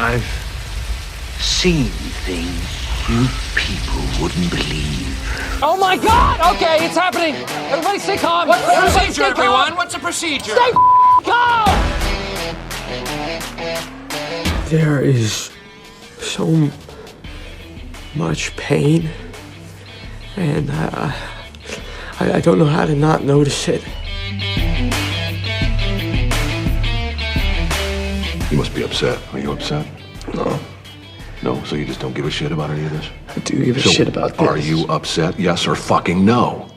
I've seen things you people wouldn't believe. Oh my God! Okay, it's happening. Everybody stay calm. What's the procedure, everyone? What's the procedure? Stay calm! There is so much pain, and I don't know how to not notice it. You must be upset. Are you upset? No. No, so you just don't give a shit about any of this? I do give a shit about this. Are you upset? Yes or fucking no?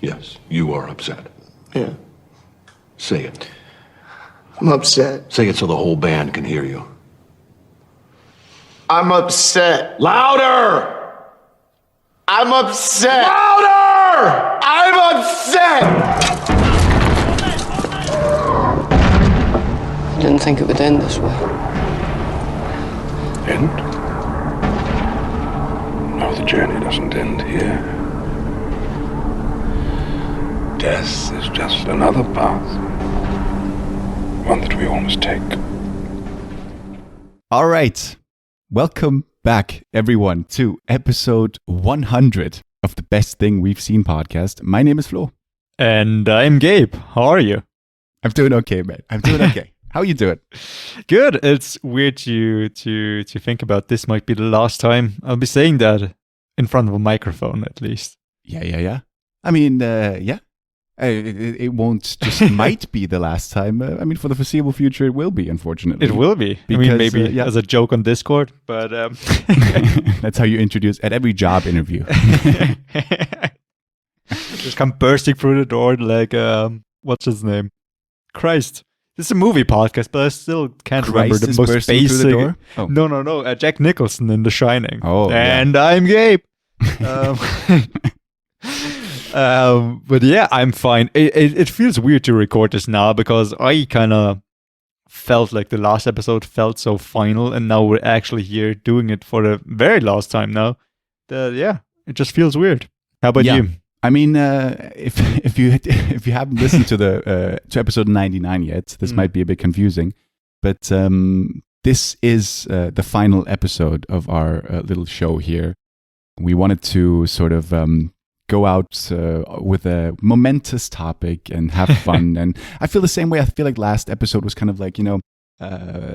Yes, you are upset. Yeah. Say it. I'm upset. Say it so the whole band can hear you. I'm upset. Louder! I'm upset. Louder! I'm upset! I didn't think it would end this way. End? No, the journey doesn't end here. Death is just another path. One that we all must take. All right. Welcome back, everyone, to episode 100 of the Best Thing We've Seen podcast. My name is Flo. And I'm Gabe. How are you? I'm doing okay, mate. I'm doing okay. How you doing? Good. It's weird to think about this might be the last time I'll be saying that in front of a microphone, at least. Yeah. I mean, yeah. It won't just might be the last time. I mean, for the foreseeable future, it will be, unfortunately. It will be. Because, I mean, maybe as a joke on Discord, but... That's how you introduce at every job interview. Just come bursting through the door like, what's his name? Christ. This is a movie podcast, but I still can't remember the most basic... Through the door? Oh. No. Jack Nicholson in The Shining. Oh, and I'm Gabe. But yeah, I'm fine. It feels weird to record this now because I kind of felt like the last episode felt so final, and now we're actually here doing it for the very last time now. Yeah, it just feels weird. How about you? I mean, if you haven't listened to to episode 99 yet, this might be a bit confusing, but this is the final episode of our little show here. We wanted to sort of go out with a momentous topic and have fun, and I feel the same way. I feel like last episode was kind of like,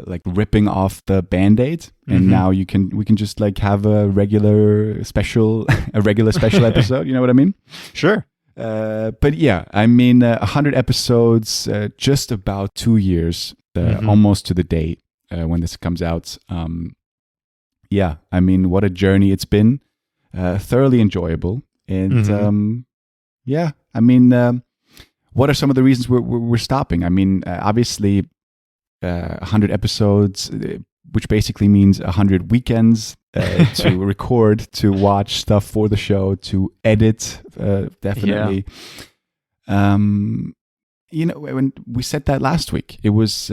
like ripping off the Band-Aid, and now we can just like have a regular special episode. You know what I mean? Sure. But yeah, I mean, 100 episodes, just about 2 years, almost to the date when this comes out. Yeah, I mean, what a journey it's been. Thoroughly enjoyable, and yeah, I mean, what are some of the reasons we're stopping? I mean, obviously. 100 episodes, which basically means 100 weekends to record, to watch stuff for the show, to edit, definitely. Yeah. When we said that last week, it was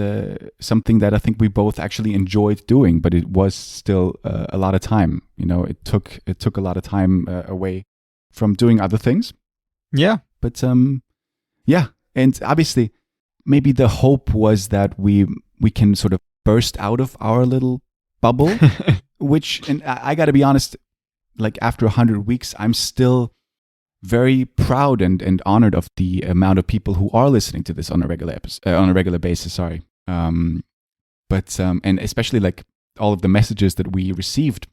something that I think we both actually enjoyed doing, but it was still a lot of time. It took a lot of time away from doing other things. Yeah. But yeah, and obviously, maybe the hope was that we can sort of burst out of our little bubble, which, and I got to be honest, like after 100 weeks, I'm still very proud and honored of the amount of people who are listening to this on a regular basis. Sorry, but and especially like all of the messages that we received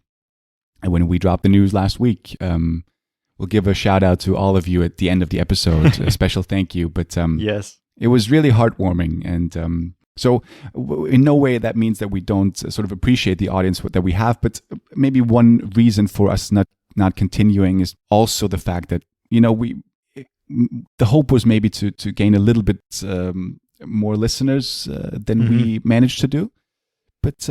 when we dropped the news last week. We'll give a shout out to all of you at the end of the episode. A special thank you. But yes. It was really heartwarming, and so in no way that means that we don't sort of appreciate the audience that we have, but maybe one reason for us not continuing is also the fact that, the hope was maybe to gain a little bit more listeners than we managed to do. But,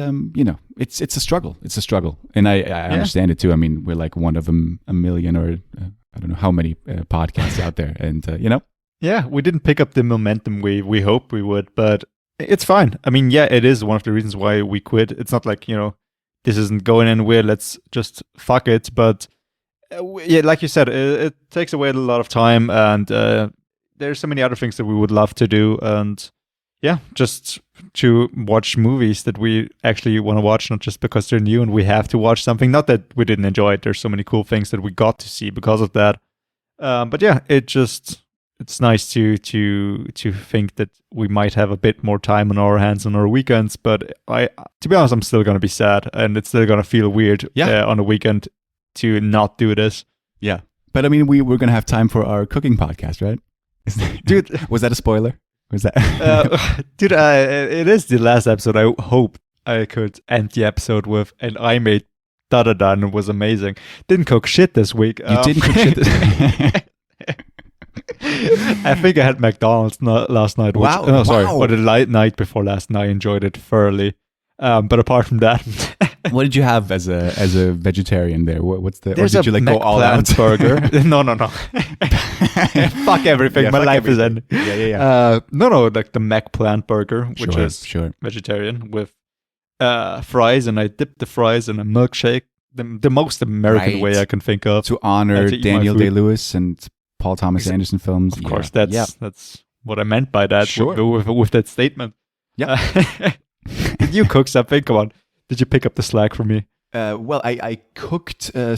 it's a struggle. It's a struggle. And I understand it too. I mean, we're like one of a million or I don't know how many podcasts out there, and, Yeah, we didn't pick up the momentum we hoped we would, but it's fine. I mean, yeah, it is one of the reasons why we quit. It's not like, this isn't going anywhere, let's just fuck it. But yeah, like you said, it takes away a lot of time, and there's so many other things that we would love to do. And just to watch movies that we actually want to watch, not just because they're new and we have to watch something. Not that we didn't enjoy it. There's so many cool things that we got to see because of that. But yeah, it's nice to think that we might have a bit more time on our hands on our weekends. But to be honest, I'm still going to be sad, and it's still going to feel weird on a weekend to not do this. Yeah. But I mean, we're going to have time for our cooking podcast, right? Dude, was that a spoiler? Was that? Dude, it is the last episode. I hope I could end the episode with, and I made da-da-da, and it was amazing. Didn't cook shit this week. You didn't cook shit this I think I had McDonald's last night. Which, Wow. No, sorry. Wow. Or the night before last, and I enjoyed it thoroughly. But apart from that... What did you have as a vegetarian there? What's the? There's or did you like go all out? burger. No. Fuck everything. Yeah, My fuck life is everything. ending. Yeah. No, like the Mac plant burger, which Sure, is sure. vegetarian with fries, and I dipped the fries in a milkshake. The most American Right. way I can think of. To honor to eat my Daniel food. Day-Lewis and Paul Thomas Anderson films. Of course, that's what I meant by that. Sure. With that statement. Yeah. Did you cook something? Come on. Did you pick up the slack from me? Well, I cooked. I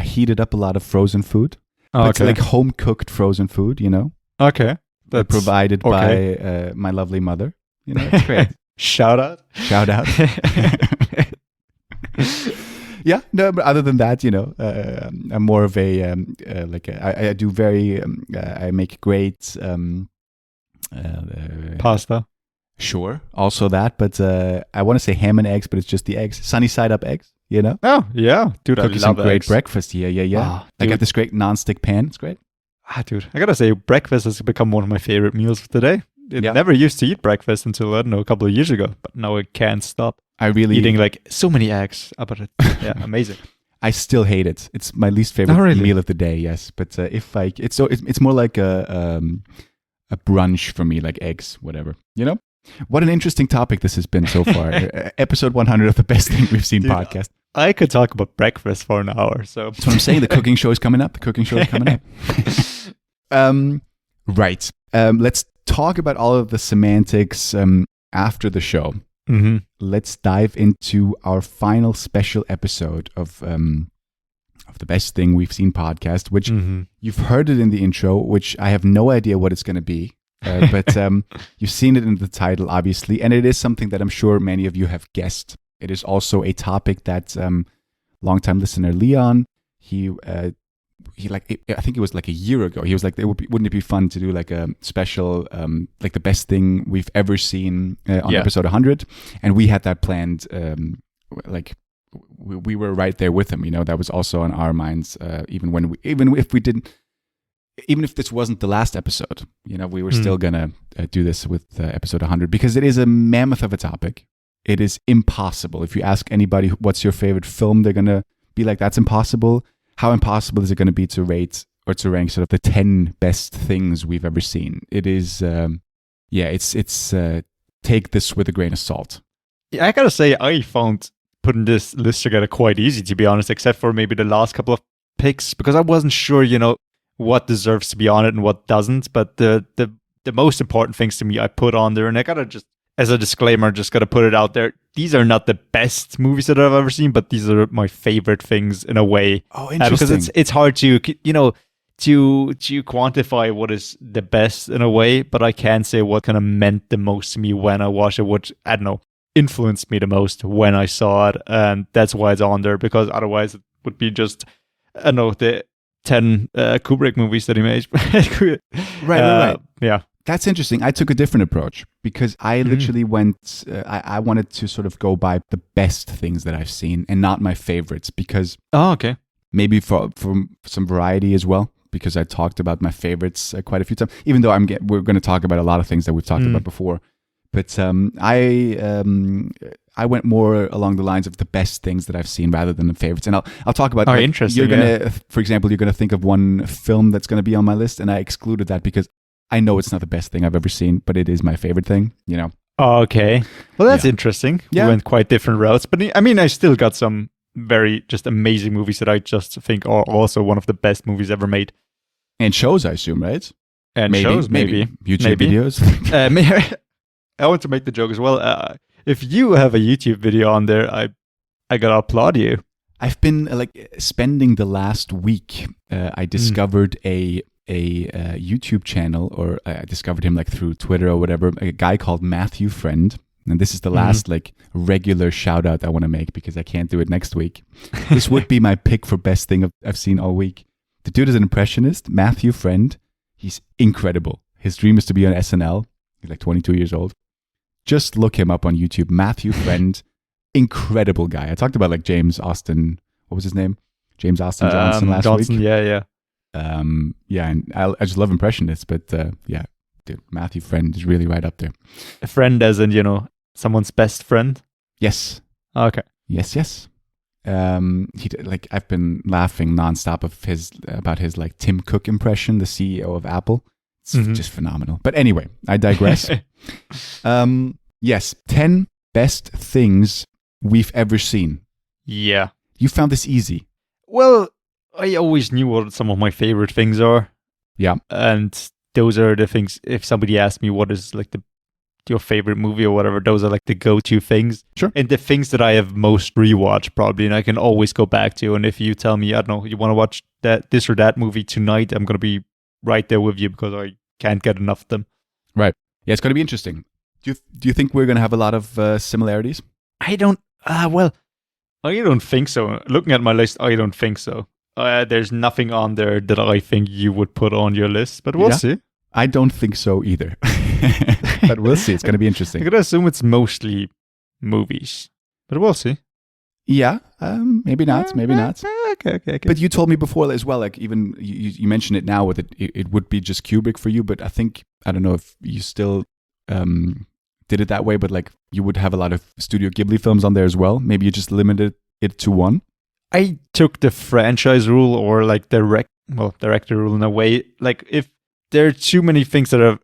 heated up a lot of frozen food. Oh, But it's okay. like home cooked frozen food, you know, Okay. That's provided okay. by my lovely mother. You know, it's great. Shout out. Shout out. Yeah, no, but other than that, you know, I'm more of a I do very I make great Pasta. Sure, also that, but I want to say ham and eggs, but it's just the eggs, sunny side up eggs, you know. Oh, yeah. Dude, Cook you I some love great eggs. breakfast. Yeah. Ah, I got dude. this great non-stick pan. It's great. Dude, I gotta say, breakfast has become one of my favorite meals of the day. I Yeah. never used to eat breakfast until, I don't know, a couple of years ago, but now I can't stop I really eating like so many eggs. But yeah, amazing. I still hate it. It's my least favorite Oh, really? meal of the day. Yes, but if I, it's more like a brunch for me, like eggs, whatever. You know, what an interesting topic this has been so far. Episode 100 of the Best Thing We've Seen Dude, podcast. I could talk about breakfast for an hour. So That's what I'm saying. The cooking show is coming up. Right. Let's talk about all of the semantics after the show. Mhm. Let's dive into our final special episode of the Best Thing We've Seen podcast, which Mhm. you've heard it in the intro, which I have no idea what it's going to be. But you've seen it in the title, obviously, and it is something that I'm sure many of you have guessed. It is also a topic that longtime listener Leon, he like, I think it was like a year ago. He was like, wouldn't it be fun to do like a special, like the best thing we've ever seen on episode 100? And we had that planned. Like we were right there with him. You know, that was also on our minds. Even if this wasn't the last episode, you know, we were still gonna do this with episode 100 because it is a mammoth of a topic. It is impossible. If you ask anybody what's your favorite film, they're gonna be like, "That's impossible." How impossible is it going to be to rate or to rank sort of the 10 best things we've ever seen? It is, it's take this with a grain of salt. Yeah, I gotta say, I found putting this list together quite easy, to be honest, except for maybe the last couple of picks, because I wasn't sure, you know, what deserves to be on it and what doesn't. But the most important things to me, I put on there, and I gotta just, as a disclaimer, just gotta put it out there. These are not the best movies that I've ever seen, but these are my favorite things in a way. Oh, interesting. Because it's hard to, you know, to quantify what is the best in a way, but I can say what kind of meant the most to me when I watched it, what, I don't know, influenced me the most when I saw it. And that's why it's on there, because otherwise it would be just, I don't know, the 10 Kubrick movies that he made. Right. Yeah. That's interesting. I took a different approach because I literally went, I wanted to sort of go by the best things that I've seen and not my favorites, because Okay. maybe for some variety as well, because I talked about my favorites quite a few times, even though we're going to talk about a lot of things that we've talked about before. But I went more along the lines of the best things that I've seen rather than the favorites. And I'll talk about, interesting. You're going to, for example, you're going to think of one film that's going to be on my list, and I excluded that because I know it's not the best thing I've ever seen, but it is my favorite thing, you know. Okay. Well, that's Yeah. interesting. Yeah. We went quite different routes. But I mean, I still got some very just amazing movies that I just think are also one of the best movies ever made. And shows, I assume, right? And shows, maybe. YouTube Maybe. videos. I want to make the joke as well. If you have a YouTube video on there, I gotta applaud you. I've been spending the last week. I discovered a YouTube channel, or I discovered him through Twitter or whatever. A guy called Matthew Friend, and this is the last regular shout out I want to make because I can't do it next week. This would be my pick for best thing I've seen all week. The dude is an impressionist, Matthew Friend. He's incredible. His dream is to be on SNL. He's 22 years old. Just look him up on YouTube. Matthew Friend, incredible guy. I talked about James Austin. What was his name? James Austin Johnson last week. Yeah. Yeah, and I just love impressionists, but yeah, dude, Matthew Friend is really right up there. A friend as in, someone's best friend? Yes. Okay. Yes. I've been laughing nonstop about his Tim Cook impression, the CEO of Apple. It's just phenomenal. But anyway, I digress. Yes, 10 best things we've ever seen. Yeah. You found this easy. Well, I always knew what some of my favorite things are. Yeah. And those are the things, if somebody asks me what is your favorite movie or whatever, those are the go-to things. Sure. And the things that I have most rewatched probably, and I can always go back to. And if you tell me, I don't know, you want to watch this or that movie tonight, I'm going to be right there with you because I can't get enough of them. Right. Yeah, it's going to be interesting. Do you think we're going to have a lot of similarities? I don't think so. Looking at my list, I don't think so. There's nothing on there that I think you would put on your list, but we'll see. I don't think so either. But we'll see. It's going to be interesting. I'm going to assume it's mostly movies, but we'll see. Yeah, maybe not. Okay. But you told me before as well, even you mentioned it now, with it would be just Kubrick for you, but I don't know if you still did it that way, but you would have a lot of Studio Ghibli films on there as well. Maybe you just limited it to one. I took the franchise rule or director rule in a way. If there are too many things that are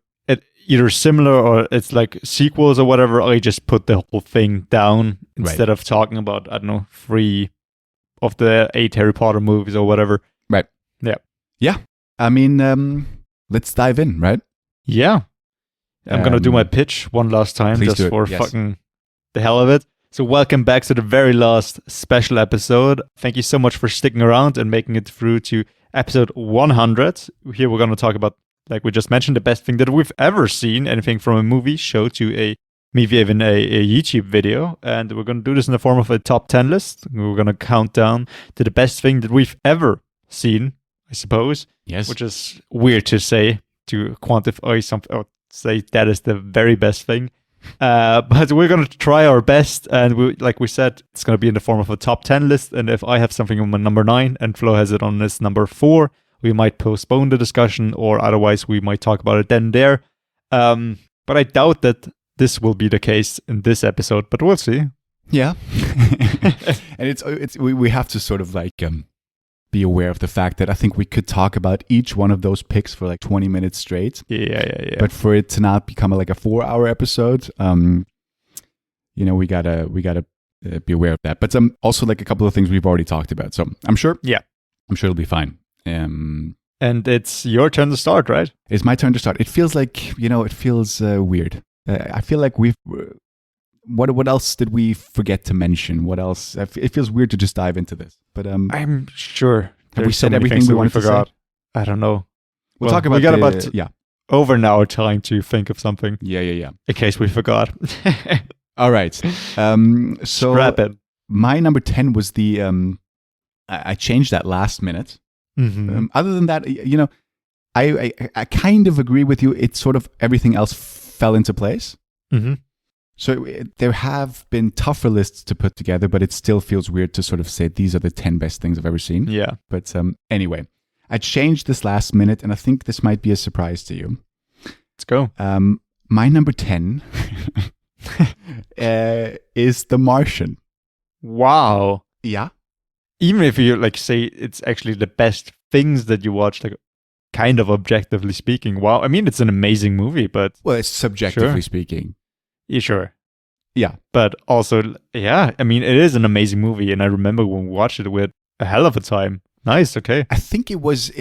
either similar or it's sequels or whatever, I just put the whole thing down instead of talking about, I don't know, 3 of the 8 Harry Potter movies or whatever. Right. Yeah. Yeah. I mean, let's dive in, right? Yeah. I'm going to do my pitch one last time just for fucking the hell of it. So welcome back to the very last special episode. Thank you so much for sticking around and making it through to episode 100. Here we're going to talk about, like we just mentioned, the best thing that we've ever seen. Anything from a movie, show to maybe even a YouTube video. And we're going to do this in the form of a top 10 list. We're going to count down to the best thing that we've ever seen, I suppose. Yes. Which is weird to say, to quantify something, or say that is the very best thing. But we're going to try our best, and like we said, it's going to be in the form of a top 10 list. And if I have something on my number 9 and Flo has it on his number 4, we might postpone the discussion, or otherwise we might talk about it then and there. But I doubt that this will be the case in this episode, but we'll see. Yeah. And we have to sort of be aware of the fact that I think we could talk about each one of those picks for 20 minutes straight. Yeah. But for it to not become a 4-hour episode, we gotta be aware of that. But also a couple of things we've already talked about. So I'm sure it'll be fine. And it's your turn to start, right? It's my turn to start. It feels weird. I feel like what else did we forget to mention? What else? It feels weird to just dive into this. But I'm sure. Have we said everything we wanted to say? I don't know. We'll talk about we got about over an hour time to think of something. Yeah. In case we forgot. All right. So strap it. My number 10 was the. I changed that last minute. Mm-hmm. Other than that, I kind of agree with you. It's sort of everything else fell into place. Mm-hmm. So there have been tougher lists to put together, but it still feels weird to sort of say these are the 10 best things I've ever seen. Yeah. But anyway, I changed this last minute, and I think this might be a surprise to you. Let's go. My number 10 is The Martian. Wow. Yeah. Even if you say it's actually the best things that you watched, kind of objectively speaking, wow. I mean, it's an amazing movie, but... Well, it's subjectively speaking. Yeah, sure. Yeah. But also, I mean, it is an amazing movie, and I remember when we watched it, we had a hell of a time Nice. Okay. I think it was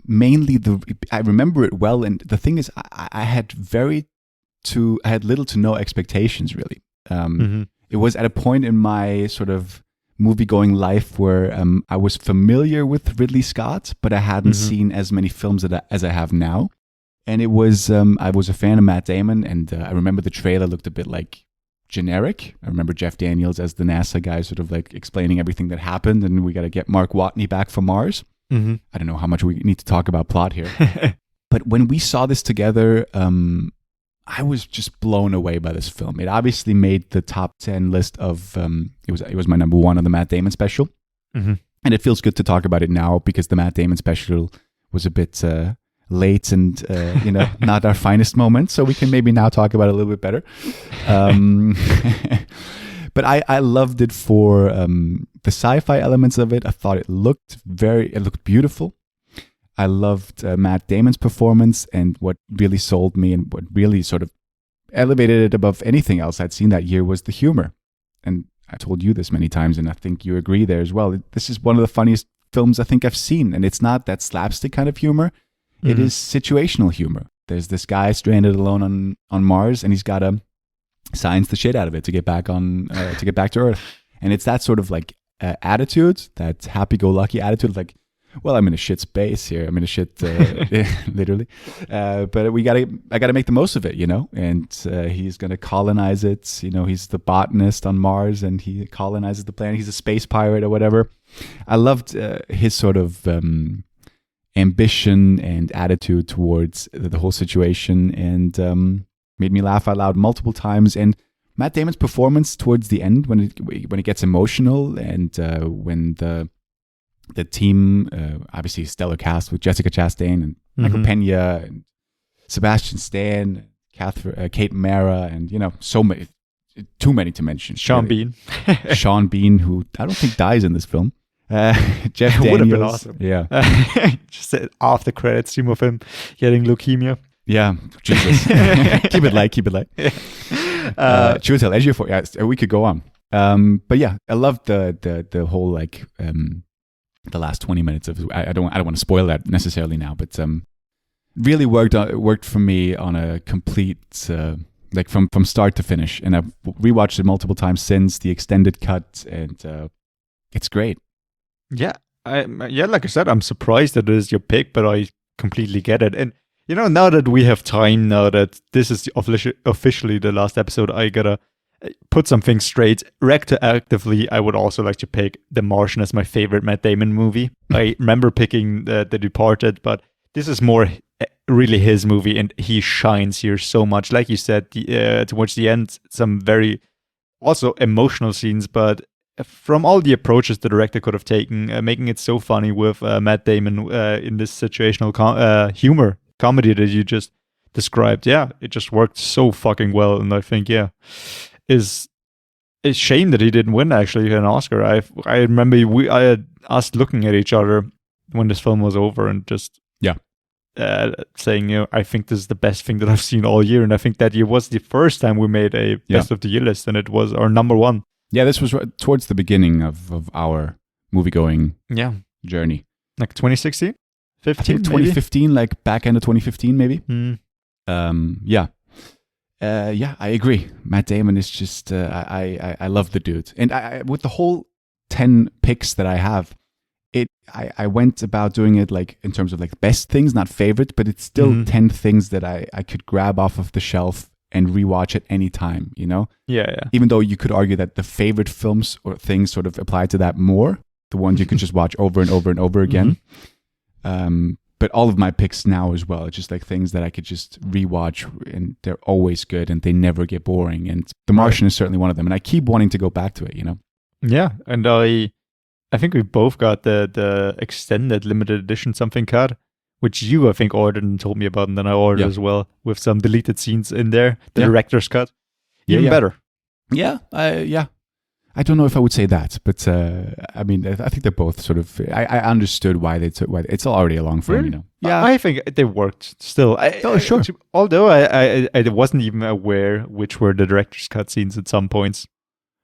mainly I remember it well, and the thing is, I had little to no expectations really. It was at a point in my sort of movie-going life where I was familiar with Ridley Scott, but I hadn't seen as many films as I have now. And it was I was a fan of Matt Damon, and I remember the trailer looked a bit like generic. I remember Jeff Daniels as the NASA guy sort of like explaining everything that happened, and we got to get Mark Watney back from Mars. I don't know how much we need to talk about plot here. But when we saw this together, I was just blown away by this film. It obviously made the top 10 list of, it was my number one on the Matt Damon special. And it feels good to talk about it now because the Matt Damon special was a bit late and, not our finest moment. So we can maybe now talk about it a little bit better. But I loved it for the sci-fi elements of it. I thought it looked beautiful. I loved Matt Damon's performance, and what really sold me and what really sort of elevated it above anything else I'd seen that year was the humor. And I told you this many times, and I think you agree there as well. This is one of the funniest films I think I've seen, and it's not that slapstick kind of humor. It is situational humor. There's this guy stranded alone on Mars, and he's got to science the shit out of it to get back to Earth. And it's that sort of like attitude, that happy-go-lucky attitude, like, well, I'm in a shit space here. I'm in a shit, literally. But I gotta make the most of it, And he's gonna colonize it. He's the botanist on Mars, and he colonizes the planet. He's a space pirate or whatever. I loved his sort of ambition and attitude towards the whole situation, and made me laugh out loud multiple times. And Matt Damon's performance towards the end, when it gets emotional, and when the team, obviously stellar cast with Jessica Chastain and Michael Pena and Sebastian Stan, Kate Mara, and so many, too many to mention. Sean Bean, who I don't think dies in this film. Jeff Daniels, would have been awesome. Yeah, just off the credits scene of him getting leukemia. Yeah, Jesus, keep it light. Yeah. Chiwetel Ejiofor. Yeah, we could go on. But yeah, I loved the whole like. The last 20 minutes of I don't want to spoil that necessarily now, but really worked for me on a complete like from start to finish, and I've rewatched it multiple times since the extended cut, and it's great. Yeah, like I said, I'm surprised that it is your pick, but I completely get it. And now that we have time, now that this is officially the last episode, I gotta put something straight. Retroactively, I would also like to pick The Martian as my favorite Matt Damon movie. I remember picking The Departed, but this is more really his movie, and he shines here so much. Like you said, towards the end, some very also emotional scenes, but from all the approaches the director could have taken, making it so funny with Matt Damon in this situational humor comedy that you just described, it just worked so fucking well. And I think, it's a shame that he didn't win actually an Oscar. I remember I had us looking at each other when this film was over and just saying, I think this is the best thing that I've seen all year. And I think that year was the first time we made a best of the year list, and it was our number one. Yeah, this was towards the beginning of our movie-going journey. Like 2016? 15, I think 2015, maybe? Like back end of 2015 maybe. I agree. Matt Damon is just, I love the dude. And with the whole 10 picks that I have, I went about doing it like in terms of like best things, not favorite, but it's still 10 things that I could grab off of the shelf and rewatch at any time, Yeah. Even though you could argue that the favorite films or things sort of apply to that more, the ones you could just watch over and over and over again. But all of my picks now as well, it's just like things that I could just rewatch, and they're always good and they never get boring. And The Martian is certainly one of them. And I keep wanting to go back to it, Yeah, and I think we both got the extended limited edition something cut, which you, I think, ordered and told me about, and then I ordered as well, with some deleted scenes in there, the director's cut. Even better. Yeah, I don't know if I would say that, but I mean, I think they're both sort of. I understood why they took. Why it's already a long film, Yeah, I think they worked still. Sure. Although I wasn't even aware which were the director's cut scenes at some points,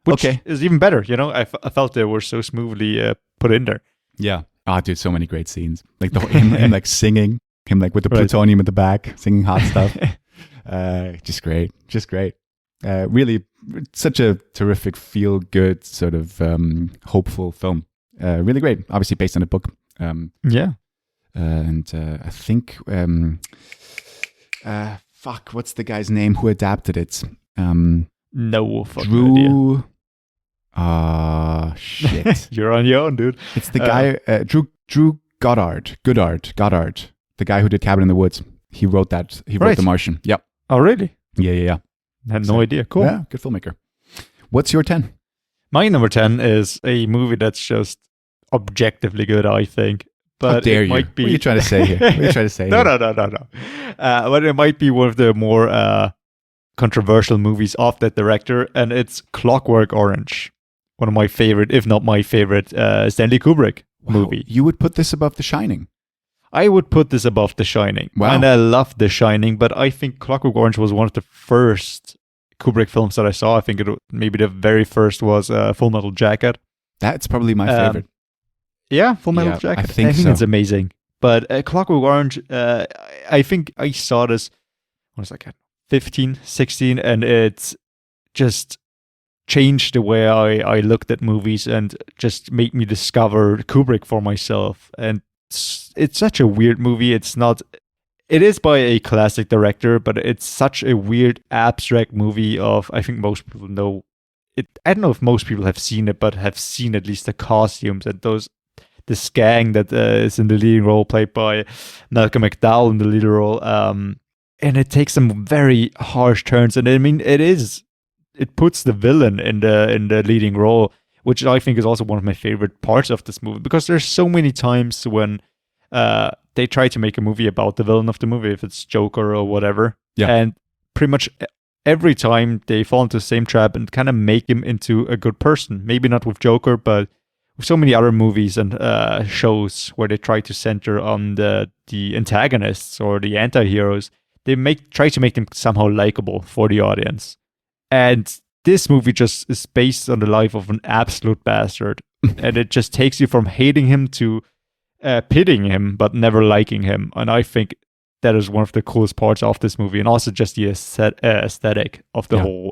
which is even better. I felt they were so smoothly put in there. Yeah, Oh, dude, so many great scenes. Like him like singing, him like with the plutonium at the back, singing hot stuff. Just great. Really, such a terrific, feel-good sort of hopeful film. Really great. Obviously based on a book. Yeah. And I think, what's the guy's name who adapted it? No fucking idea. Shit. You're on your own, dude. It's the guy, Drew Goddard, the guy who did Cabin in the Woods. He wrote that. He wrote The Martian. Yep. Oh, really? Yeah. I had no idea. Cool. Yeah, good filmmaker. What's your 10? My number 10 is a movie that's just objectively good, I think. But How dare it you? might be... What are you trying to say here? No. But it might be one of the more controversial movies of that director, and it's Clockwork Orange. One of my favorite, if not my favorite, Stanley Kubrick movie. You would put this above The Shining? I would put this above The Shining. Wow. And I love The Shining, but I think Clockwork Orange was one of the first Kubrick films that I saw. I think maybe the very first was Full Metal Jacket. That's probably my favorite. Yeah, Full Metal Jacket. I think so. It's amazing. But Clockwork Orange, I think I saw this, when I was like 15, 16, and it's just changed the way I looked at movies and just made me discover Kubrick for myself. And it's such a weird movie. It is by a classic director, but it's such a weird abstract movie of, I think most people know it. I don't know if most people have seen it, but have seen at least the costumes and this gang that is in the leading role, played by Malcolm McDowell in the lead role. And it takes some very harsh turns. And I mean, it puts the villain in the leading role, which I think is also one of my favorite parts of this movie, because there's so many times when they try to make a movie about the villain of the movie, if it's Joker or whatever. Yeah. And pretty much every time they fall into the same trap and kind of make him into a good person. Maybe not with Joker, but with so many other movies and shows where they try to center on the antagonists or the anti-heroes. They try to make them somehow likable for the audience. And this movie just is based on the life of an absolute bastard. And it just takes you from hating him to pitying him, but never liking him. And I think that is one of the coolest parts of this movie. And also just the aesthetic of the whole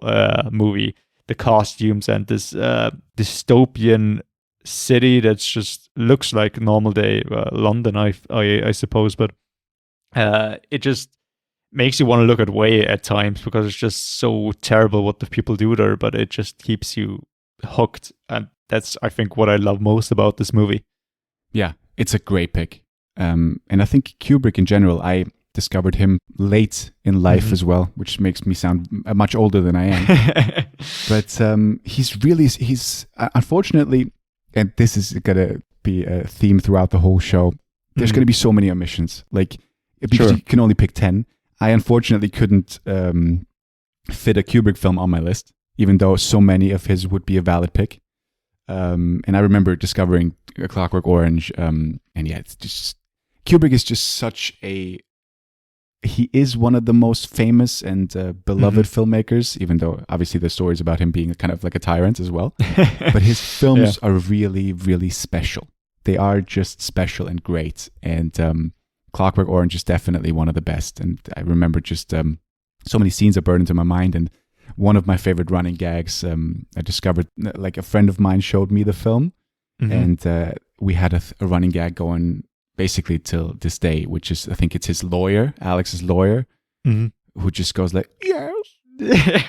movie. The costumes and this dystopian city that just looks like normal day London, I suppose. But it just makes you want to look away at times because it's just so terrible what the people do there, but it just keeps you hooked. And that's, I think, what I love most about this movie. Yeah, it's a great pick. And I think Kubrick in general, I discovered him late in life as well, which makes me sound much older than I am. But he's unfortunately, and this is going to be a theme throughout the whole show, there's going to be so many omissions. Like, because you can only pick 10. I unfortunately couldn't fit a Kubrick film on my list, even though so many of his would be a valid pick. And I remember discovering A Clockwork Orange, and yeah, it's just, Kubrick is just such he is one of the most famous and beloved filmmakers, even though obviously the story is about him being kind of like a tyrant as well. But his films are really, really special. They are just special and great. And Clockwork Orange is definitely one of the best. And I remember just so many scenes are burned into my mind. And one of my favorite running gags, I discovered, like a friend of mine showed me the film, and we had a running gag going basically till this day, which is, I think it's his lawyer, Alex's lawyer, who just goes like, yes,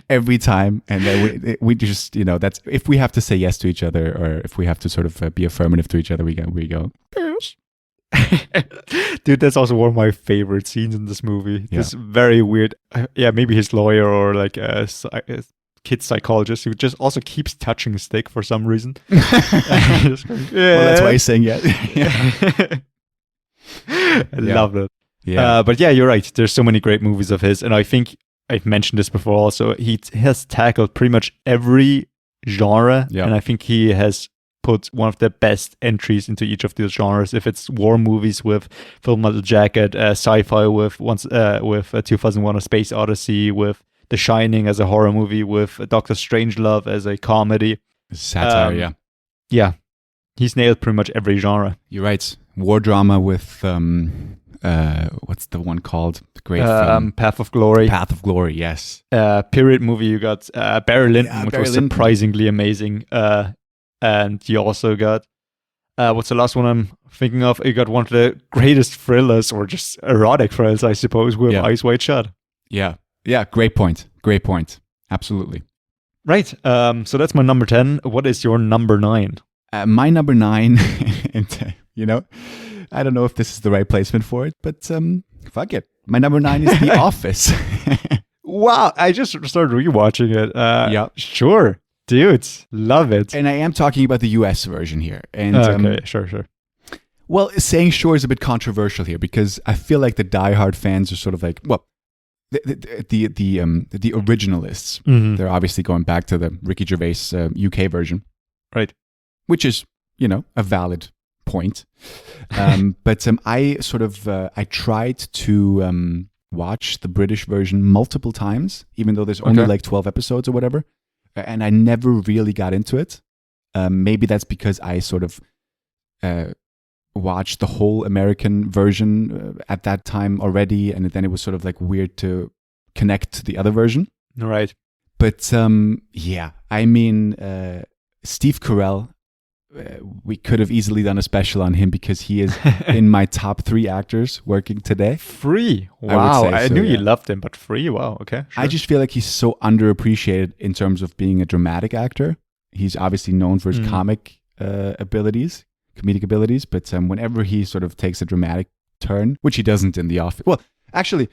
every time. And then we just, that's, if we have to say yes to each other, or if we have to sort of be affirmative to each other, we go, yes. Dude, that's also one of my favorite scenes in this movie. This very weird, maybe his lawyer or like a kid psychologist who just also keeps touching his stick for some reason. Well, that's why he's saying yeah. I love it. Yeah. But yeah, you're right. There's so many great movies of his, and I think I've mentioned this before also. He has tackled pretty much every genre, and I think he has put one of the best entries into each of these genres. If it's war movies with Full Metal Jacket, sci-fi with 2001: A Space Odyssey, with The Shining as a horror movie, with Doctor Strangelove as a comedy, satire, yeah. he's nailed pretty much every genre. You're right. War drama with what's the one called? The great film. Path of Glory. Path of Glory, yes. Period movie, you got Barry Lyndon, which Barry was Lyndon. surprisingly amazing. And you also got, what's the last one I'm thinking of? You got one of the greatest thrillers, or just erotic thrillers, I suppose, with Eyes Wide Shut. Yeah. Yeah, great point. Great point. Absolutely. Right. So that's my number 10. What is your number 9? My number 9, and I don't know if this is the right placement for it, but fuck it. My number 9 is The Office. Wow, I just started rewatching it. Yeah. Sure. Dude, love it. And I am talking about the US version here. And Okay, sure. well, saying sure is a bit controversial here because I feel like the diehard fans are sort of like, well, the originalists. Mhm. They're obviously going back to the Ricky Gervais UK version, Right. which is, a valid point. But I sort of I tried to watch the British version multiple times, even though there's only Okay. like 12 episodes or whatever, and I never really got into it. Maybe that's because I sort of watched the whole American version at that time already, and then it was sort of like weird to connect to the other version. Right. But yeah, I mean, Steve Carell, we could have easily done a special on him because he is in my top 3 actors working today. 3. I would Wow. say I so, knew you yeah. loved him, but 3. Wow. Okay. Sure. I just feel like he's so underappreciated in terms of being a dramatic actor. He's obviously known for his comedic abilities, but whenever he sort of takes a dramatic turn, which he doesn't in The Office. Well, actually,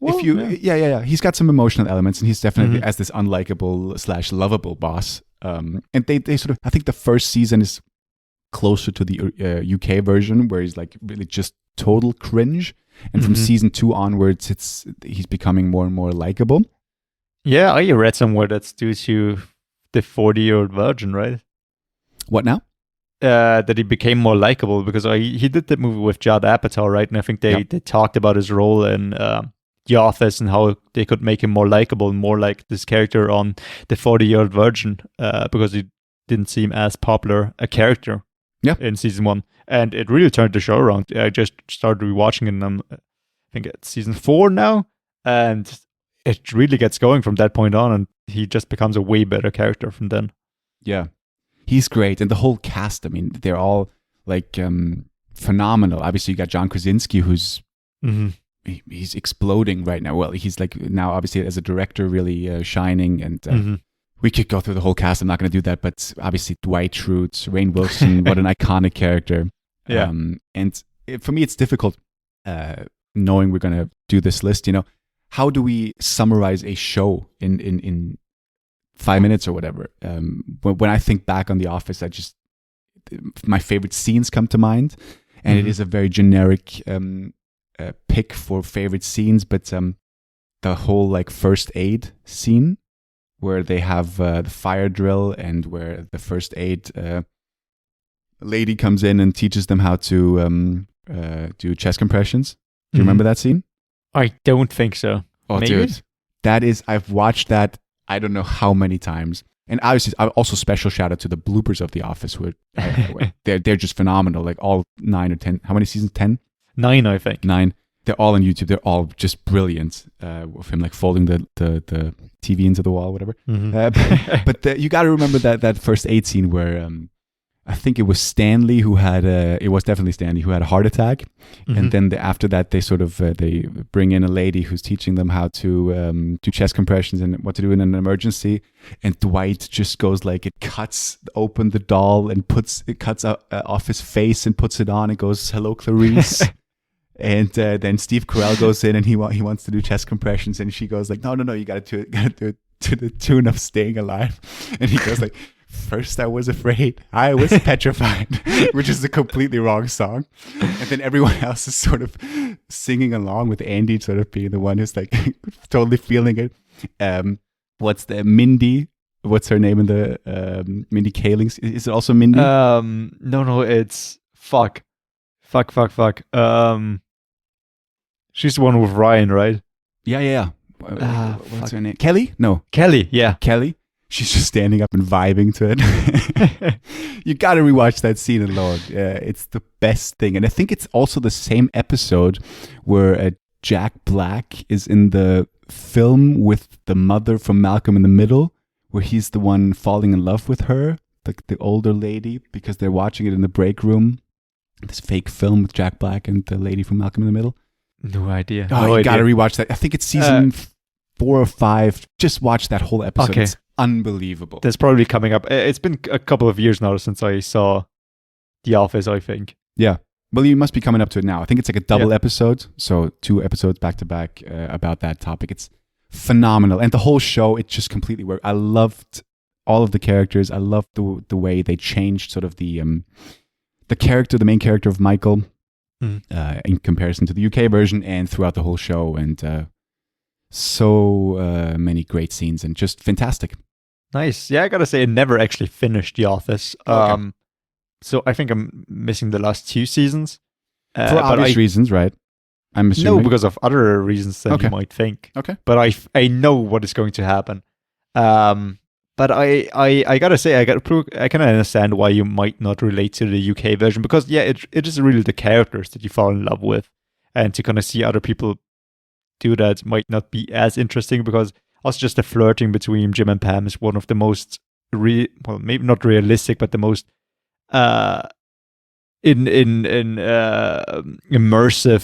if you, yeah, he's got some emotional elements, and he's definitely as this unlikable / lovable boss. And they sort of, I think the first season is closer to the UK version, where he's like really just total cringe, and from season 2 onwards, he's becoming more and more likable. Yeah, I read somewhere that's due to the 40-year-old virgin, right? What now? That he became more likable because he did that movie with Judd Apatow, right? And I think they talked about his role in The Office and how they could make him more likable, more like this character on the 40-year-old virgin, because he didn't seem as popular a character in season 1. And it really turned the show around. I just started rewatching it, and I think it's season 4 now, and it really gets going from that point on, and he just becomes a way better character from then. Yeah. He's great. And the whole cast, I mean, they're all like phenomenal. Obviously, you got John Krasinski, who's he's exploding right now. Well, he's like now obviously as a director really shining. And we could go through the whole cast. I'm not going to do that. But obviously Dwight Schrute, Rainn Wilson, what an iconic character. Yeah. And for me, it's difficult knowing we're going to do this list. How do we summarize a show in 5 minutes or whatever? When I think back on The Office, my favorite scenes come to mind, and it is a very generic pick for favorite scenes. But the whole like first aid scene where they have the fire drill, and where the first aid lady comes in and teaches them how to do chest compressions. Do you remember that scene? I don't think so. Oh, Maybe? dude, I've watched that I don't know how many times. And obviously, also special shout out to the bloopers of The Office, who they're just phenomenal. Like all 9 or 10. How many seasons? 10? 9, I think. 9. They're all on YouTube. They're all just brilliant. With him like folding the TV into the wall, whatever. But you got to remember that first aid scene where I think it was Stanley who had it was definitely Stanley who had a heart attack, and then after that they sort of they bring in a lady who's teaching them how to do chest compressions and what to do in an emergency, and Dwight just goes like, it cuts open the doll and cuts off his face and puts it on and goes, "Hello, Clarice." And then Steve Carell goes in and he wants to do chest compressions, and she goes like, no, you gotta do it to the tune of Staying Alive. And he goes like, "First I was afraid, I was petrified," which is a completely wrong song. And then everyone else is sort of singing along, with Andy sort of being the one who's like totally feeling it. What's the Mindy? What's her name in the Mindy Kaling's? Is it also Mindy? No, it's fuck. She's the one with Ryan, right? Yeah. What's her name? Kelly? No. Kelly, yeah. Kelly. she's just standing up and vibing to it. You got to rewatch that scene alone. It's the best thing. And I think it's also the same episode where Jack Black is in the film with the mother from Malcolm in the Middle, where he's the one falling in love with her, the older lady, because they're watching it in the break room. This fake film with Jack Black and the lady from Malcolm in the Middle. No idea. Oh, you got to rewatch that. I think it's season 4 or 5. Just watch that whole episode. Okay. It's unbelievable. That's probably coming up. It's been a couple of years now since I saw The Office, I think. Yeah. Well, you must be coming up to it now. I think it's like a double episode. So 2 episodes back to back about that topic. It's phenomenal. And the whole show, it just completely worked. I loved all of the characters. I loved the way they changed sort of the main character of Michael in comparison to the UK version and throughout the whole show. And so many great scenes and just fantastic. Nice. Yeah, I gotta say, I never actually finished The Office. Okay. So I think I'm missing the last 2 seasons. For obvious reasons, right? I'm assuming. No, because of other reasons than you might think. Okay. But I know what is going to happen. But I gotta say, I kind of understand why you might not relate to the UK version, because it is really the characters that you fall in love with, and to kind of see other people do that might not be as interesting, because also just the flirting between Jim and Pam is one of the most maybe not realistic, but the most immersive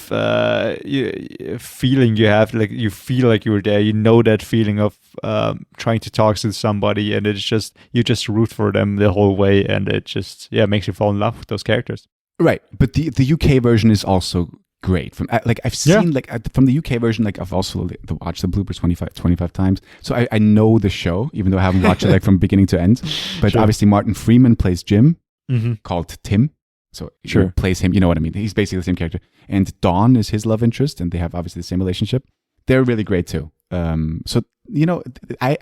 feeling you have. Like, you feel like you were there. You know that feeling of trying to talk to somebody, and it's just, you just root for them the whole way, and it just makes you fall in love with those characters. Right, but the UK version is also great. From I've seen from the UK version, like I've also watched the bloopers 25 times, so I know the show, even though I haven't watched it like from beginning to end. But obviously Martin Freeman plays Jim, called Tim. So he plays him, you know what I mean? He's basically the same character. And Dawn is his love interest, and they have obviously the same relationship. They're really great too. So, you know, I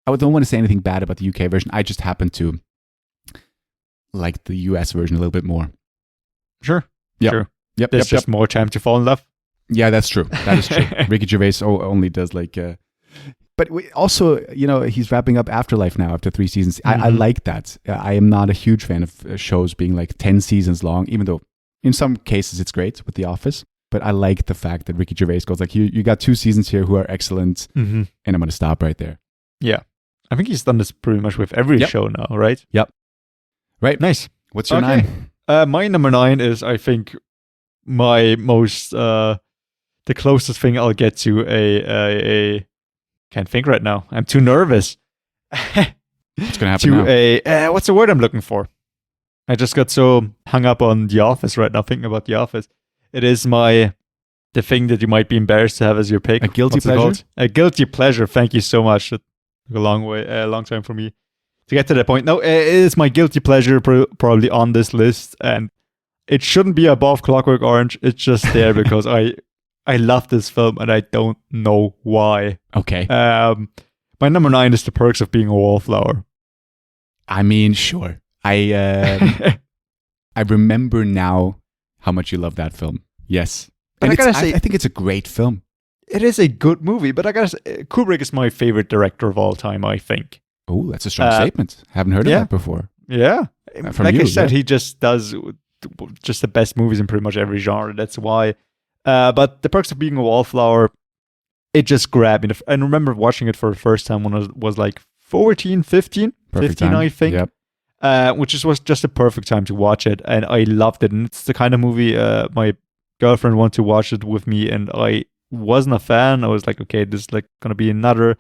don't want to say anything bad about the UK version. I just happen to like the US version a little bit more. Sure. Yep. Sure. Yep. There's just more time to fall in love. Yeah, that's true. That is true. Ricky Gervais only does like... But also, you know, he's wrapping up Afterlife now after 3 seasons. I like that. I am not a huge fan of shows being like 10 seasons long, even though in some cases it's great with The Office. But I like the fact that Ricky Gervais goes like, you got 2 seasons here who are excellent, and I'm going to stop right there. Yeah. I think he's done this pretty much with every show now, right? Yep. Right. Nice. What's your 9? My number 9 is, I think, my most, the closest thing I'll get to a can't think right now. I'm too nervous. What's going to happen now? What's the word I'm looking for? I just got so hung up on The Office right now, thinking about The Office. It is the thing that you might be embarrassed to have as your pick. A guilty pleasure? A guilty pleasure. Thank you so much. It took a long time for me to get to that point. No, it is my guilty pleasure, probably on this list, and it shouldn't be above Clockwork Orange. It's just there because I love this film, and I don't know why. Okay. My number 9 is The Perks of Being a Wallflower. I mean, sure. I remember now how much you love that film. Yes. But and I gotta say, I think it's a great film. It is a good movie, but I gotta say, Kubrick is my favorite director of all time, I think. Oh, that's a strong statement. Haven't heard of that before. Yeah. From like you, I said, he just does just the best movies in pretty much every genre. That's why. But The Perks of Being a Wallflower, it just grabbed me. I remember watching it for the first time when I was like 14, 15, I think. Yep. Which was just a perfect time to watch it. And I loved it. And it's the kind of movie my girlfriend wanted to watch it with me. And I wasn't a fan. I was like, okay, this is like going to be another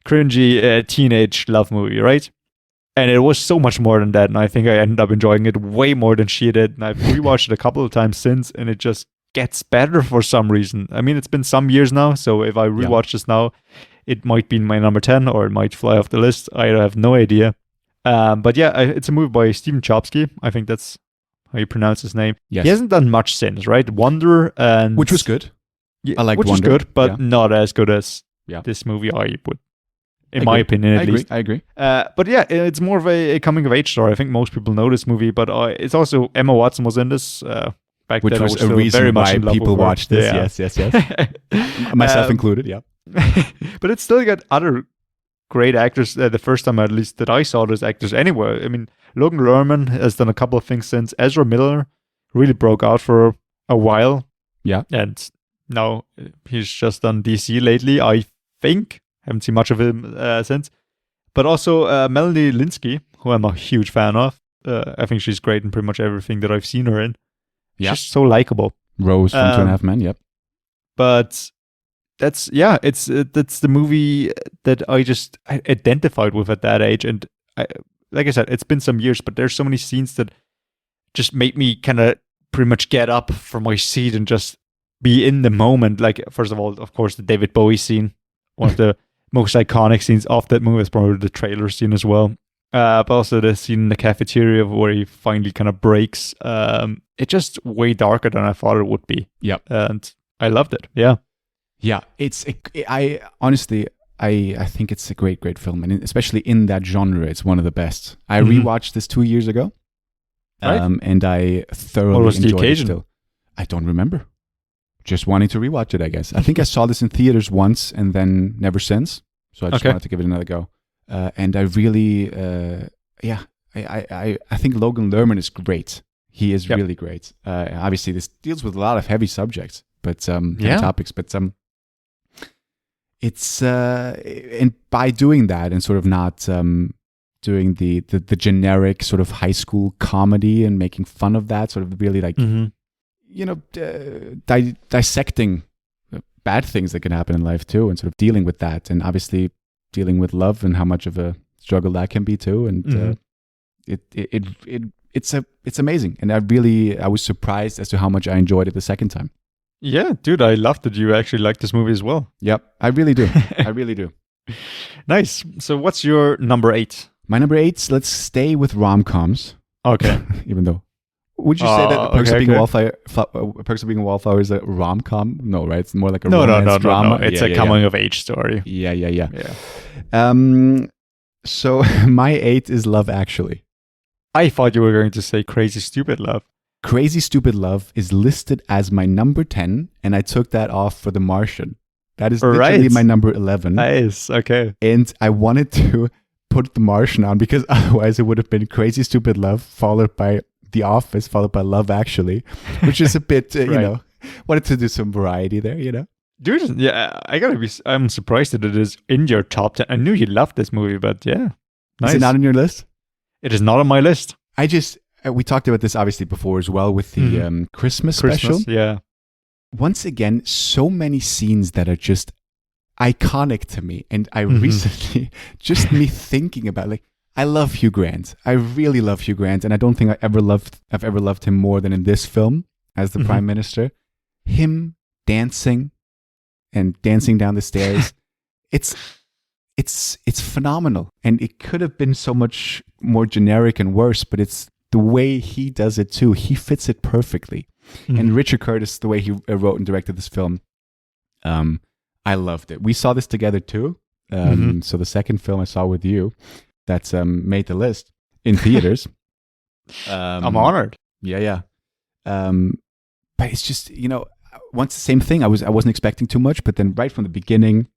cringy teenage love movie, right? And it was so much more than that. And I think I ended up enjoying it way more than she did. And I've rewatched it a couple of times since. And it just gets better for some reason. I mean, it's been some years now, so if I rewatch this now, it might be my number 10 or it might fly off the list. I have no idea. But yeah, it's a movie by Stephen Chbosky. I think that's how you pronounce his name. Yes. He hasn't done much since, right? Wonder, and which was good. Yeah, I liked which Wonder. was good, but not as good as Yeah. this movie, I would, in my opinion, at least. I agree. But yeah, it's more of a coming of age story. I think most people know this movie, but it's also Emma Watson was in this. Back Which then, was I was a still reason very much why in love people with her. watched this. Yeah. Yes. Myself included, yeah. But it's still got other great actors. The first time, at least, that I saw those actors anyway. I mean, Logan Lerman has done a couple of things since. Ezra Miller really broke out for a while. Yeah. And now he's just done DC lately, I think. Haven't seen much of him since. But also Melanie Linsky, who I'm a huge fan of. I think she's great in pretty much everything that I've seen her in. Yeah. She's so likable. Rose from 2.5 Men, yep. But that's the movie that I identified with at that age. And like I said, it's been some years, but there's so many scenes that just make me kind of pretty much get up from my seat and just be in the moment. Like, first of all, of course, the David Bowie scene, one of the most iconic scenes of that movie. Is probably the trailer scene as well. But also the scene in the cafeteria where he finally kind of breaks. It's just way darker than I thought it would be. Yep. And I loved it. Yeah. Yeah. I honestly think it's a great film. And especially in that genre, it's one of the best. I rewatched this 2 years ago. Right. And I thoroughly What was the enjoyed occasion? it still. I don't remember. Just wanting to rewatch it, I guess. I think I saw this in theaters once and then never since. So I just wanted to give it another go. And I really, I think Logan Lerman is great. He is really great. Obviously, this deals with a lot of heavy subjects, but heavy topics. But it's and by doing that and sort of not doing the generic sort of high school comedy and making fun of that, sort of really like dissecting bad things that can happen in life too, and sort of dealing with that, and obviously dealing with love and how much of a struggle that can be too. And it's amazing. And I was surprised as to how much I enjoyed it the second time. Yeah, dude, I loved that you actually liked this movie as well. Yep, I really do. I really do. Nice. So what's your number 8? My number 8, let's stay with rom-coms. Okay. Even though, would you say that Perks of Being a Wallflower is a rom-com? No, right? It's more like a romance drama. No. It's a coming-of-age story. Yeah. So my 8 is Love Actually. I thought you were going to say Crazy Stupid Love. Crazy Stupid Love is listed as my number 10, and I took that off for The Martian. That is literally my number 11. Nice, okay. And I wanted to put The Martian on because otherwise it would have been Crazy Stupid Love followed by The Office followed by Love Actually, which is a bit, wanted to do some variety there, Dude, yeah, I'm surprised that it is in your top 10. I knew you loved this movie, but yeah. Nice. Is it not on your list? It is not on my list. We talked about this obviously before as well with the Christmas special. Yeah. Once again, so many scenes that are just iconic to me. And I recently, just me thinking about, like, I love Hugh Grant. I really love Hugh Grant. And I don't think I've ever loved him more than in this film as the Prime Minister. Him dancing and dancing down the stairs. It's phenomenal. And it could have been so much more generic and worse, but it's the way he does it too. He fits it perfectly. And Richard Curtis, the way he wrote and directed this film, I loved it. We saw this together too. So the second film I saw with you, that's made the list in theaters. I'm honored. Yeah. But it's just, once the same thing. I wasn't expecting too much, but then right from the beginning,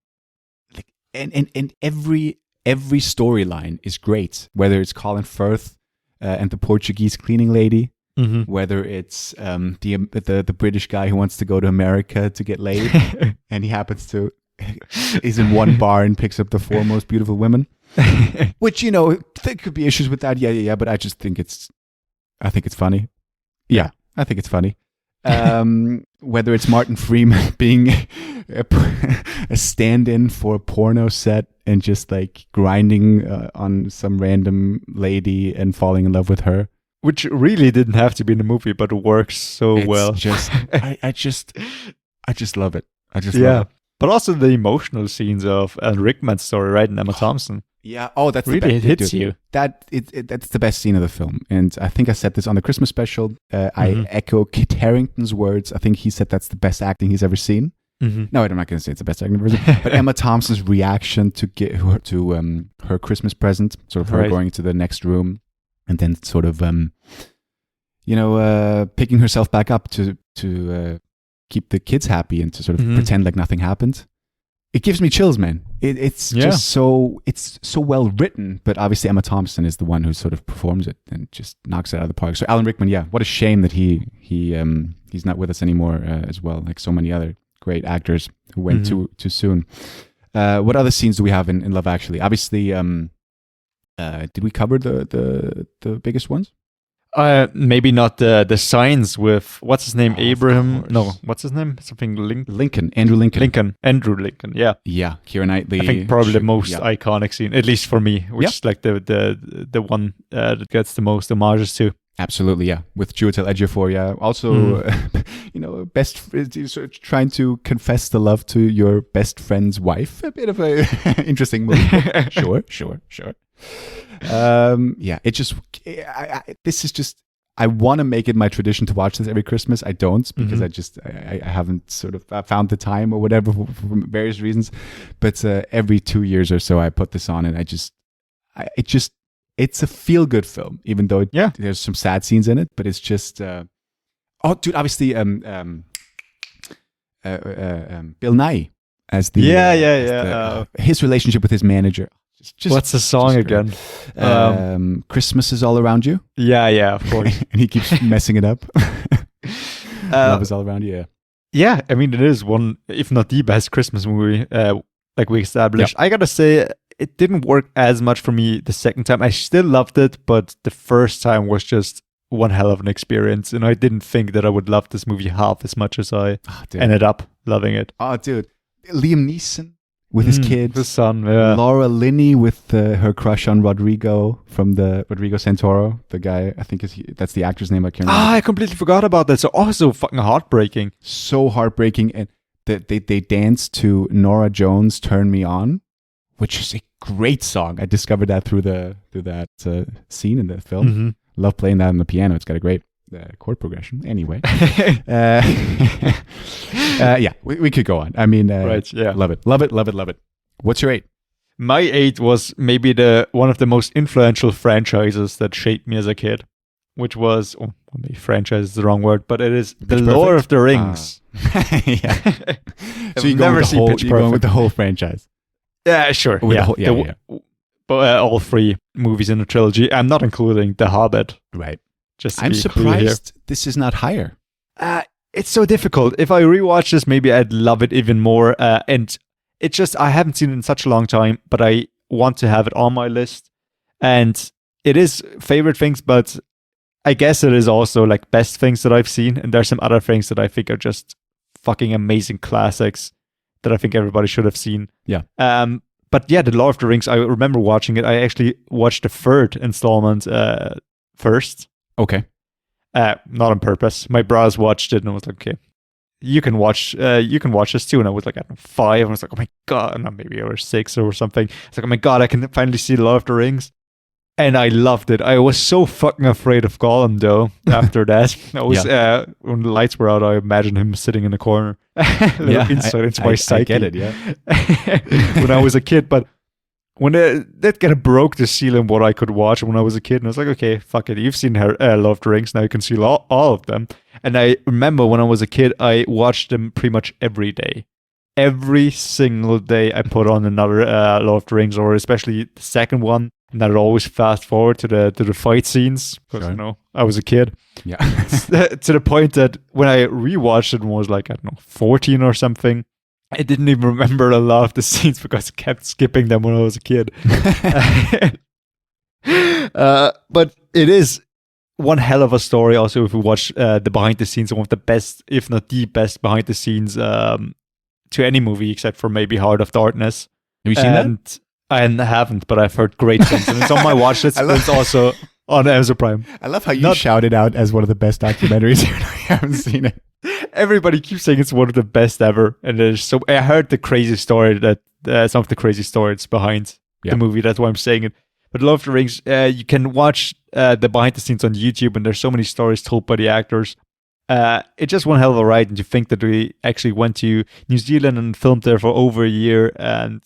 like, and every storyline is great. Whether it's Colin Firth and the Portuguese cleaning lady, whether it's the British guy who wants to go to America to get laid, and he happens to is in one bar and picks up the 4 most beautiful women, which there could be issues with that. Yeah. But I think it's funny. Yeah, I think it's funny. Whether it's Martin Freeman being a stand-in for a porno set and just like grinding on some random lady and falling in love with her, which really didn't have to be in the movie, but works so well. Just, I just love it. I just love it. But also the emotional scenes of Rickman's story, right? And Emma Thompson. Yeah. Oh, that's really the best. It hits you. That's the best scene of the film, and I think I said this on the Christmas special. I echo Kit Harington's words. I think he said that's the best acting he's ever seen. No, I'm not going to say it's the best acting ever seen. But Emma Thompson's reaction to get her to her Christmas present, sort of her going into the next room, and then sort of picking herself back up to keep the kids happy and to sort of pretend like nothing happened. it gives me chills, man. It's just so well written, but obviously Emma Thompson is the one who sort of performs it and just knocks it out of the park. So Alan Rickman, what a shame that he's not with us anymore as well, like so many other great actors who went too soon. What other scenes do we have in Love Actually? Obviously, did we cover the biggest ones? Maybe not the signs with what's his name, Abraham? No, what's his name? Something Lincoln, Andrew Lincoln. Andrew Lincoln. Yeah, Keira Knightley. I think probably the most iconic scene, at least for me, which is like the one that gets the most homages to. Absolutely, yeah. With Chiwetel Ejiofor, Also, trying to confess the love to your best friend's wife. A bit of a interesting movie. Sure. It just, this is just, I want to make it my tradition to watch this every Christmas. I don't, because I haven't sort of found the time or whatever for various reasons. But every 2 years or so, I put this on, and it's a feel-good film, even though there's some sad scenes in it. But it's just, obviously, Bill Nye as the his relationship with his manager. Just, what's the song again? Christmas is all around you. Yeah, of course. And he keeps messing it up. Love is all around you. Yeah, I mean, it is one, if not the best Christmas movie, like we established. I gotta say, it didn't work as much for me the second time. I still loved it, but the first time was just one hell of an experience, and I didn't think that I would love this movie half as much as I ended up loving it. Oh, dude. Liam Neeson with his kids. His son, Laura Linney with her crush on Rodrigo from the Rodrigo Santoro, the guy, I think that's the actor's name. I can't remember. I completely forgot about that. So also fucking heartbreaking. So heartbreaking. And they dance to Norah Jones' Turn Me On, which is a great song. I discovered that through that scene in the film. Love playing that on the piano. It's got a great chord progression. Anyway, we could go on. I mean, love it. What's your 8? My 8 was maybe one of the most influential franchises that shaped me as a kid, which was maybe franchise is the wrong word, but it is The Lord of the Rings. So you never see Pitch Perfect. You're going with the whole franchise. Yeah, sure. But all 3 movies in the trilogy. I'm not including The Hobbit. Right. I'm surprised this is not higher. It's so difficult. If I rewatch this, maybe I'd love it even more. And it's just, I haven't seen it in such a long time, but I want to have it on my list. And it is favorite things, but I guess it is also like best things that I've seen. And there's some other things that I think are just fucking amazing classics that I think everybody should have seen. Yeah. But yeah, The Lord of the Rings, I remember watching it. I actually watched the 3rd installment first. Okay. Not on purpose. My bros watched it and I was like, okay, you can watch this too. And I was like, I don't know, 5. And I was like, oh my God, no, maybe I was 6 or something. It's like, oh my God, I can finally see The Lord of the Rings. And I loved it. I was so fucking afraid of Gollum though after that. I was when the lights were out, I imagined him sitting in a corner. Insight into my psyche. I get it, when I was a kid. But when that kind of broke the seal in what I could watch when I was a kid, and I was like, okay, fuck it. You've seen Lord of the Rings, now you can see all of them. And I remember when I was a kid, I watched them pretty much every day. Every single day I put on another Lord of the Rings, or especially the second one. And I'd always fast forward to the fight scenes because I was a kid. Yeah. To the point that when I rewatched it and was like, I don't know, 14 or something, I didn't even remember a lot of the scenes because I kept skipping them when I was a kid. But it is one hell of a story. Also, if we watch the behind the scenes, one of the best, if not the best behind the scenes to any movie except for maybe Heart of Darkness. Have you seen that? I haven't, but I've heard great things. And it's on my watch list, but it's also on Amazon Prime. I love how you shout it out as one of the best documentaries. I haven't seen it. Everybody keeps saying it's one of the best ever. And I heard the crazy story that some of the crazy stories behind the movie. That's why I'm saying it. But Lord of the Rings, you can watch the behind the scenes on YouTube, and there's so many stories told by the actors. It's just one hell of a ride. And you think that we actually went to New Zealand and filmed there for over a year, and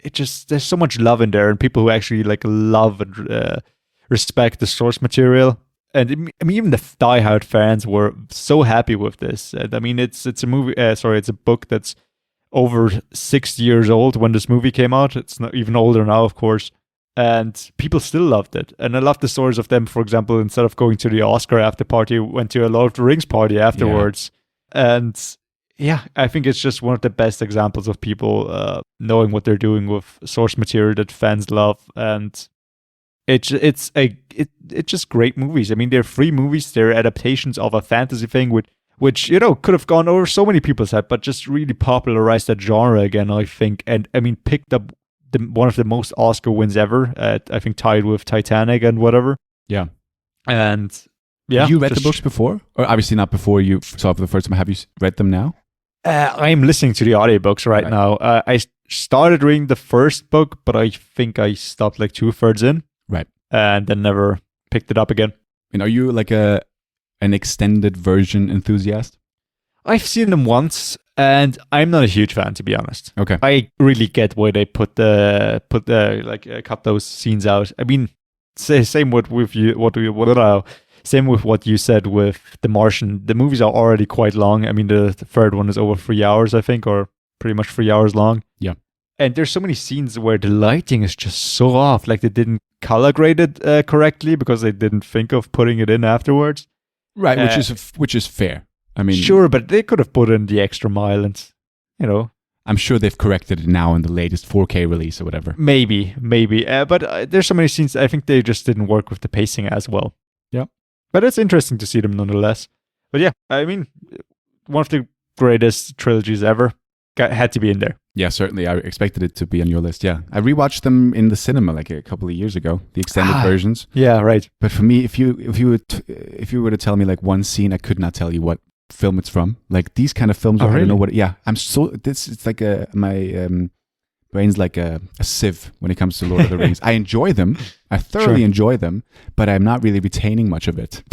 there's so much love in there, and people who actually like love and respect the source material. And I mean, even the diehard fans were so happy with this. I mean, it's a movie. It's a book that's over 6 years old when this movie came out. It's not even older now, of course. And people still loved it. And I love the stories of them, for example, instead of going to the Oscar after party, went to a Lord of the Rings party afterwards. Yeah. And yeah, I think it's just one of the best examples of people knowing what they're doing with source material that fans love. And it's just great movies. I mean, they're free movies. They're adaptations of a fantasy thing, which could have gone over so many people's head, but just really popularized that genre again, I think. And I mean, picked up one of the most Oscar wins ever. I think tied with Titanic and whatever. Yeah. And yeah, have you read the books before, or obviously not before you saw it for the first time? Have you read them now? I'm listening to the audiobooks right now. I started reading the first book, but I think I stopped like 2/3 in. Right. And then never picked it up again. And are you like an extended version enthusiast? I've seen them once, and I'm not a huge fan, to be honest. Okay. I really get why they cut those scenes out. I mean, same with you. Same with what you said with The Martian. The movies are already quite long. I mean, the third one is over 3 hours, I think, or pretty much 3 hours long. Yeah. And there's so many scenes where the lighting is just so off. Like they didn't color grade it correctly because they didn't think of putting it in afterwards. Right, which is fair. I mean, sure, but they could have put in the extra mile and, I'm sure they've corrected it now in the latest 4K release or whatever. Maybe. But there's so many scenes, I think they just didn't work with the pacing as well. Yeah. But it's interesting to see them nonetheless. But yeah, I mean, one of the greatest trilogies ever had to be in there. Yeah, certainly. I expected it to be on your list. Yeah. I rewatched them in the cinema like a couple of years ago, the extended versions. Yeah, right. But for me, if you were to tell me like one scene, I could not tell you what film it's from. Like these kind of films, I don't know what. Yeah, it's like my brain's like a sieve when it comes to Lord of the Rings. I enjoy them. I thoroughly enjoy them, but I'm not really retaining much of it.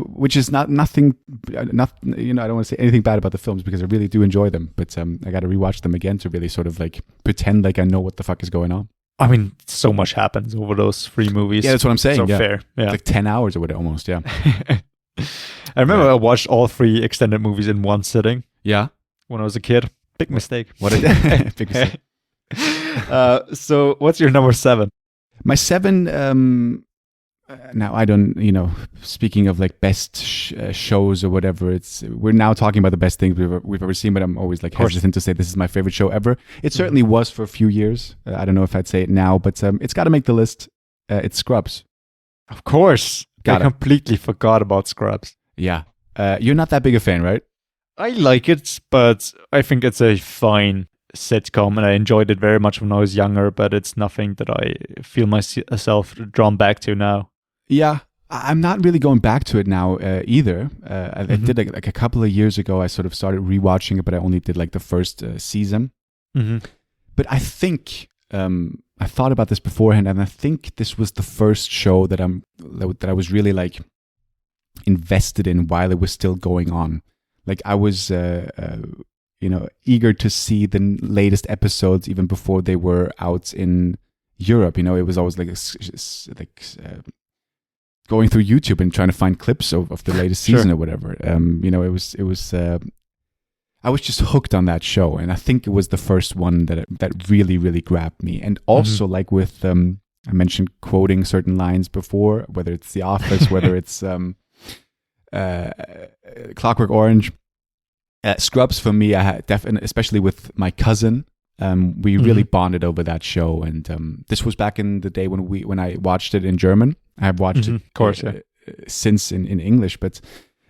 Which is nothing. I don't want to say anything bad about the films because I really do enjoy them. But I got to rewatch them again to really sort of like pretend like I know what the fuck is going on. I mean, so much happens over those 3 movies. Yeah, that's what I'm saying. So fair. Yeah. It's like 10 hours or whatever, almost. Yeah. I remember I watched all 3 extended movies in one sitting. Yeah. When I was a kid. Big mistake. What a big mistake. So what's your number 7? My 7, now I don't, speaking of like best shows or whatever, we're now talking about the best things we've ever seen, but I'm always like hesitant to say this is my favorite show ever. It certainly was for a few years. I don't know if I'd say it now, but it's got to make the list. It's Scrubs. Of course. I completely forgot about Scrubs. Yeah. You're not that big a fan, right? I like it, but I think it's a fine sitcom, and I enjoyed it very much when I was younger, but it's nothing that I feel myself drawn back to now. Yeah, I'm not really going back to it now either. I did like a couple of years ago, I sort of started rewatching it, but I only did like the first season. Mm-hmm. But I think, I thought about this beforehand, and I think this was the first show that I was really like invested in while it was still going on. Like I was, eager to see the latest episodes even before they were out in Europe. It was always like going through YouTube and trying to find clips of the latest season or whatever. It was. I was just hooked on that show, and I think it was the first one that really, really grabbed me. And also, like with I mentioned quoting certain lines before, whether it's The Office, whether it's Clockwork Orange, Scrubs for me, I had definitely, especially with my cousin, we really bonded over that show. And this was back in the day when I watched it in German. I have watched it, of course, since in English, but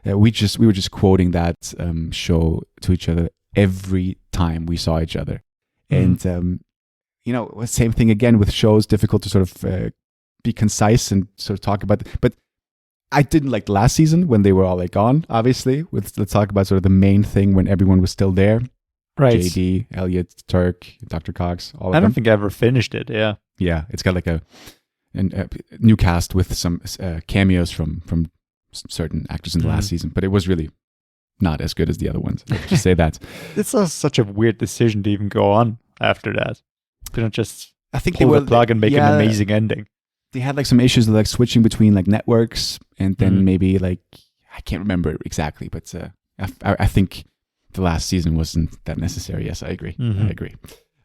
we were just quoting that show to each other every time we saw each other. And same thing again with shows, difficult to sort of be concise and sort of talk about. But I didn't like the last season when they were all like gone, obviously. Let's talk about sort of the main thing when everyone was still there. Right. JD, Elliot, Turk, Dr. Cox, all of them. I don't think I ever finished it, yeah. Yeah, it's got like a new cast with some cameos from certain actors in the last season, but it was really not as good as the other ones. I'll just say that. It's such a weird decision to even go on after that. They don't just I think pull they the plug and make an amazing ending. They had like some issues with like switching between like networks, and then maybe like I can't remember exactly, but I think the last season wasn't that necessary. Yes, I agree. I agree.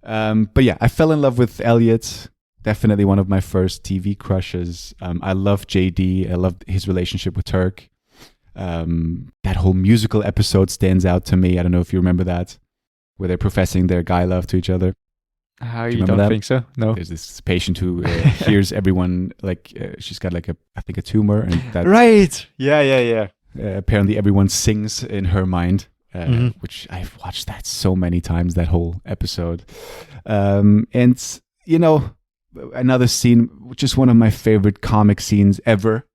But yeah, I fell in love with Elliot. Definitely one of my first TV crushes. I love JD. I love his relationship with Turk. That whole musical episode stands out to me. I don't know if you remember that, where they're professing their guy love to each other. How you don't think so? No. There's this patient who hears everyone she's got like I think a tumor, and that Right. Yeah. apparently everyone sings in her mind. Which I've watched that so many times, that whole episode. And you know, another scene, which is one of my favorite comic scenes ever,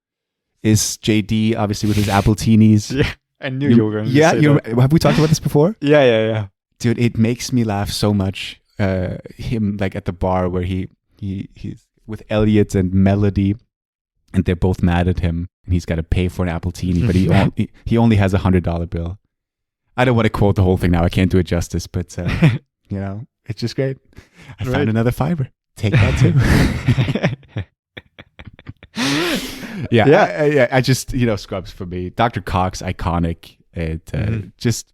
is JD obviously with his Appletinis. Yeah, I knew you were going to say that. Have we talked about this before? Yeah. Dude, it makes me laugh so much. Him like at the bar where he's with Elliot and Melody, and they're both mad at him, and he's got to pay for an Appletini, but he only has $100 bill. I don't want to quote the whole thing now. I can't do it justice, but you know, it's just great. I found another fiber. Take that too. I just, you know, Scrubs for me. Dr. Cox, iconic. Just,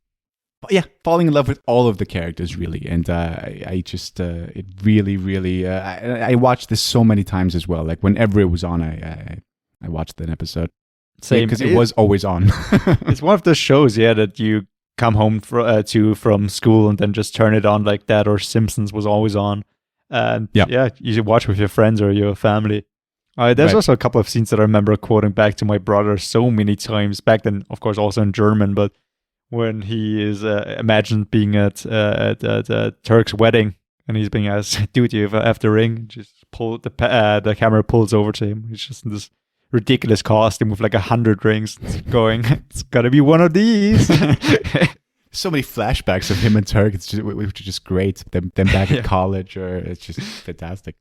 yeah, falling in love with all of the characters, really. And I just, it really, really, I watched this so many times as well. Like whenever it was on, I watched an episode. Same. Because it was always on. It's one of those shows, that you come home from school and then just turn it on like that, or Simpsons was always on. And you should watch with your friends or your family. There's also a couple of scenes that I remember quoting back to my brother so many times, back then, of course, also in German, but when he is imagined being at Turk's wedding, and he's being asked, dude, you have the ring? Just pull the camera pulls over to him. He's just in this ridiculous costume with like 100 rings, going, it's gotta be one of these. So many flashbacks of him and Turk, which is just great. Them back at college, or it's just fantastic.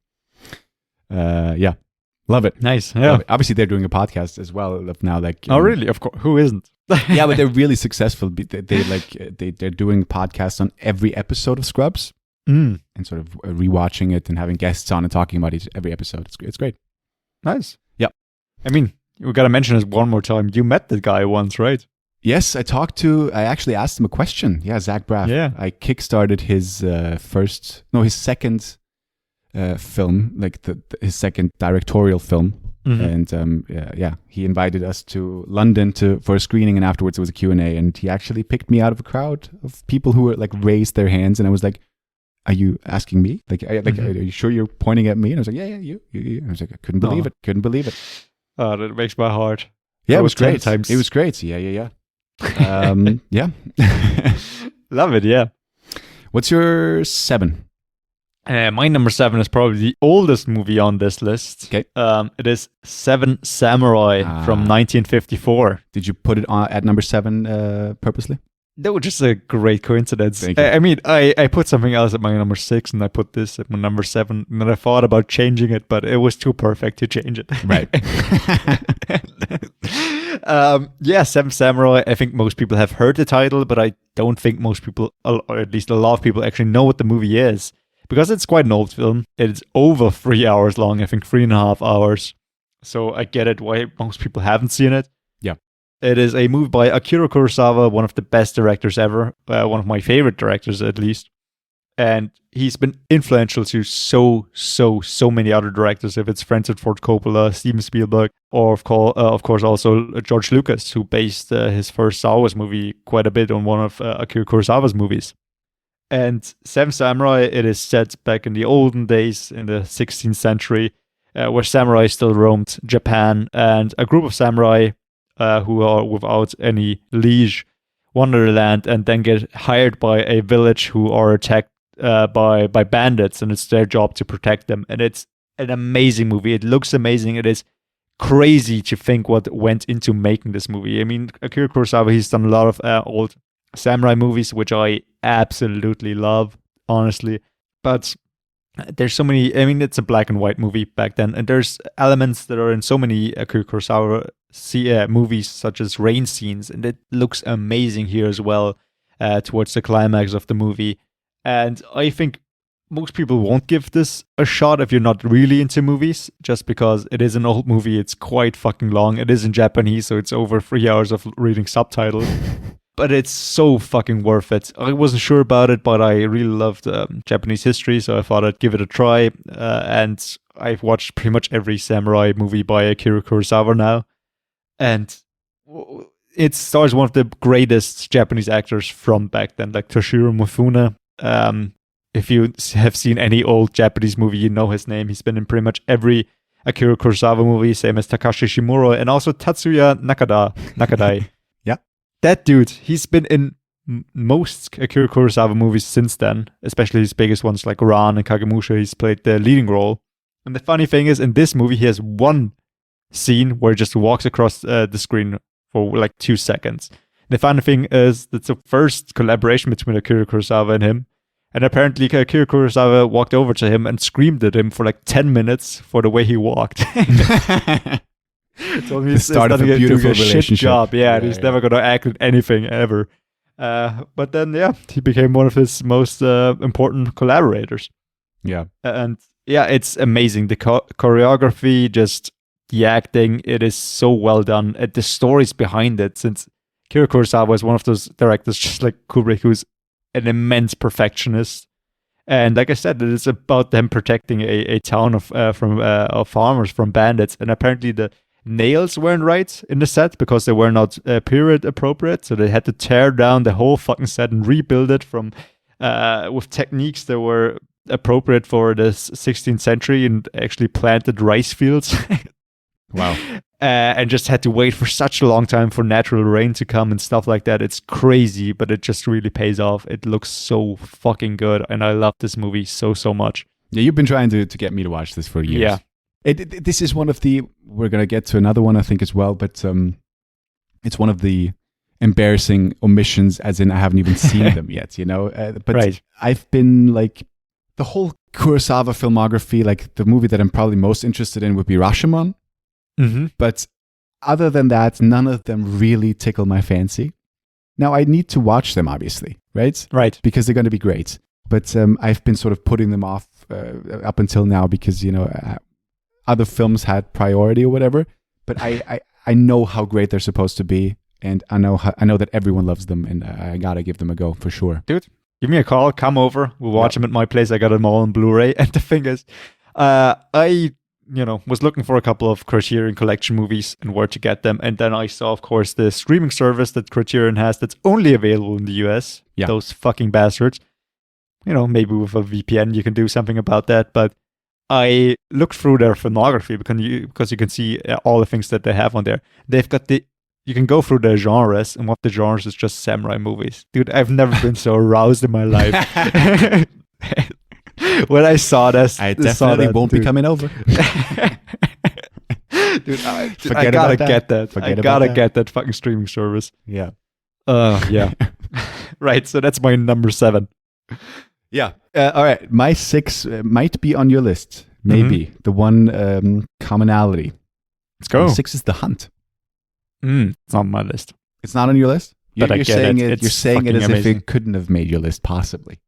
Love it. Nice. Yeah. Obviously, they're doing a podcast as well now. Like, oh, really? Of course. Who isn't? Yeah, but they're really successful. They're doing podcasts on every episode of Scrubs, and sort of rewatching it and having guests on and talking about every episode. It's great. Nice. Yeah. I mean, we got to mention this one more time. You met the guy once, right? Yes, I actually asked him a question. Yeah, Zach Braff. Yeah. I kickstarted his second film, like his second directorial film. And he invited us to London for a screening, and afterwards it was a Q&A, and he actually picked me out of a crowd of people who were like raised their hands, and I was like, are you asking me? Are you sure you're pointing at me? And I was like, yeah, you. I was like, I couldn't believe it. Oh, that makes my heart. Yeah, it was great. It was great. Yeah. Yeah. Love it. Yeah. What's your 7? My number 7 is probably the oldest movie on this list. Okay. It is Seven Samurai from 1954. Did you put it on at number 7 purposely? That was just a great coincidence. Thank you. I mean, I put something else at my number 6, and I put this at my number 7, and then I thought about changing it, but it was too perfect to change it. Right. Seven Samurai. I think most people have heard the title, but I don't think most people, or at least a lot of people, actually know what the movie is. Because it's quite an old film. It's over 3 hours long, I think 3.5 hours. So I get it why most people haven't seen it. Yeah. It is a movie by Akira Kurosawa, one of the best directors ever. One of my favorite directors, at least. And he's been influential to so many other directors. If it's Francis Ford Coppola, Steven Spielberg, or of course also George Lucas, who based his first Star Wars movie quite a bit on one of Akira Kurosawa's movies. And Seven Samurai, it is set back in the olden days, in the 16th century, where samurai still roamed Japan, and a group of samurai who are without any liege wander the land and then get hired by a village who are attacked by bandits, and it's their job to protect them. And it's an amazing movie. It looks amazing. It is crazy to think what went into making this movie. I mean, Akira Kurosawa, he's done a lot of old samurai movies, which I absolutely love, honestly. But there's so many, I mean, it's a black and white movie back then, and there's elements that are in so many Akira Kurosawa movies, such as rain scenes, and it looks amazing here as well, towards the climax of the movie. And I think most people won't give this a shot if you're not really into movies, just because it is an old movie. It's quite fucking long. It is in Japanese, so it's over 3 hours of reading subtitles. but it's so fucking worth it. I wasn't sure about it, but I really loved Japanese history, so I thought I'd give it a try. And I've watched pretty much every samurai movie by Akira Kurosawa now. And it stars one of the greatest Japanese actors from back then, like Toshiro Mifune. If you have seen any old Japanese movie, you know his name. He's been in pretty much every Akira Kurosawa movie, same as Takashi Shimura, and also Tatsuya Nakadai. Yeah. That dude, he's been in most Akira Kurosawa movies since then, especially his biggest ones like Ran and Kagemusha. He's played the leading role. And the funny thing is, in this movie, he has one scene where he just walks across the screen for like 2 seconds. The funny thing is, that's the first collaboration between Akira Kurosawa and him. And apparently Akira Kurosawa walked over to him and screamed at him for like 10 minutes for the way he walked. Told me The start of a beautiful relationship. Shit job. Yeah, he's never going to act in anything ever. But then, he became one of his most important collaborators. Yeah. And yeah, it's amazing. The choreography, just the acting, it is so well done. The stories behind it, since Akira Kurosawa is one of those directors, just like Kubrick, who's an immense perfectionist. And like I said, it is about them protecting a town of farmers from bandits. And apparently the nails weren't right in the set because they were not period appropriate. So they had to tear down the whole fucking set and rebuild it from with techniques that were appropriate for the 16th century, and actually planted rice fields. Wow. And just had to wait for such a long time for natural rain to come and stuff like that. It's crazy, but it just really pays off. It looks so fucking good, and I love this movie so much. Yeah, you've been trying to get me to watch this for years. Yeah. This is one of the... We're going to get to another one, I think, as well, but it's one of the embarrassing omissions, as in I haven't even seen them yet, you know? But right. I've been, like... The whole Kurosawa filmography, like, the movie that I'm probably most interested in would be Rashomon. Mm-hmm. But other than that, none of them really tickle my fancy. Now, I need to watch them, obviously, right? Right. Because they're going to be great. But I've been sort of putting them off up until now because, you know, other films had priority or whatever. But I know how great they're supposed to be, and I know that everyone loves them, and I got to give them a go for sure. Dude, give me a call, come over, we'll watch them at my place. I got them all on Blu-ray. And the thing is, I was looking for a couple of Criterion Collection movies and where to get them. And then I saw, of course, the streaming service that Criterion has that's only available in the US. Yeah. Those fucking bastards. Maybe with a VPN you can do something about that. But I looked through their filmography because you can see all the things that they have on there. They've got you can go through their genres, and one of the genres is just samurai movies. Dude, I've never been so aroused in my life. When I saw this, I definitely won't be coming over. Dude, I gotta get that. I gotta get that fucking streaming service. Yeah. Yeah. Right, so that's my number 7. Yeah. All right. My 6 might be on your list. Maybe. The one commonality. Let's go. My 6 is The Hunt. It's on my list. It's not on your list? You're saying it. You're saying it as amazing. if it couldn't have made your list, possibly.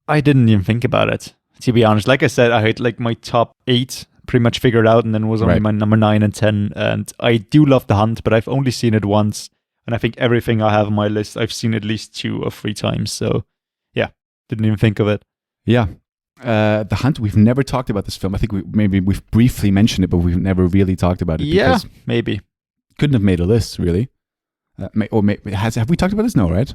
I didn't even think about it, to be honest. Like I said, I had like my top 8 pretty much figured out, and then was only my number 9 and 10. And I do love The Hunt, but I've only seen it once. And I think everything I have on my list, I've seen at least 2 or 3 times. So, yeah, didn't even think of it. Yeah. The Hunt, we've never talked about this film. I think we've briefly mentioned it, but we've never really talked about it. Yeah, maybe. Couldn't have made a list, really. Have we talked about this? No, right?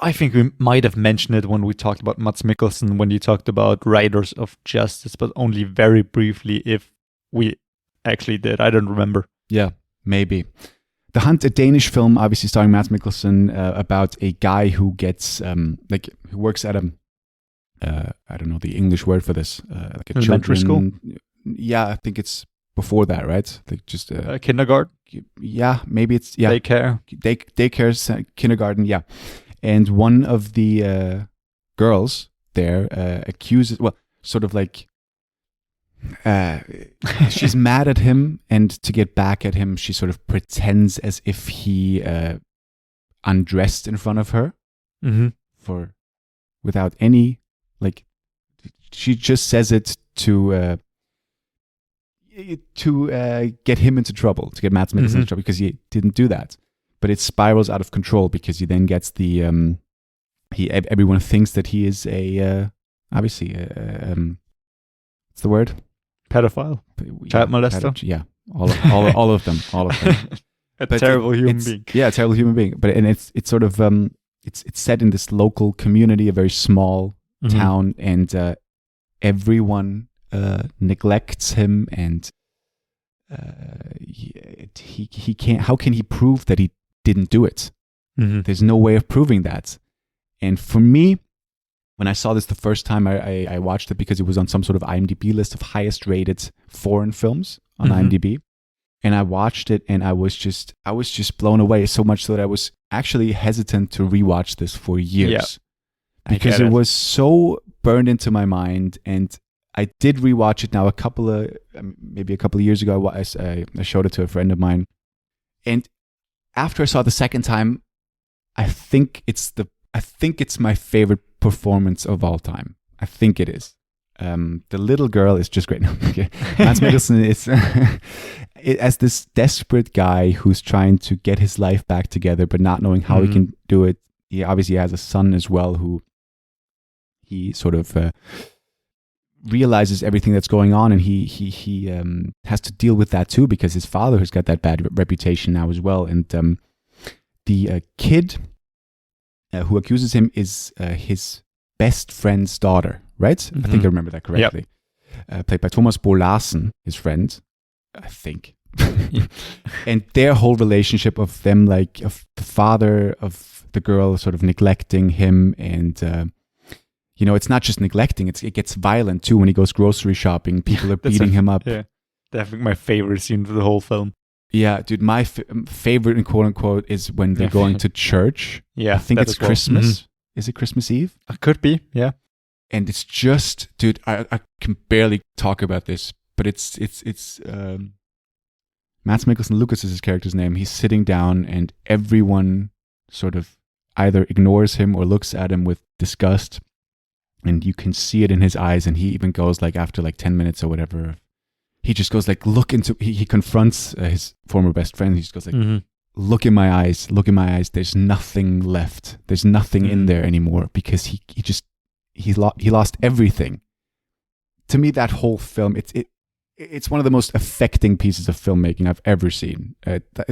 I think we might have mentioned it when we talked about Mads Mikkelsen, when you talked about Riders of Justice, but only very briefly if we actually did. I don't remember. Yeah, maybe. The Hunt, a Danish film, obviously starring Mads Mikkelsen, about a guy who gets, who works at a, I don't know the English word for this, like a elementary school? Yeah, I think it's before that, right? Like just kindergarten? Yeah, maybe it's, yeah. Daycare, kindergarten, yeah. And one of the girls there accuses, well, sort of like, she's mad at him, and to get back at him, she sort of pretends as if he undressed in front of her without any, like, she just says it to get him into trouble, to get Mads Mikkelsen into trouble, because he didn't do that. but it spirals out of control because he then gets the everyone thinks that he is a obviously what's the word? Pedophile, child molester. Yeah, all of them. A terrible human being. Yeah, a terrible human being. But it's sort of it's set in this local community, a very small town, and everyone neglects him, and he can't. How can he prove that he didn't do it? There's no way of proving that. And for me, when I saw this the first time, I watched it because it was on some sort of IMDb list of highest rated foreign films on IMDb. And I watched it and I was just blown away, so much so that I was actually hesitant to rewatch this for years. Because it was so burned into my mind. And I did rewatch it now maybe a couple of years ago. I showed it to a friend of mine. And after I saw it the second time, I think it's my favorite performance of all time. I think it is. The little girl is just great. Mads Mikkelsen is as this desperate guy who's trying to get his life back together, but not knowing how he can do it. He obviously has a son as well who he sort of realizes everything that's going on, and he has to deal with that too because his father has got that bad reputation now as well. And the kid who accuses him is his best friend's daughter, right? I think I remember that correctly. Played by Thomas Bo Larsen, his friend, I think. And their whole relationship of them, like of the father of the girl sort of neglecting him, and it's not just neglecting, it gets violent too when he goes grocery shopping. People are beating him up. Yeah, definitely my favorite scene of the whole film. Yeah, dude, my favorite, in quote unquote, is when they're going to church. Yeah, I think it's Christmas. Is it Christmas Eve? It could be, yeah. And it's just, dude, I can barely talk about this, but it's Mads Mikkelsen, Lucas is his character's name. He's sitting down and everyone sort of either ignores him or looks at him with disgust. And you can see it in his eyes. And he even goes like after like 10 minutes or whatever, he just goes like, he confronts his former best friend. He just goes like, look in my eyes. There's nothing left. There's nothing in there anymore because he lost everything. To me, that whole film, it's one of the most affecting pieces of filmmaking I've ever seen.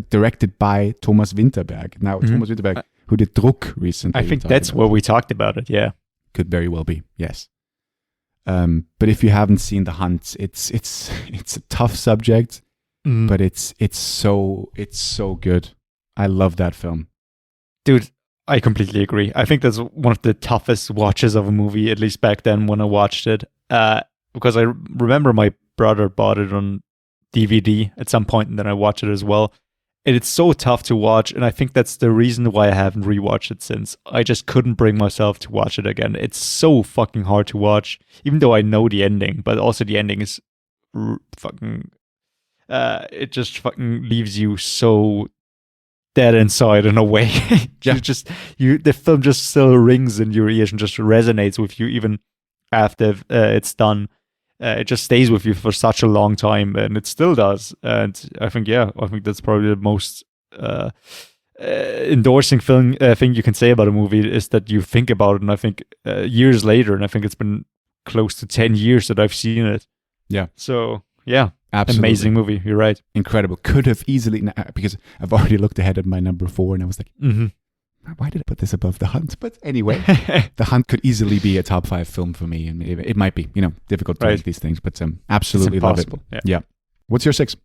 Directed by Thomas Winterberg. Now, Thomas Winterberg, who did Druck recently. I think that's where we talked about it, yeah. Could very well be, yes. But if you haven't seen The Hunt, it's a tough subject, but it's so good. I love that film. Dude, I completely agree. I think that's one of the toughest watches of a movie, at least back then when I watched it. Because I remember my brother bought it on DVD at some point, and then I watched it as well. And it's so tough to watch, and I think that's the reason why I haven't rewatched it since. I just couldn't bring myself to watch it again. It's so fucking hard to watch, even though I know the ending, but also the ending is fucking... it just fucking leaves you so dead inside in a way. The film just still rings in your ears and just resonates with you even after it's done. It just stays with you for such a long time, and it still does. And I think that's probably the most endorsing thing you can say about a movie is that you think about it. And I think years later, and I think it's been close to 10 years that I've seen it. Yeah. So yeah, absolutely. Amazing movie. You're right. Incredible. Could have easily, because I've already looked ahead at my number 4, and I was like, why did I put this above The Hunt? But anyway, The Hunt could easily be a top 5 film for me, and it might be, difficult to make these things, but absolutely love it. Yeah. What's your 6?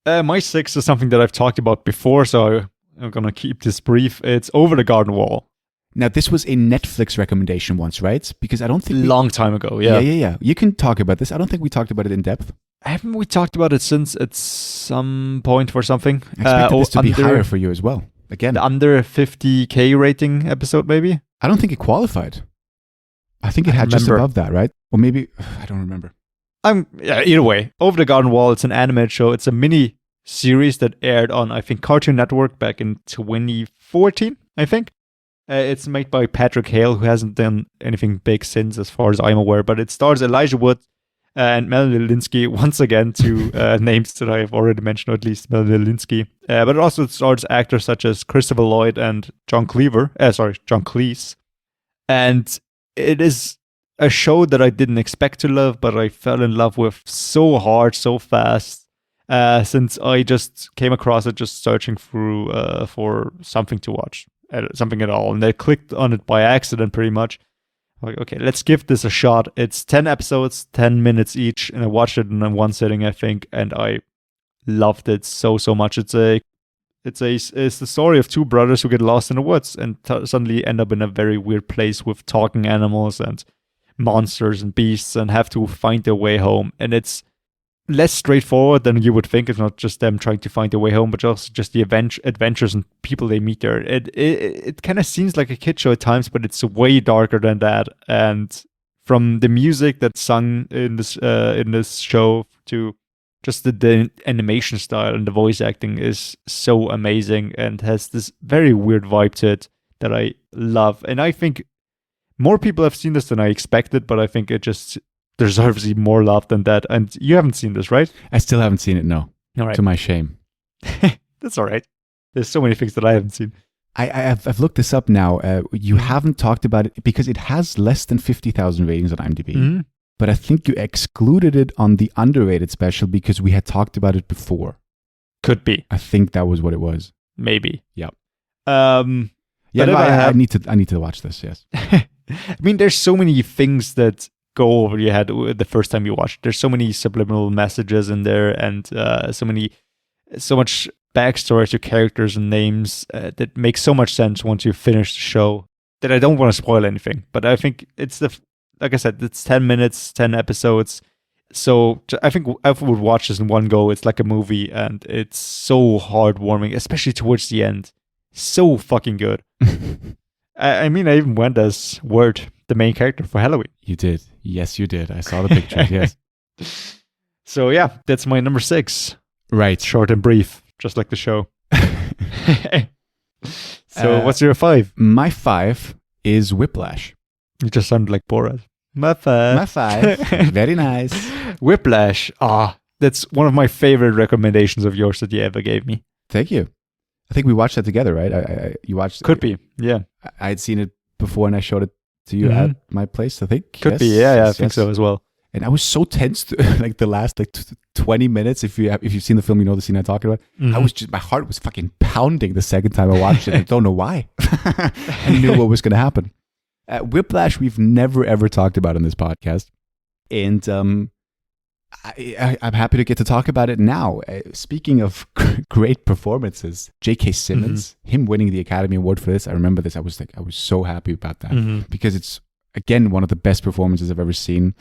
My 6 is something that I've talked about before, so I'm gonna keep this brief. It's Over the Garden Wall. Now, this was a Netflix recommendation once, right? Because I don't think long time ago. Yeah. You can talk about this. I don't think we talked about it in depth. Haven't we talked about it since at some point or something? I expected this to be higher for you as well. Again, the under 50K rating episode, maybe? I don't think it qualified. I think it had just above that, right? Or maybe, I don't remember. Either way, Over the Garden Wall, it's an animated show. It's a mini series that aired on, I think, Cartoon Network back in 2014, I think. It's made by Patrick Hale, who hasn't done anything big since, as far as I'm aware. But it stars Elijah Wood, And Melanie Linsky, once again, two names that I have already mentioned, or at least Melanie Linsky. But it also stars actors such as Christopher Lloyd and John Cleese. And it is a show that I didn't expect to love, but I fell in love with so hard, so fast, since I just came across it just searching through for something to watch, something at all. And I clicked on it by accident, pretty much. Like, okay, let's give this a shot. It's 10 episodes, 10 minutes each, and I watched it in one sitting, I think, and I loved it so much. It's the story of two brothers who get lost in the woods and suddenly end up in a very weird place with talking animals and monsters and beasts and have to find their way home. And it's less straightforward than you would think. It's not just them trying to find their way home, but also just the adventures and people they meet there. It kind of seems like a kid show at times, but it's way darker than that. And from the music that's sung in this show to just the animation style and the voice acting is so amazing and has this very weird vibe to it that I love. And I think more people have seen this than I expected, but I think it just deserves even more love than that. And you haven't seen this, right? I still haven't seen it, no. All right. To my shame. That's all right. There's so many things that I haven't seen. I've looked this up now. You haven't talked about it because it has less than 50,000 ratings on IMDb. Mm-hmm. But I think you excluded it on the underrated special because we had talked about it before. Could be. I think that was what it was. Maybe. Yeah. Yeah, no, I need to watch this, yes. I mean, there's so many things that go over your head the first time you watch it. There's so many subliminal messages in there, and so much backstory to characters and names that makes so much sense once you finish the show that I don't want to spoil anything. But I think it's like I said, it's 10 minutes, 10 episodes. So I think I would watch this in one go. It's like a movie, and it's so heartwarming, especially towards the end. So fucking good. I mean, I even went as Word, the main character for Halloween. You did. Yes, you did. I saw the pictures, yes. So yeah, that's my number 6. Right. Short and brief, just like the show. So what's your 5? My 5 is Whiplash. You just sounded like Borat. My 5. My 5. Very nice. Whiplash. That's one of my favorite recommendations of yours that you ever gave me. Thank you. I think we watched that together, right? You watched it. Could be, yeah. I had seen it before and I showed it to you at my place, I think. Could be, yeah, I think so as well. And I was so tense, like the last 20 minutes. If you've seen the film, you know the scene I'm talking about. Mm-hmm. My heart was fucking pounding the second time I watched it. I don't know why. I knew what was going to happen. Whiplash, we've never ever talked about on this podcast, and I'm happy to get to talk about it now. Speaking of great performances, J.K. Simmons, him winning the Academy Award for this, I remember this. I was so happy about that because it's, again, one of the best performances I've ever seen.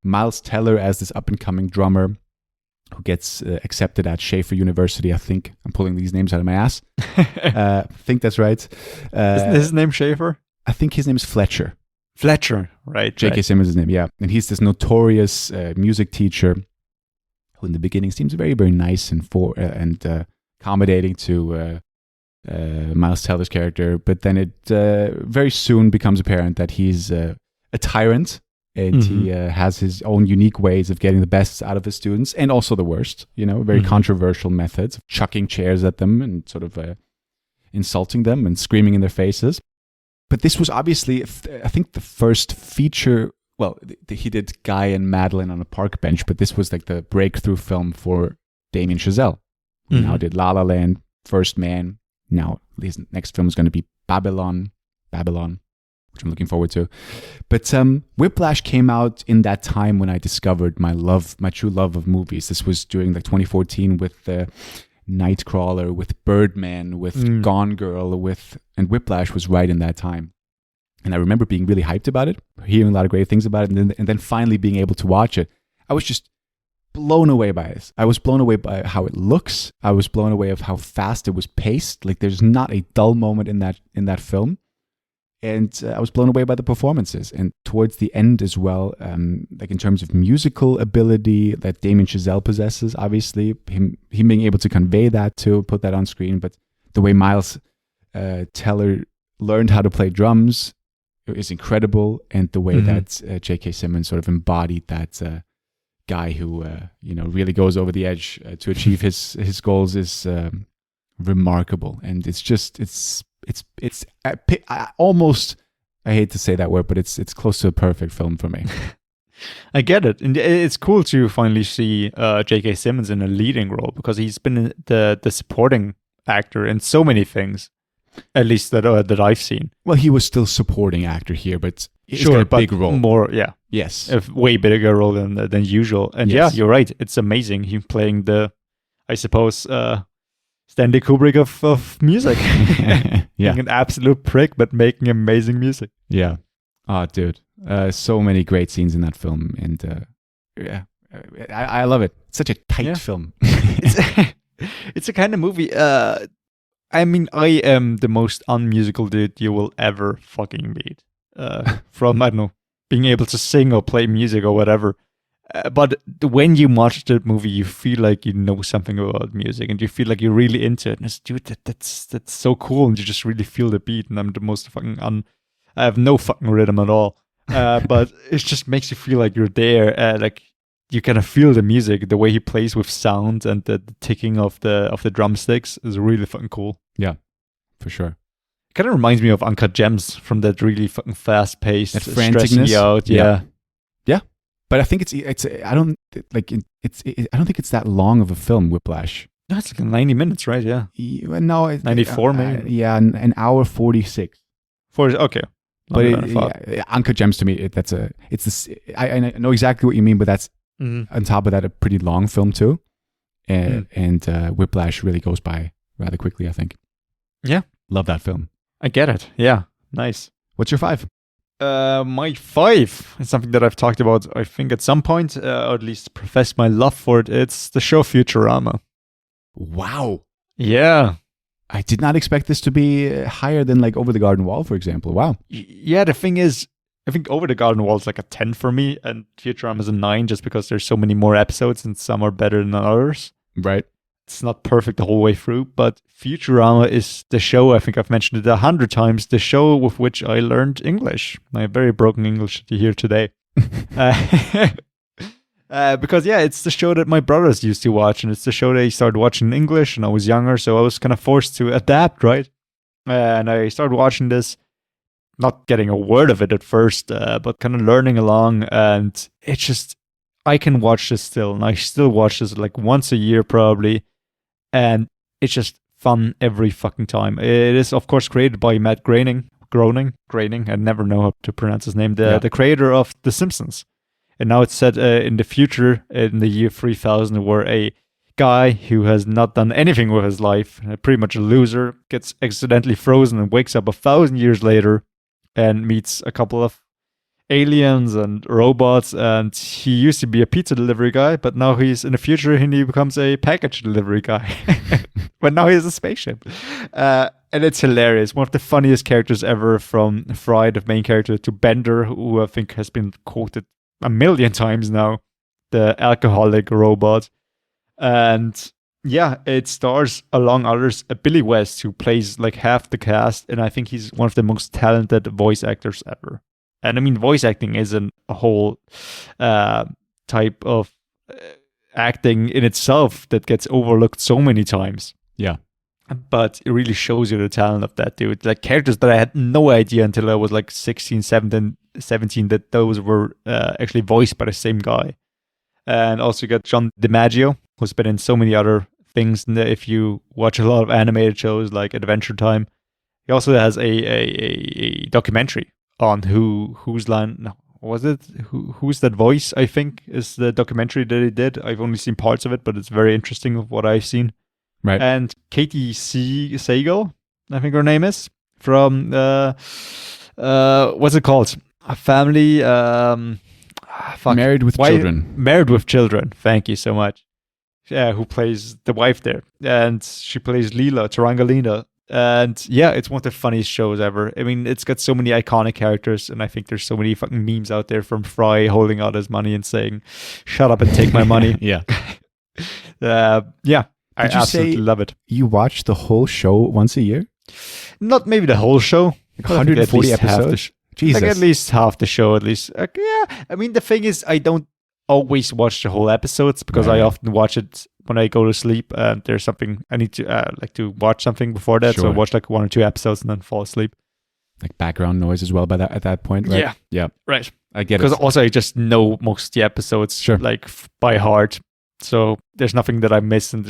Miles Teller as this up-and-coming drummer who gets accepted at Schaefer University, I think. I'm pulling these names out of my ass. I think that's right. Isn't his name Schaefer? I think his name is Fletcher. Fletcher, right. J.K. Simmons' name, yeah. And he's this notorious music teacher who in the beginning seems very, very nice and accommodating to Miles Teller's character. But then it very soon becomes apparent that he's a tyrant, and he has his own unique ways of getting the best out of his students and also the worst, very controversial methods of chucking chairs at them and sort of insulting them and screaming in their faces. But this was obviously, I think, the first feature. Well, he did Guy and Magdalena on a park bench, but this was like the breakthrough film for Damien Chazelle, who now did La La Land, First Man. Now his next film is going to be Babylon, which I'm looking forward to. But Whiplash came out in that time when I discovered my true love of movies. This was during 2014 with Nightcrawler, with Birdman, with Gone Girl, and Whiplash was right in that time. And I remember being really hyped about it, hearing a lot of great things about it, and then finally being able to watch it. I was just blown away by this. I was blown away by how it looks. I was blown away of how fast it was paced. Like there's not a dull moment in that film. And I was blown away by the performances. And towards the end as well, like in terms of musical ability that Damien Chazelle possesses, obviously, him being able to convey that too, put that on screen. But the way Miles Teller learned how to play drums is incredible. And the way that J.K. Simmons sort of embodied that guy who really goes over the edge to achieve his goals is remarkable, and it's almost, I hate to say that word, but it's close to a perfect film for me. I get it, and it's cool to finally see J.K. Simmons in a leading role, because he's been the supporting actor in so many things, at least that I've seen. Well, he was still supporting actor here, but he's got a big role. More, yeah. Yes, a way bigger role than usual. And yes. Yeah, you're right. It's amazing. He's playing I suppose, Stanley Kubrick of music. Yeah, Being an absolute prick, but making amazing music. Yeah. Oh, dude. So many great scenes in that film, and I love it. It's such a tight film. It's a kind of movie. I mean, I am the most unmusical dude you will ever fucking meet. From, I don't know, being able to sing or play music or whatever. But when you watch the movie, you feel like you know something about music, and you feel like you're really into it. And it's, dude, that's so cool, and you just really feel the beat. And I'm the most fucking I have no fucking rhythm at all. But it just makes you feel like you're there. Like you kind of feel the music, the way he plays with sound, and the ticking of the drumsticks is really fucking cool. Yeah, for sure. It kind of reminds me of Uncut Gems, from that really fucking fast paced, that stressing you out. Yeah. But I think I don't think it's that long of a film, Whiplash. No, it's like 90 minutes, right? Yeah. No, 94 maybe. Yeah, an hour 46. Okay. But Uncut Gems, to me, I know exactly what you mean, but that's on top of that a pretty long film too, and Whiplash really goes by rather quickly, I think. Yeah, love that film. I get it. Yeah, nice. What's your 5? My 5 is something that I've talked about, I think, at some point, or at least professed my love for it. It's the show Futurama. Wow. Yeah. I did not expect this to be higher than like Over the Garden Wall, for example. Wow. Yeah, the thing is, I think Over the Garden Wall is like a 10 for me, and Futurama is a 9, just because there's so many more episodes and some are better than others. Right. It's not perfect the whole way through, but Futurama is the show, I think I've mentioned it 100 times, the show with which I learned English. My very broken English that you hear today. Because, yeah, it's the show that my brothers used to watch, and it's the show they started watching in English, and I was younger, so I was kind of forced to adapt, right? And I started watching this, not getting a word of it at first, but kind of learning along, and it's just, I can watch this still, and I still watch this like once a year probably, and it's just fun every fucking time. It is, of course, created by Matt Groening, I never know how to pronounce his name, the creator of The Simpsons. And now it's set in the future, in the year 3000, where a guy who has not done anything with his life, pretty much a loser, gets accidentally frozen and wakes up 1,000 years later and meets a couple of aliens and robots, and he used to be a pizza delivery guy, but now he's in the future and he becomes a package delivery guy. But now he's a spaceship. And it's hilarious. One of the funniest characters ever, from Fry, the main character, to Bender, who I think has been quoted 1,000,000 times now, the alcoholic robot. And yeah, it stars, along others, Billy West, who plays like half the cast, and I think he's one of the most talented voice actors ever. And I mean, voice acting isn't a whole type of acting in itself that gets overlooked so many times. Yeah. But it really shows you the talent of that dude. Like characters that I had no idea until I was like 16, 17 that those were actually voiced by the same guy. And also you got John DiMaggio, who's been in so many other things. If you watch a lot of animated shows like Adventure Time, he also has a documentary on who's that voice, I think, is the documentary that he did. I've only seen parts of it, but it's very interesting of what I've seen. Right. And Katie Sagal, I think her name is, from what's it called? A Family Married with Children. Married with Children. Thank you so much. Yeah, who plays the wife there, and she plays Leela Tarangalina. And yeah, it's one of the funniest shows ever. I mean, it's got so many iconic characters, and I think there's so many fucking memes out there, from Fry holding out his money and saying, "Shut up and take my money." Yeah. Yeah. I absolutely love it. You watch the whole show once a year? Not maybe the whole show. 140 episodes? Jesus. Like at least half the show, at least. Yeah. I mean, the thing is, I don't always watch the whole episodes because I often watch it when I go to sleep and there's something I need to like to watch something before that. So I watch like 1 or 2 episodes and then fall asleep. Like background noise as well at that point, right? Yeah. Right. I get it. Because also I just know most of the episodes like by heart. So there's nothing that I miss, and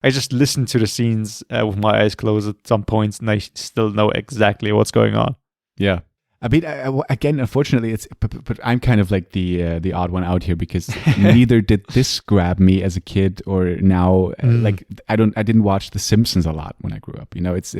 I just listen to the scenes with my eyes closed at some points, and I still know exactly what's going on. Yeah. I mean, again, unfortunately, but I'm kind of like the odd one out here because neither did this grab me as a kid or now. Like I didn't watch The Simpsons a lot when I grew up. You know, it's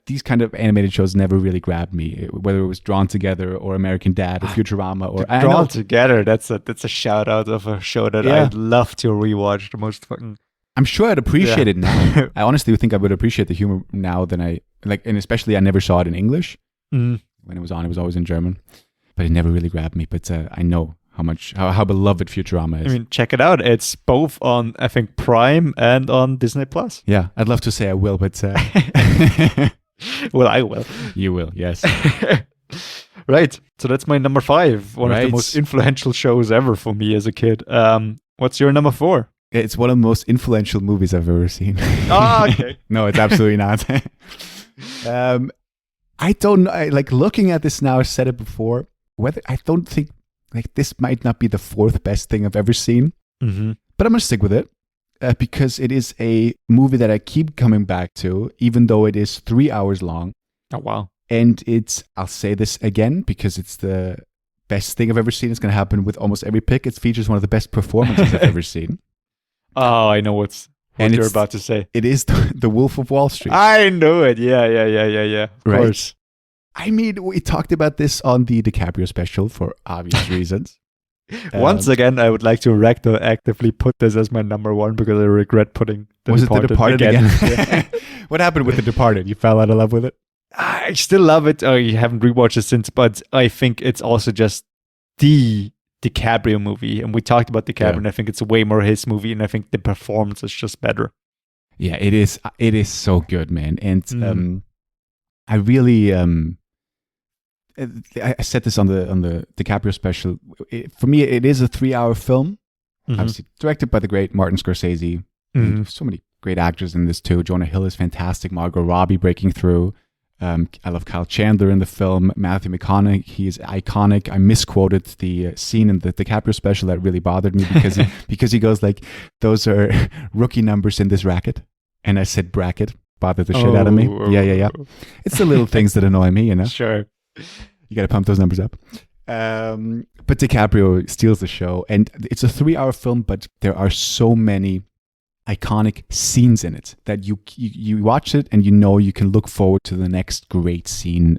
these kind of animated shows never really grabbed me, whether it was Drawn Together or American Dad or Futurama or Drawn Together. That's a shout out of a show that I'd love to rewatch. The most fucking. I'm sure I'd appreciate it now. I honestly think I would appreciate the humor now than I like, and especially I never saw it in English. When it was on, it was always in German, but it never really grabbed me. But I know how beloved Futurama is. I mean, check it out. It's both on, I think, Prime and on Disney Plus. Yeah, I'd love to say I will, but well, I will. You will, yes. Right. So that's my number 5. One of the most influential shows ever for me as a kid. What's your number 4? It's one of the most influential movies I've ever seen. Oh, okay. No, it's absolutely not. I don't know. Like looking at this now, I said it before. I don't think like this might not be the 4th best thing I've ever seen, but I'm gonna stick with it because it is a movie that I keep coming back to, even though it is 3 hours long. Oh wow! And I'll say this again because it's the best thing I've ever seen. It's gonna happen with almost every pick. It features one of the best performances I've ever seen. Oh, I know what you're about to say. It is the Wolf of Wall Street. I know it. Yeah. Of course. I mean, we talked about this on the DiCaprio special for obvious reasons. Once again, I would like to retroactively put this as my number 1 because I regret putting The Departed again. What happened with The Departed? You fell out of love with it? I still love it. I haven't rewatched it since, but I think it's also just the DiCaprio movie, and we talked about DiCaprio, and I think it's way more his movie, and I think the performance is just better. Yeah, it is. It is so good, man. And I really, I said this on the DiCaprio special. For me, it is a 3-hour film. Obviously, directed by the great Martin Scorsese. So many great actors in this too. Jonah Hill is fantastic. Margot Robbie breaking through. I love Kyle Chandler in the film. Matthew McConaughey is iconic. I misquoted the scene in the DiCaprio special that really bothered me because he goes like, "Those are rookie numbers in this racket," and I said bracket. Bothered the shit out of me. Yeah. It's the little things that annoy me, you know. Sure. You got to pump those numbers up. But DiCaprio steals the show, and it's a 3-hour film, but there are so many iconic scenes in it that you watch it and you know you can look forward to the next great scene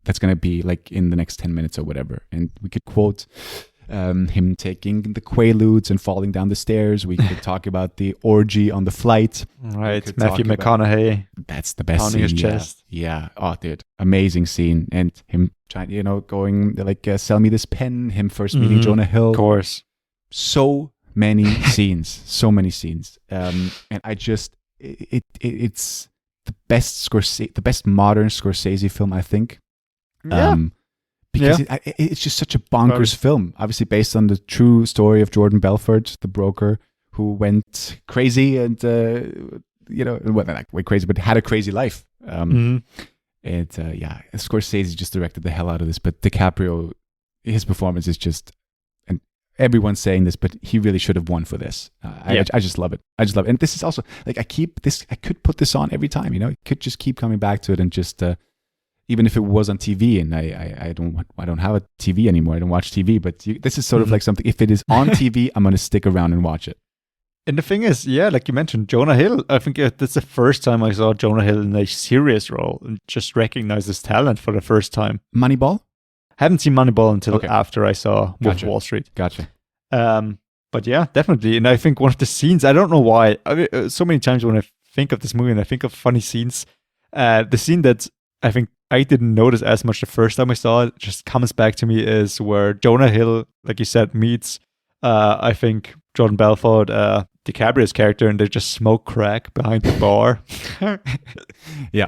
that's going to be like in the next 10 minutes or whatever. And we could quote him taking the Quaaludes and falling down the stairs. We could talk about the orgy on the flight. Right, Matthew McConaughey. That's the best pounding scene. His chest. Yeah. Oh, dude, amazing scene. And him trying, going like, sell me this pen. Him first meeting Jonah Hill. Of course. So many scenes. And I just, it's the best the best modern Scorsese film, I think. Because it's just such a bonkers film. Obviously based on the true story of Jordan Belfort, the broker who went crazy and, not went crazy, but had a crazy life. And Scorsese just directed the hell out of this, but DiCaprio, his performance is just, and everyone's saying this, but he really should have won for this. I just love it. And this is also like, I could put this on every time, I could just keep coming back to it and just, even if it was on TV, and I don't have a TV anymore. I don't watch TV, but this is sort of like something. If it is on TV, I'm going to stick around and watch it. And the thing is, like you mentioned, Jonah Hill. I think that's the first time I saw Jonah Hill in a serious role and just recognized his talent for the first time. Moneyball? Haven't seen Moneyball until after I saw Wolf of Wall Street. Gotcha. But yeah, definitely. And I think one of the scenes, I don't know why. I mean, so many times when I think of this movie and I think of funny scenes, the scene that I think I didn't notice as much the first time I saw it, just comes back to me is where Jonah Hill, like you said, meets, I think, Jordan Belfort, DiCaprio's character, and they just smoke crack behind the bar. Yeah.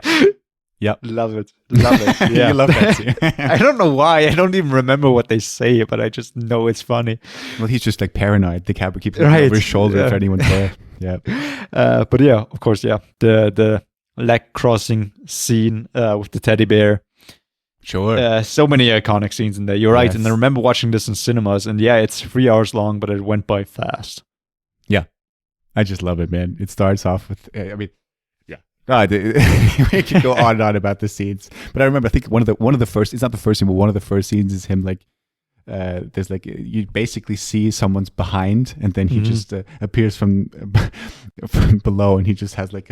Yep. Love it. Love it. Yeah. You love that scene. I don't know why. I don't even remember what they say, but I just know it's funny. Well, he's just like paranoid. The cab keeps looking Right. over his shoulder if anyone's there. Yeah. But yeah, of course, yeah. The leg crossing scene with the teddy bear. Sure. So many iconic scenes in there. You're right. Yes. And I remember watching this in cinemas, and yeah, it's 3 hours long, but it went by fast. Yeah. I just love it, man. It starts off with, I mean, yeah. God, we could go on and on about the scenes. But I remember, I think one of the first, it's not the first scene, but one of the first scenes is him like, there's like, you basically see someone's behind, and then he just appears from below, and he just has like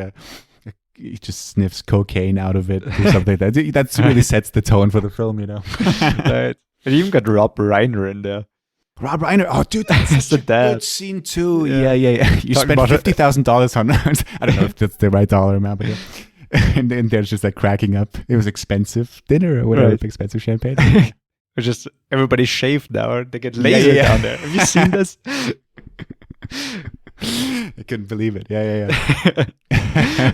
he just sniffs cocaine out of it or something like that. That really sets the tone for the film, you know. Right. And you even got Rob Reiner in there. Rob Reiner, oh dude, that's the such a dad. good scene too. Yeah. You Talking spent about it. $50,000 on I don't know if that's the right dollar amount, but yeah. And then there's just like cracking up. It was expensive dinner or whatever, Right. expensive champagne. It's just everybody's shaved now. They get laser down there. Have you seen this? I couldn't believe it. Yeah.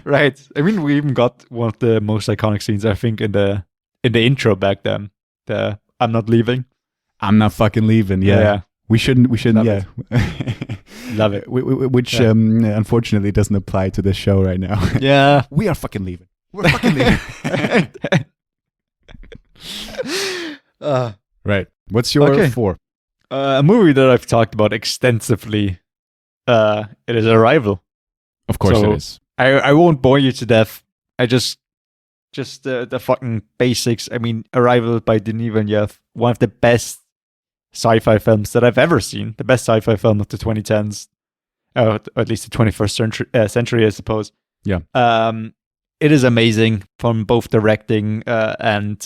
Right. I mean, we even got one of the most iconic scenes, I think, in the intro back then. The "I'm not leaving." I'm not fucking leaving. Yeah. We shouldn't. Love Yeah. Love it. Which unfortunately doesn't apply to this show right now. Yeah. We are fucking leaving. We're fucking leaving. Right. What's your 4? A movie that I've talked about extensively. It is Arrival. Of course So, it is. I won't bore you to death. I just the fucking basics. I mean, Arrival by Denis Villeneuve, one of the best sci-fi films that I've ever seen. The best sci-fi film of the 2010s, or at least the 21st century, I suppose. Yeah. It is amazing from both directing and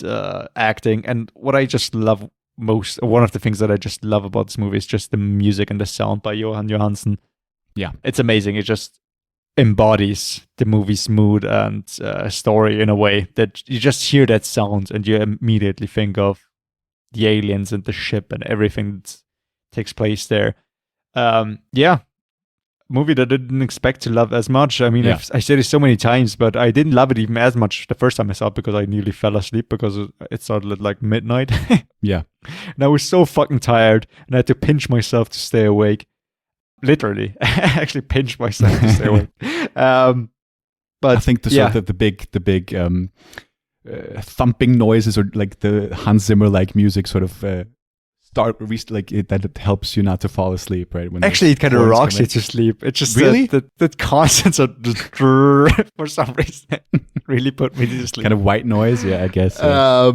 acting. And what I just love most, one of the things that I just love about this movie is just the music and the sound by Johan Johansson. Yeah. It's amazing. It just embodies the movie's mood and story in a way that you just hear that sound and you immediately think of the aliens and the ship and everything that takes place there. Movie that I didn't expect to love as much. I mean, Yeah. I said it so many times, but I didn't love it even as much the first time I saw it because I nearly fell asleep because it started at like midnight. Yeah. And I was so fucking tired and I had to pinch myself to stay awake. Literally. I actually pinched myself to stay awake. But I think the sort of the big thumping noises, or like the Hans Zimmer like music sort of that helps you not to fall asleep, right? When actually, it kind of horns rocks come you in. to sleep. It's just Really? that constant of just for some reason really put me to sleep. Kind of white noise, yeah, I guess. Yeah.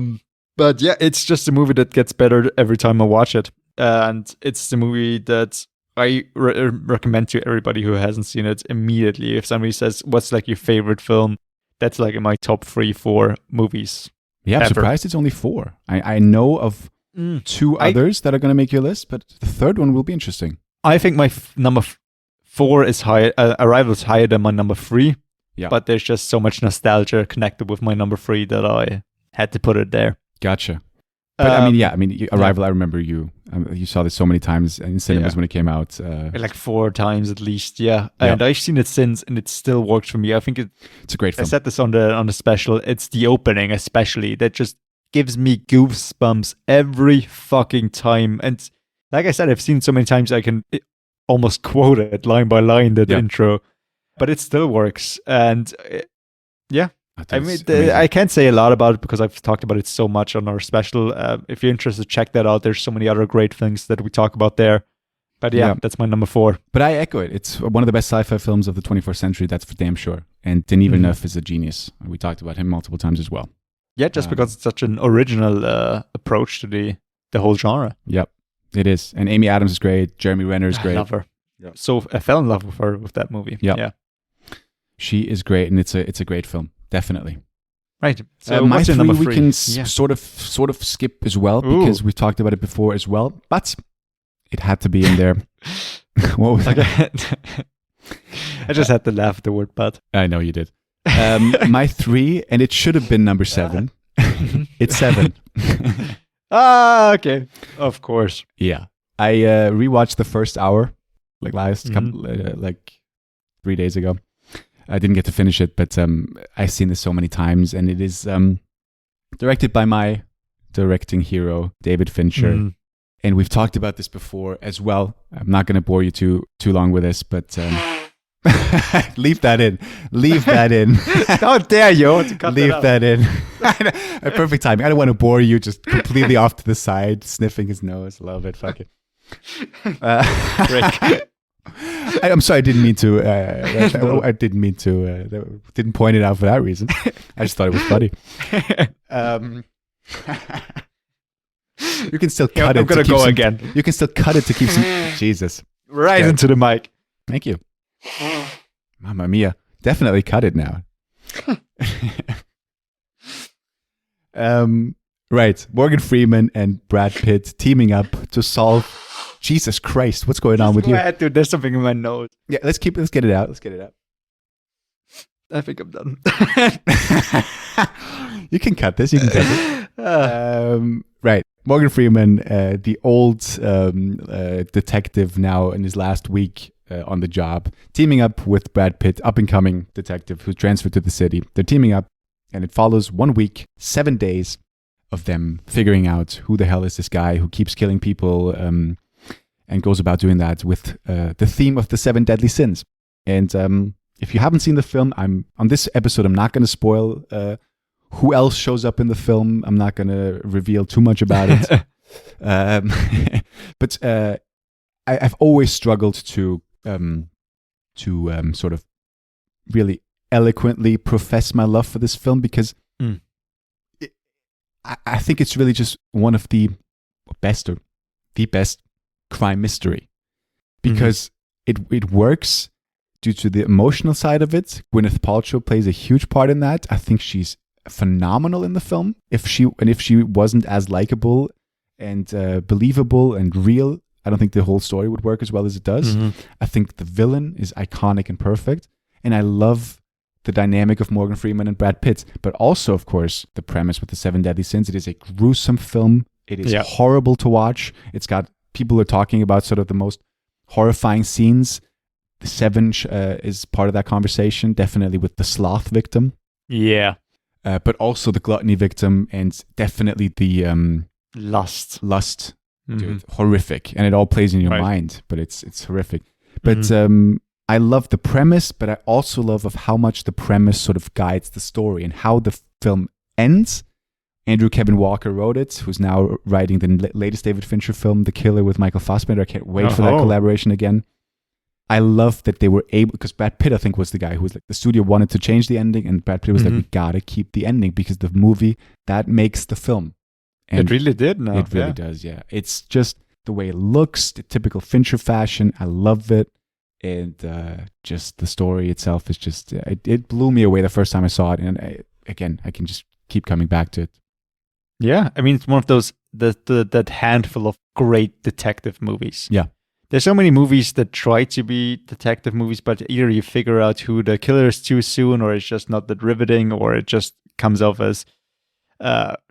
But yeah, it's just a movie that gets better every time I watch it, and it's the movie that I recommend to everybody who hasn't seen it immediately. If somebody says, "What's like your favorite film?" That's like in my top 3-4 movies. Yeah, I'm ever. surprised it's only 4. I know of 2 others that are going to make your list, but the third one will be interesting. I think my number 4 is high. Arrival's higher than my number 3. Yeah. But there's just so much nostalgia connected with my number 3 that I had to put it there. Gotcha. But Arrival, I remember you saw this so many times in cinemas when it came out. Like 4 times at least, yeah. And I've seen it since, and it still works for me. I think it's a great film. I said this on the special. It's the opening, especially, that just gives me goosebumps every fucking time. And like I said, I've seen it so many times I can almost quote it line by line, that intro. But it still works. And I mean, I can't say a lot about it because I've talked about it so much on our special. If you're interested, check that out. There's so many other great things that we talk about there. But yeah, that's my number 4. But I echo it. It's one of the best sci-fi films of the 21st century. That's for damn sure. And Denis Villeneuve is a genius. We talked about him multiple times as well. Yeah, just because it's such an original approach to the whole genre. Yep, it is. And Amy Adams is great. Jeremy Renner is great. I love her. Yep. So I fell in love with her with that movie. Yep. Yeah, she is great, and it's a great film. Definitely. Right. So my what's your 3 number 3? we can sort of skip as well because we've talked about it before as well. But it had to be in there. What was that? I just had to laugh at the word "but." I know you did. My 3, and it should have been number 7. It's 7. Okay. Of course. Yeah. I rewatched the first hour, like last couple, like 3 days ago. I didn't get to finish it, but I've seen this so many times, and it is directed by my directing hero, David Fincher. And we've talked about this before as well. I'm not going to bore you too long with this, but leave that in. Leave that in. How dare you to cut leave that in. A perfect timing. I don't want to bore you. Just completely off to the side, sniffing his nose. Love it. Fuck it. Rick. I'm sorry. I didn't mean to. I didn't mean to. Didn't point it out for that reason. I just thought it was funny. You can still cut it. I'm gonna go again. You can still cut it to keep some. Jesus. Right into the mic. Thank you. Mamma mia. Definitely cut it now. Right. Morgan Freeman and Brad Pitt teaming up to solve. Jesus Christ, what's going on with you? Dude, there's something in my nose. Yeah, let's get it out. Let's get it out. I think I'm done. You can cut this. You can cut it. Right. Morgan Freeman, the old detective now in his last week on the job, teaming up with Brad Pitt, up-and-coming detective who's transferred to the city. They're teaming up, and it follows 1 week, 7 days of them figuring out who the hell is this guy who keeps killing people and goes about doing that with the theme of the 7 deadly sins. And if you haven't seen the film, on this episode, I'm not going to spoil who else shows up in the film. I'm not going to reveal too much about it. But I've always struggled to sort of really eloquently profess my love for this film because I think it's really just one of the best or the best crime mystery because it works due to the emotional side of it. Gwyneth Paltrow plays a huge part in that. I think she's phenomenal in the film. If she wasn't as likable and believable and real, I don't think the whole story would work as well as it does. I think the villain is iconic and perfect, and I love the dynamic of Morgan Freeman and Brad Pitt, but also, of course, the premise with the 7 deadly sins. It is a gruesome film. It is horrible to watch. It's got people are talking about sort of the most horrifying scenes. The 7 is part of that conversation, definitely with the sloth victim. Yeah. But also the gluttony victim and definitely the lust. Dude, horrific. And it all plays in your mind, but it's horrific. But I love the premise, but I also love of how much the premise sort of guides the story and how the film ends. Andrew Kevin Walker wrote it, who's now writing the latest David Fincher film, The Killer with Michael Fassbender. I can't wait for that collaboration again. I love that they were able, because Brad Pitt, I think, was the guy who was like, the studio wanted to change the ending, and Brad Pitt was like, we gotta keep the ending because the movie, that makes the film. And it really did now. It really does, yeah. It's just the way it looks, the typical Fincher fashion. I love it. And just the story itself is just, it blew me away the first time I saw it. And I can just keep coming back to it. Yeah, I mean, it's one of those, that handful of great detective movies. Yeah. There's so many movies that try to be detective movies, but either you figure out who the killer is too soon, or it's just not that riveting, or it just comes off as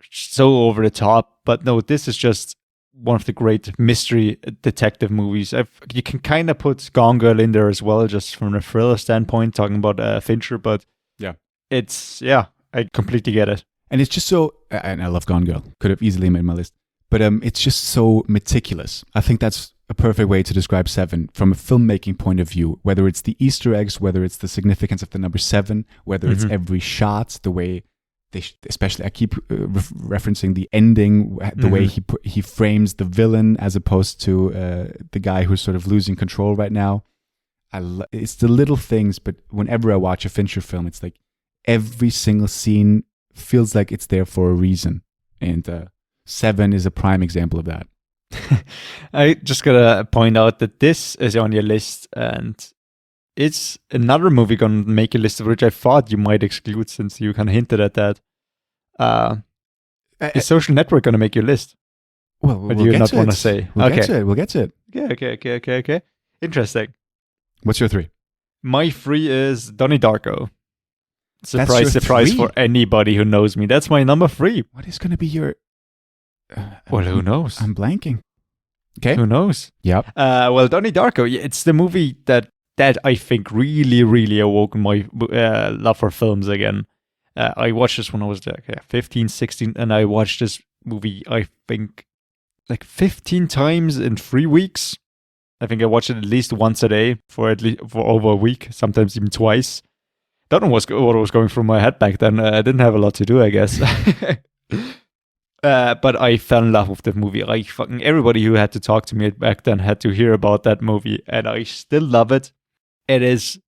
so over the top. But no, this is just one of the great mystery detective movies. You can kind of put Gone Girl in there as well, just from a thriller standpoint, talking about Fincher. But I completely get it. And it's just so, and I love Gone Girl. Could have easily made my list. But it's just so meticulous. I think that's a perfect way to describe 7 from a filmmaking point of view, whether it's the Easter eggs, whether it's the significance of the number 7, whether it's every shot, the way especially I keep referencing the ending, the way he frames the villain as opposed to the guy who's sort of losing control right now. It's the little things, but whenever I watch a Fincher film, it's like every single scene feels like it's there for a reason. And 7 is a prime example of that. I just gotta point out that this is on your list, and it's another movie gonna make your list, of which I thought you might exclude, since you kind of hinted at that. Is Social Network gonna make your list? Well, or do you not want to say? We'll get to it. Okay. Interesting. What's your 3? My 3 is Donnie Darko. Surprise 3? For anybody who knows me. That's my number 3. What is gonna be your... well, who knows? I'm blanking. Okay. Who knows? Yep. Well, Donnie Darko, it's the movie that that I think really, really awoke my love for films again. I watched this when I was like 15, 16, and I watched this movie, I think, like 15 times in 3 weeks. I think I watched it at least once a day for over a week, sometimes even twice. Don't know what was going through my head back then. I didn't have a lot to do, I guess. But I fell in love with the movie. Everybody who had to talk to me back then had to hear about that movie, and I still love it. It is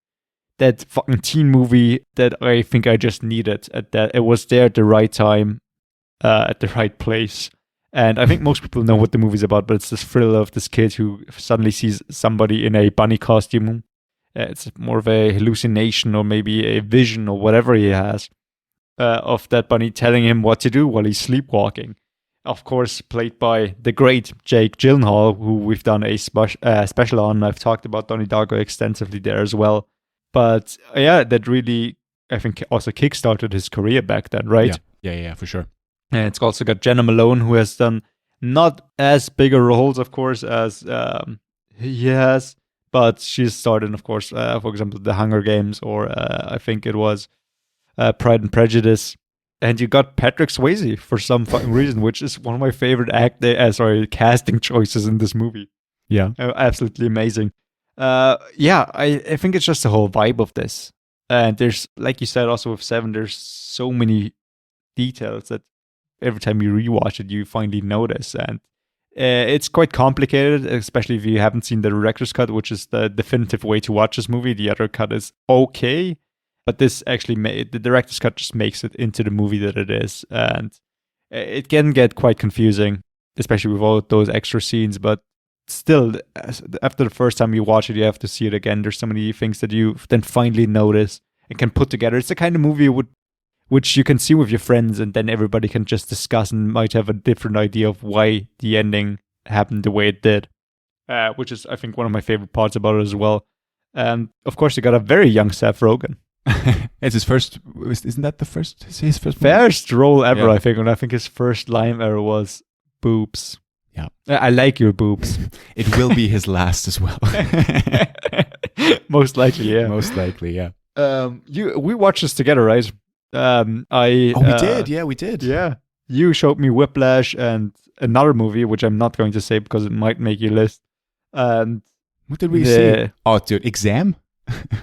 that fucking teen movie that I think I just needed. It was there at the right time, at the right place. And I think most people know what the movie's about, but it's this thrill of this kid who suddenly sees somebody in a bunny costume. It's more of a hallucination or maybe a vision or whatever he has of that bunny telling him what to do while he's sleepwalking. Of course, played by the great Jake Gyllenhaal, who we've done a special on. I've talked about Donnie Darko extensively there as well. But yeah, that really, I think, also kickstarted his career back then, right? Yeah, for sure. And it's also got Jenna Malone, who has done not as bigger roles, of course, as he has, but she's starred in, of course, for example, The Hunger Games, or I think it was Pride and Prejudice. And you got Patrick Swayze for some fucking reason, which is one of my favorite casting choices in this movie. Yeah. Absolutely amazing. I think it's just the whole vibe of this. And there's, like you said, also with Seven, there's so many details that every time you rewatch it, you finally notice. And it's quite complicated, especially if you haven't seen the director's cut, which is the definitive way to watch this movie. The other cut is okay, but this actually, the director's cut just makes it into the movie that it is. And it can get quite confusing, especially with all those extra scenes, but still, after the first time you watch it, you have to see it again. There's so many things that you then finally notice and can put together. It's the kind of movie which you can see with your friends, and then everybody can just discuss and might have a different idea of why the ending happened the way it did, which is, I think, one of my favorite parts about it as well. And of course, you got a very young Seth Rogen. It's his first, isn't that the first? His first role ever, Yeah. I think, and I think his first line ever was boobs. Yeah. I like your boobs. It will be his last as well. Most likely, yeah. Most likely, yeah. We watched this together, right? We did. Yeah, we did. Yeah. You showed me Whiplash and another movie, which I'm not going to say because it might make you list. And what did we see? Oh, dude, Exam?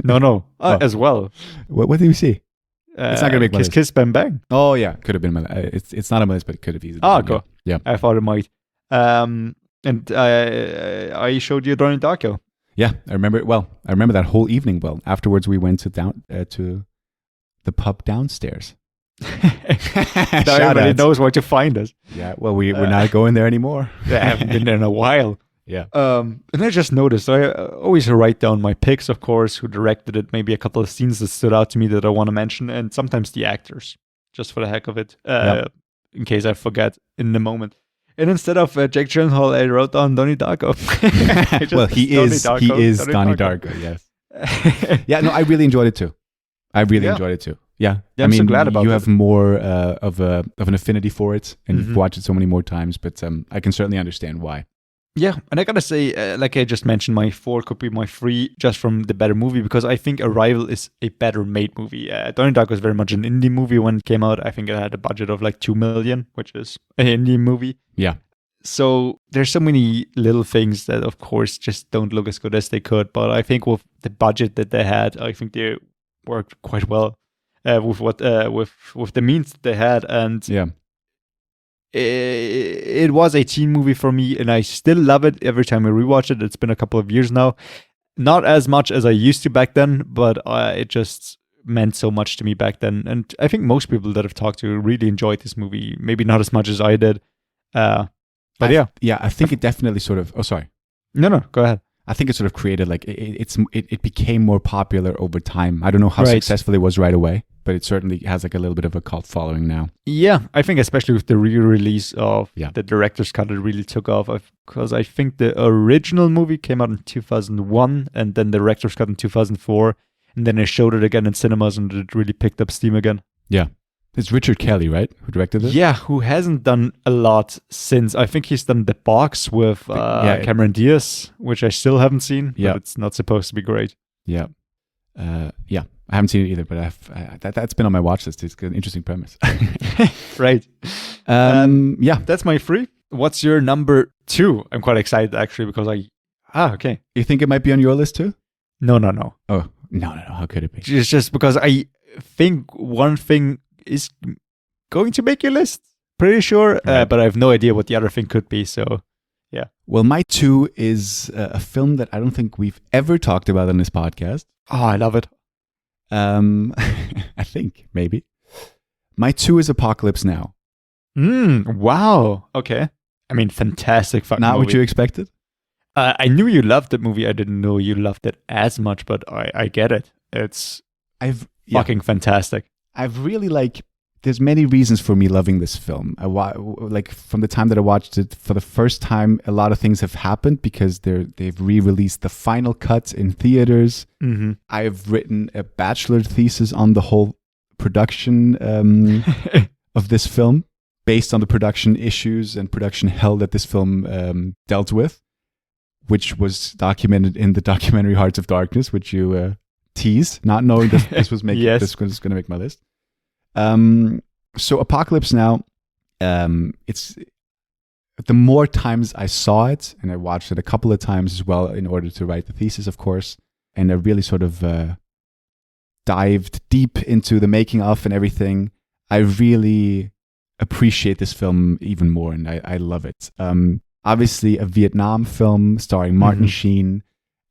No. Oh. As well. What did we see? It's not gonna make my Kiss list. Kiss Bang Bang. Oh yeah, could have been my. It's not on my list, but it could have easily. Oh, been, cool. Yeah. I thought it might. And I showed you Donnie Darko. Yeah, I remember it well. I remember that whole evening well. Afterwards, we went to the pub downstairs. Now everybody knows where to find us. Yeah, well, we're not going there anymore. I haven't been there in a while. Yeah. And I just noticed, I always write down my picks, of course, who directed it, maybe a couple of scenes that stood out to me that I want to mention, and sometimes the actors, just for the heck of it, in case I forget in the moment. And instead of Jake Gyllenhaal, I wrote down Donnie Darko. Well, he is Donnie Darko, yes. Yeah, no, I really enjoyed it too. Enjoyed it too. Yeah, I'm so glad about you that. have more of an affinity for it, and you've watched it so many more times. But I can certainly understand why. Yeah, and I gotta say, like I just mentioned, my 4 could be my 3 just from the better movie, because I think Arrival is a better made movie. Donnie Darko was very much an indie movie when it came out. I think it had a budget of like $2 million, which is an indie movie. Yeah. So there's so many little things that, of course, just don't look as good as they could. But I think with the budget that they had, I think they worked quite well with the means that they had. And yeah. It was a teen movie for me, and I still love it every time I rewatch it. It's been a couple of years now. Not as much as I used to back then, but it just meant so much to me back then. And I think most people that I've talked to really enjoyed this movie. Maybe not as much as I did. But I think it definitely sort of... Oh, sorry. No, go ahead. I think it sort of created like it became more popular over time. I don't know how successful it was right away, but it certainly has like a little bit of a cult following now. Yeah, I think especially with the re-release of the director's cut, it really took off. Because I think the original movie came out in 2001, and then the director's cut in 2004, and then they showed it again in cinemas, and it really picked up steam again. Yeah. It's Richard Kelly, right? Who directed it? Yeah, who hasn't done a lot since. I think he's done The Box with Cameron Diaz, which I still haven't seen. Yeah. But it's not supposed to be great. Yeah. Yeah. I haven't seen it either, but that's been on my watch list. It's an interesting premise. Right. Yeah. That's my 3. What's your number 2? I'm quite excited actually because okay. You think it might be on your list too? No. Oh, no. How could it be? It's just because I think one thing is going to make your list. Pretty sure, Right. but I have no idea what the other thing could be. So, yeah. Well, my 2 is a film that I don't think we've ever talked about on this podcast. Oh, I love it. I think maybe. My 2 is Apocalypse Now. Wow. Okay. I mean, fantastic fucking Not movie. what you expected? I knew you loved the movie. I didn't know you loved it as much, but I get it. It's fucking fantastic. I've really there's many reasons for me loving this film. From the time that I watched it for the first time, a lot of things have happened because they've re-released the final cut in theaters. Mm-hmm. I've written a bachelor thesis on the whole production of this film based on the production issues and production hell that this film dealt with, which was documented in the documentary Hearts of Darkness, which you tease, not knowing that this was making this was going to make my list. So Apocalypse Now, it's the more times I saw it, and I watched it a couple of times as well in order to write the thesis, of course, and I really sort of dived deep into the making of and everything. I really appreciate this film even more, and I love it. Obviously, a Vietnam film starring Martin Sheen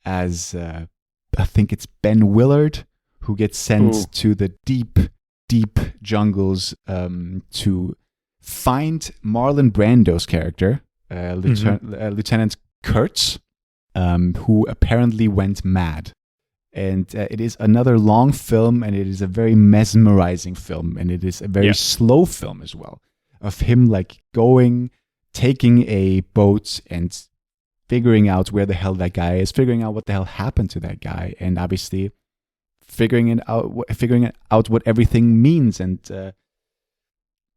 as I think it's Ben Willard, who gets sent to the deep jungles to find Marlon Brando's character, Lieutenant Kurtz, who apparently went mad. And it is another long film, and it is a very mesmerizing film, and it is a very slow film as well, of him taking a boat and figuring out where the hell that guy is, figuring out what the hell happened to that guy, and obviously figuring out what everything means, and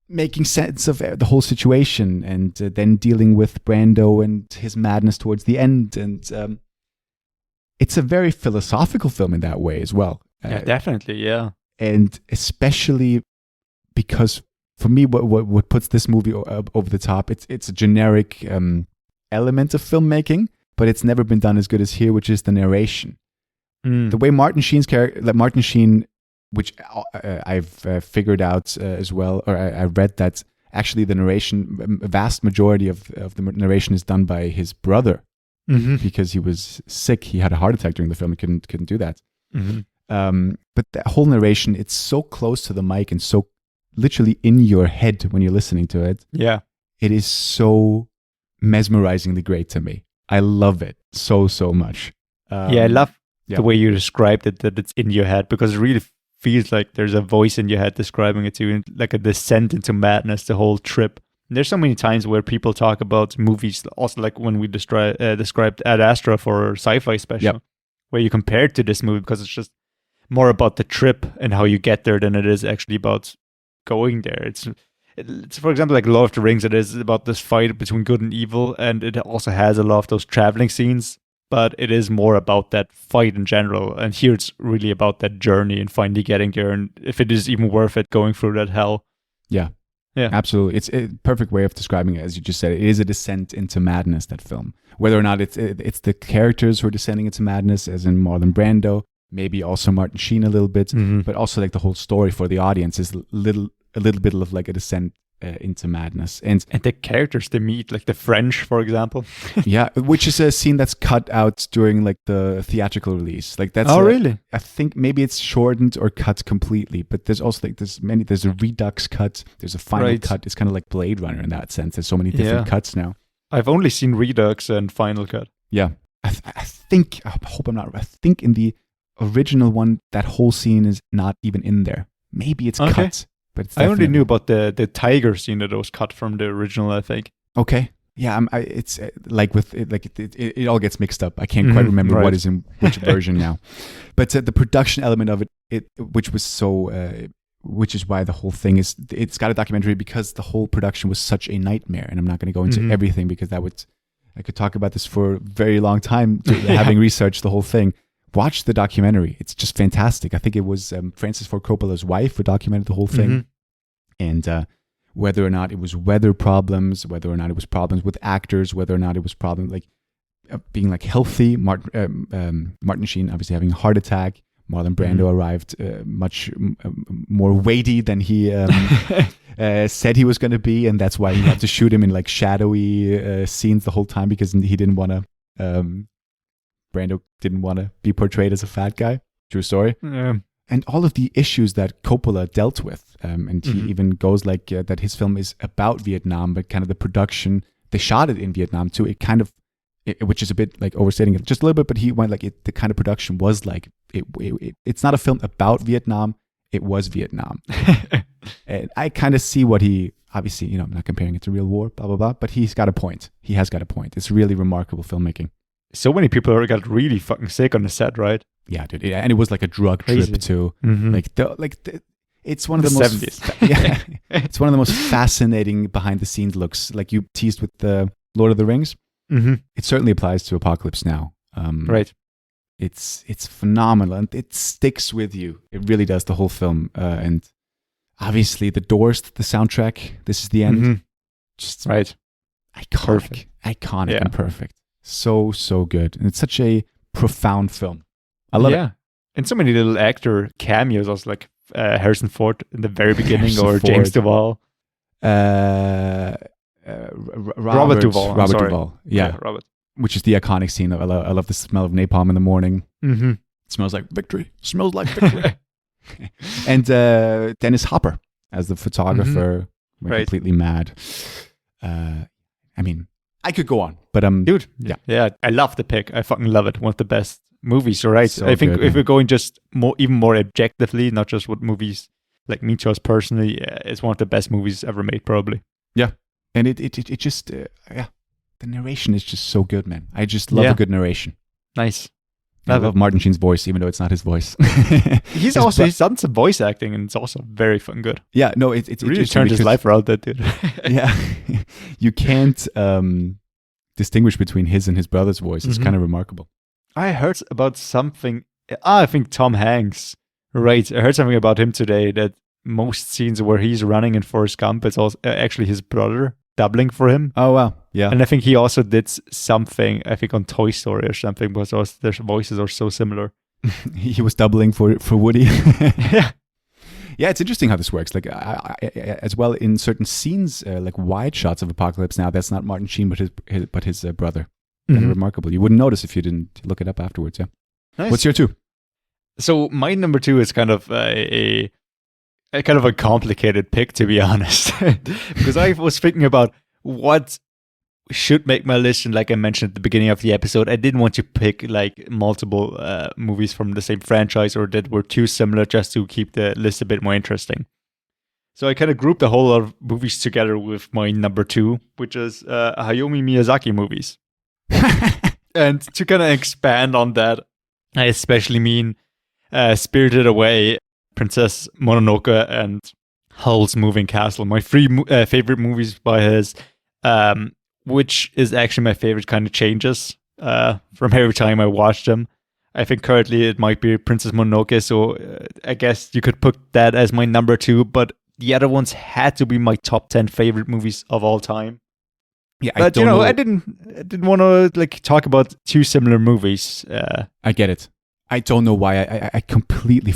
making sense of the whole situation, and then dealing with Brando and his madness towards the end. And it's a very philosophical film in that way as well. Yeah, definitely, yeah. And especially because for me, what puts this movie over the top, it's a generic element of filmmaking, but it's never been done as good as here, which is the narration. The way Martin Sheen, which I've figured out as well, or I read that actually the narration, a vast majority of the narration is done by his brother, because he was sick. He had a heart attack during the film. He couldn't do that. But the whole narration, it's so close to the mic and so literally in your head when you're listening to it. Yeah. It is so mesmerizingly great to me. I love it so much. I love the way you described it, that it's in your head, because it really feels like there's a voice in your head describing it to you, like a descent into madness, the whole trip. And there's so many times where people talk about movies, also like when we described Ad Astra for Sci-Fi Special, where you compare it to this movie, because it's just more about the trip and how you get there than it is actually about going there. It's for example, like Lord of the Rings, it is about this fight between good and evil, and it also has a lot of those traveling scenes, but it is more about that fight in general. And here it's really about that journey and finally getting there, and if it is even worth it going through that hell. Yeah, absolutely. It's a perfect way of describing it, as you just said. It is a descent into madness, that film. Whether or not it's the characters who are descending into madness, as in Marlon Brando, maybe also Martin Sheen a little bit, but also like the whole story for the audience is a little bit of like a descent into madness. And the characters they meet, like the French, for example. Yeah, which is a scene that's cut out during like the theatrical release. Like that's really? I think maybe it's shortened or cut completely, but there's also like there's a redux cut, there's a final cut. It's kind of like Blade Runner in that sense. There's so many different cuts now. I've only seen redux and final cut. Yeah. I think in the original one, that whole scene is not even in there. Maybe it's cut. But it's I only knew about the tiger scene that was cut from the original, I think. Okay. Yeah, it's like with it, like it all gets mixed up. I can't quite remember what is in which version now. But the production element of it which was so, which is why the whole thing it's got a documentary, because the whole production was such a nightmare. And I'm not going to go into everything, because I could talk about this for a very long time, having researched the whole thing. watch the documentary. It's just fantastic. I think it was Francis Ford Coppola's wife who documented the whole thing. And whether or not it was weather problems, whether or not it was problems with actors, whether or not it was problems like being like healthy. Martin Sheen obviously having a heart attack. Marlon Brando arrived much more weighty than he said he was going to be, and that's why he had to shoot him in like shadowy scenes the whole time because he didn't want to. Brando didn't want to be portrayed as a fat guy. True story. Yeah. And all of the issues that Coppola dealt with, and he even goes like that his film is about Vietnam, but kind of the production, they shot it in Vietnam too. It kind of, which is a bit like overstating it just a little bit, but he went like the kind of production was like, it's not a film about Vietnam, it was Vietnam. And I kind of see what he, obviously, you know, I'm not comparing it to real war, blah, blah, blah, but he's got a point. He has got a point. It's really remarkable filmmaking. So many people got really fucking sick on the set, right? Yeah, dude. And it was like a drug trip too. It's one of the most 70s. Yeah, it's one of the most fascinating behind the scenes looks. Like you teased with the Lord of the Rings. It certainly applies to Apocalypse Now. Right. It's phenomenal and it sticks with you. It really does, the whole film. And obviously the Doors, the soundtrack. This is the end. Just right. Iconic and perfect. So good. And it's such a profound film. I love it. And so many little actor cameos, also like Harrison Ford in the very beginning, Harrison or Ford. James Duvall. Robert Duvall. I'm sorry. Duvall. Yeah. Robert. Which is the iconic scene. I love the smell of napalm in the morning. It smells like victory. Smells like victory. And Dennis Hopper as the photographer. Went completely mad. I mean, I could go on, but dude, yeah, I love the pick. I fucking love it. One of the best movies, right? So I think good, if we're going just even more objectively, not just what movies like me chose personally, it's one of the best movies ever made, probably. Yeah, and it just the narration is just so good, man. I just love a good narration. Nice. I love Martin Sheen's voice, even though it's not his voice. He's done some voice acting, and it's also very fucking good. Yeah, no, it really turned his life around, that dude. Yeah, you can't distinguish between his and his brother's voice. It's kind of remarkable. I heard about something. I think Tom Hanks. Right, I heard something about him today that most scenes where he's running in Forrest Gump, it's also actually his brother doubling for him. Oh wow, yeah. And I think he also did something, I think on Toy Story or something, because their voices are so similar. He was doubling for Woody. Yeah. Yeah, it's interesting how this works. Like, as well in certain scenes, like wide shots of Apocalypse Now, that's not Martin Sheen, but his brother. Kind of remarkable. You wouldn't notice if you didn't look it up afterwards. Yeah. Nice. What's your 2? So my number 2 is kind of a complicated pick, to be honest, because I was thinking about what should make my list, and like I mentioned at the beginning of the episode, I didn't want to pick like multiple movies from the same franchise or that were too similar, just to keep the list a bit more interesting. So I kind of grouped a whole lot of movies together with my number 2, which is Hayao Miyazaki movies. And to kind of expand on that, I especially mean Spirited Away, Princess Mononoke, and Howl's Moving Castle. My 3 favorite movies by his, which is actually my favorite kind of changes from every time I watch them. I think currently it might be Princess Mononoke, so I guess you could put that as my number 2, but the other ones had to be my top 10 favorite movies of all time. Yeah, but I didn't want to like talk about 2 similar movies. I get it. I don't know why. I completely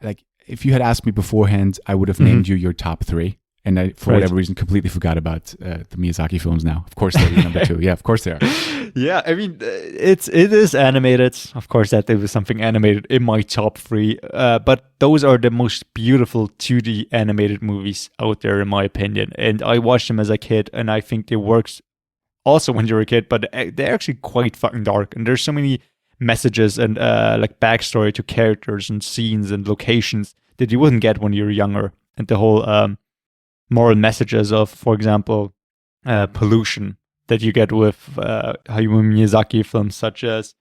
like. If you had asked me beforehand, I would have named you your top 3, and I, for whatever reason, completely forgot about the Miyazaki films. Now, of course, they're your number 2. Yeah, of course they are. Yeah, I mean, it is animated. Of course, that there was something animated in my top 3. But those are the most beautiful 2D animated movies out there, in my opinion. And I watched them as a kid, and I think they worked also when you're a kid. But they're actually quite fucking dark, and there's so many messages and like backstory to characters and scenes and locations that you wouldn't get when you're younger. And the whole moral messages of, for example, pollution that you get with Hayao Miyazaki films such as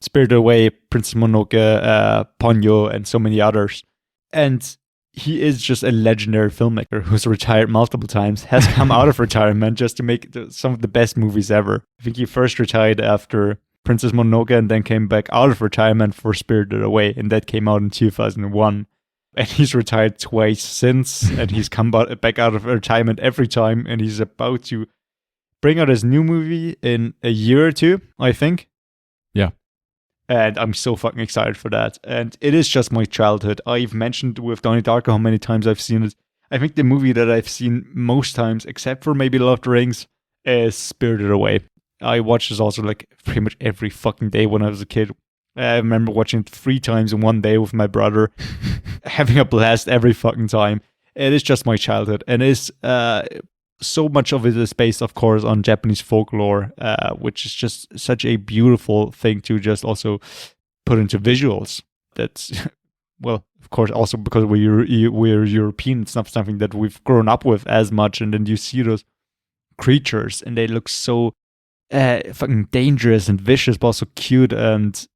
Spirited Away, Princess Mononoke, Ponyo, and so many others. And he is just a legendary filmmaker who's retired multiple times, has come out of retirement just to make some of the best movies ever. I think he first retired after Princess Mononoke and then came back out of retirement for Spirited Away, and that came out in 2001. And he's retired twice since, and he's come back out of retirement every time, and he's about to bring out his new movie in a year or two, I think. Yeah. And I'm so fucking excited for that. And it is just my childhood. I've mentioned with Donnie Darko how many times I've seen it. I think the movie that I've seen most times, except for maybe Lord of the Rings, is Spirited Away. I watched this also like pretty much every fucking day when I was a kid. I remember watching it 3 times in one day with my brother, having a blast every fucking time. It is just my childhood. And it is so much of it is based, of course, on Japanese folklore, which is just such a beautiful thing to just also put into visuals. That's, well, of course, also because we're European, it's not something that we've grown up with as much. And then you see those creatures and they look so fucking dangerous and vicious, but also cute and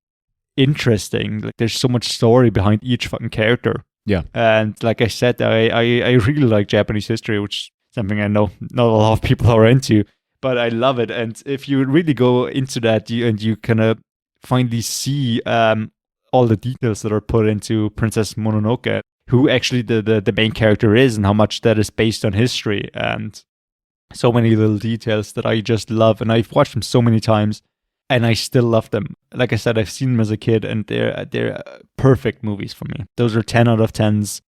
interesting. Like there's so much story behind each fucking character. Yeah. And like I said, I really like Japanese history, which is something I know not a lot of people are into, but I love it. And if you really go into that, you kind of finally see all the details that are put into Princess Mononoke, who actually the main character is, and how much that is based on history, and so many little details that I just love. And I've watched them so many times, and I still love them. Like I said, I've seen them as a kid, and they're perfect movies for me. Those are 10 out of 10s.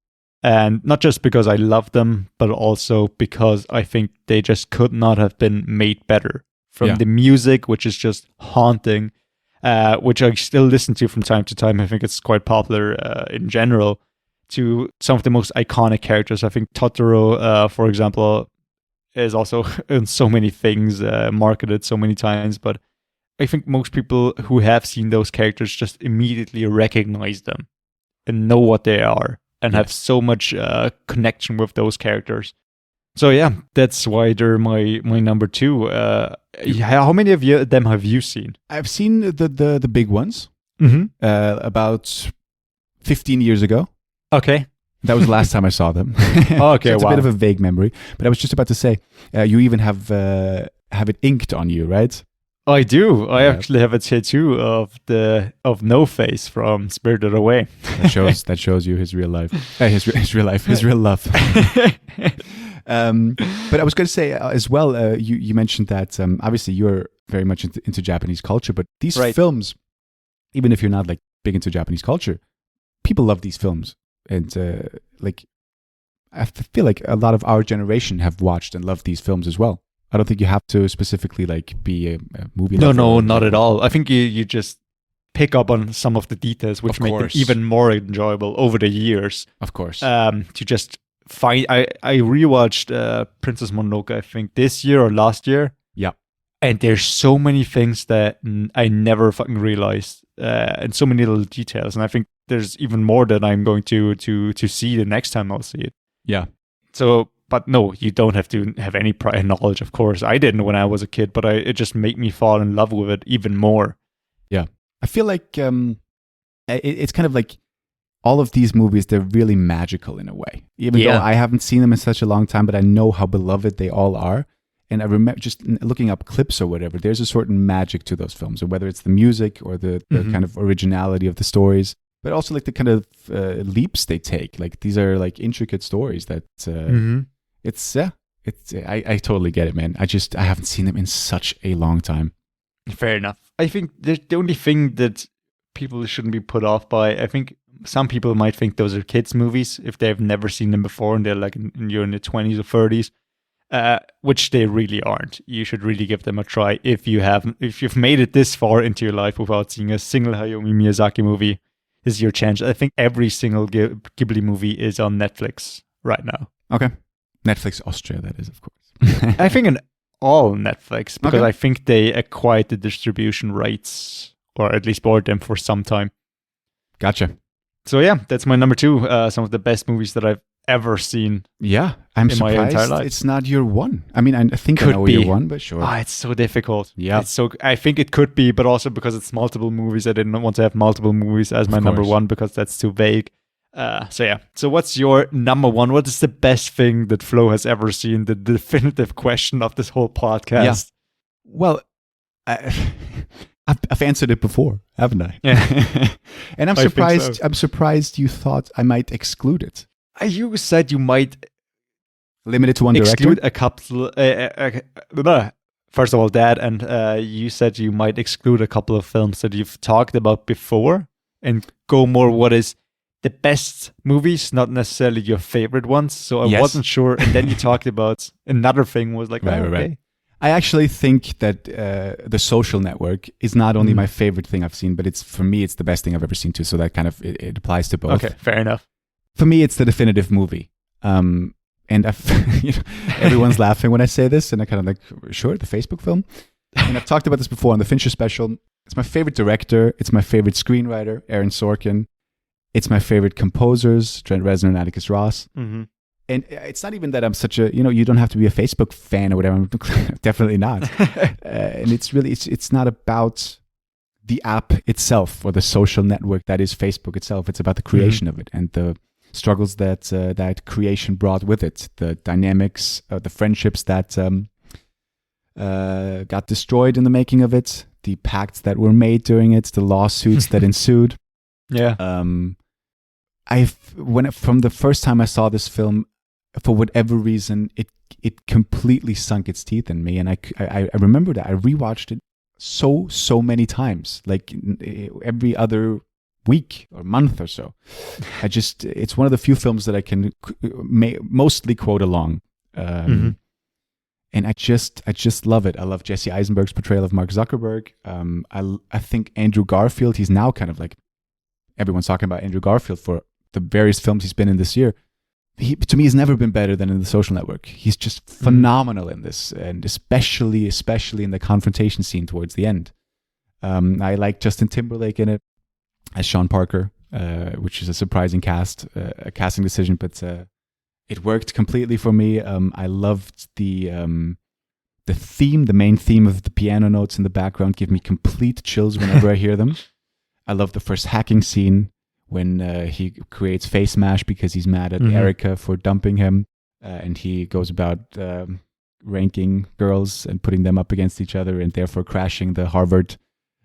And not just because I love them, but also because I think they just could not have been made better. From the music, which is just haunting, which I still listen to from time to time. I think it's quite popular in general, to some of the most iconic characters. I think Totoro, for example, is also in so many things, marketed so many times. But I think most people who have seen those characters just immediately recognize them and know what they are, and have so much connection with those characters. So yeah, that's why they're my number 2. How many of them have you seen? I've seen the big ones. Mm-hmm. About 15 years ago. Okay. That was the last time I saw them. Okay, so it's wow. a bit of a vague memory. But I was just about to say, you even have it inked on you, right? I do. I actually have a tattoo of No Face from Spirited Away. That shows you his real life. His real love. But I was going to say as well, you mentioned that obviously you're very much into Japanese culture, but these films, even if you're not like big into Japanese culture, people love these films. And like, I feel like a lot of our generation have watched and loved these films as well. I don't think you have to specifically like be a movie lover. No, not at all. I think you just pick up on some of the details which make them even more enjoyable over the years. Of course. To just find, I rewatched Princess Mononoke, I think this year or last year. Yeah. And there's so many things that I never fucking realized, and so many little details. And I think there's even more that I'm going to see the next time I'll see it. Yeah. So, but no, you don't have to have any prior knowledge, of course. I didn't when I was a kid, but it just made me fall in love with it even more. Yeah. I feel like it's kind of like all of these movies, they're really magical in a way. Even though I haven't seen them in such a long time, but I know how beloved they all are. And I remember just looking up clips or whatever, there's a certain magic to those films, and whether it's the music or the kind of originality of the stories, but also like the kind of leaps they take. Like these are like intricate stories that I totally get it, man. I haven't seen them in such a long time. Fair enough. I think the only thing that people shouldn't be put off by, I think some people might think those are kids' movies if they've never seen them before and they're like you're in the 20s or 30s. Which they really aren't. You should really give them a try if you've made it this far into your life without seeing a single Hayao Miyazaki movie. This is your chance. I think every single Ghibli movie is on Netflix right now. Okay, Netflix Austria, that is, of course. I think in all Netflix, because I think they acquired the distribution rights, or at least bought them for some time. Gotcha. So yeah, that's my number 2. Some of the best movies that I've ever seen. Yeah, I'm surprised my entire life. It's not your one. I mean, I think I know your one, but sure. It's so difficult. Yeah. I think it could be, but also because it's multiple movies, I didn't want to have multiple movies as my number 1 because that's too vague. So yeah. So what's your number 1? What is the best thing that Flo has ever seen? The definitive question of this whole podcast. Yeah. Well, I've answered it before, haven't I? Yeah. And I'm I think surprised. so. I'm surprised you thought I might exclude it. You said you might Limit it to one exclude director. a couple. First of all, that, and you said you might exclude a couple of films that you've talked about before, and go more what is the best movies, not necessarily your favorite ones. So I Yes. wasn't sure. And then you talked about another thing. Was like, Right, oh, right, right. okay. I actually think that The Social Network is not only my favorite thing I've seen, but for me, it's the best thing I've ever seen too. So that kind of it applies to both. Okay, fair enough. For me, it's the definitive movie. And everyone's laughing when I say this, and I kind of like, sure, the Facebook film. And I've talked about this before on the Fincher special. It's my favorite director. It's my favorite screenwriter, Aaron Sorkin. It's my favorite composers, Trent Reznor and Atticus Ross. Mm-hmm. And it's not even that I'm such a, you don't have to be a Facebook fan or whatever. I'm definitely not. And it's really, it's not about the app itself or the social network that is Facebook itself. It's about the creation of it and the struggles that that creation brought with it, the dynamics, the friendships that got destroyed in the making of it, the pacts that were made during it, the lawsuits that ensued. Yeah. From the first time I saw this film, for whatever reason, it completely sunk its teeth in me, and I remember that I rewatched it so many times, like every other week or month or so. It's one of the few films that I can mostly quote along, and I just love it. I love Jesse Eisenberg's portrayal of Mark Zuckerberg. I think Andrew Garfield, he's now kind of like, everyone's talking about Andrew Garfield for the various films he's been in this year. To me, he's never been better than in The Social Network. He's just phenomenal in this, and especially in the confrontation scene towards the end. I like Justin Timberlake in it as Sean Parker, which is a surprising casting decision, but it worked completely for me. I loved the theme, the main theme of the piano notes in the background give me complete chills whenever I hear them. I love the first hacking scene when he creates face mash because he's mad at Erica for dumping him, and he goes about ranking girls and putting them up against each other and therefore crashing the Harvard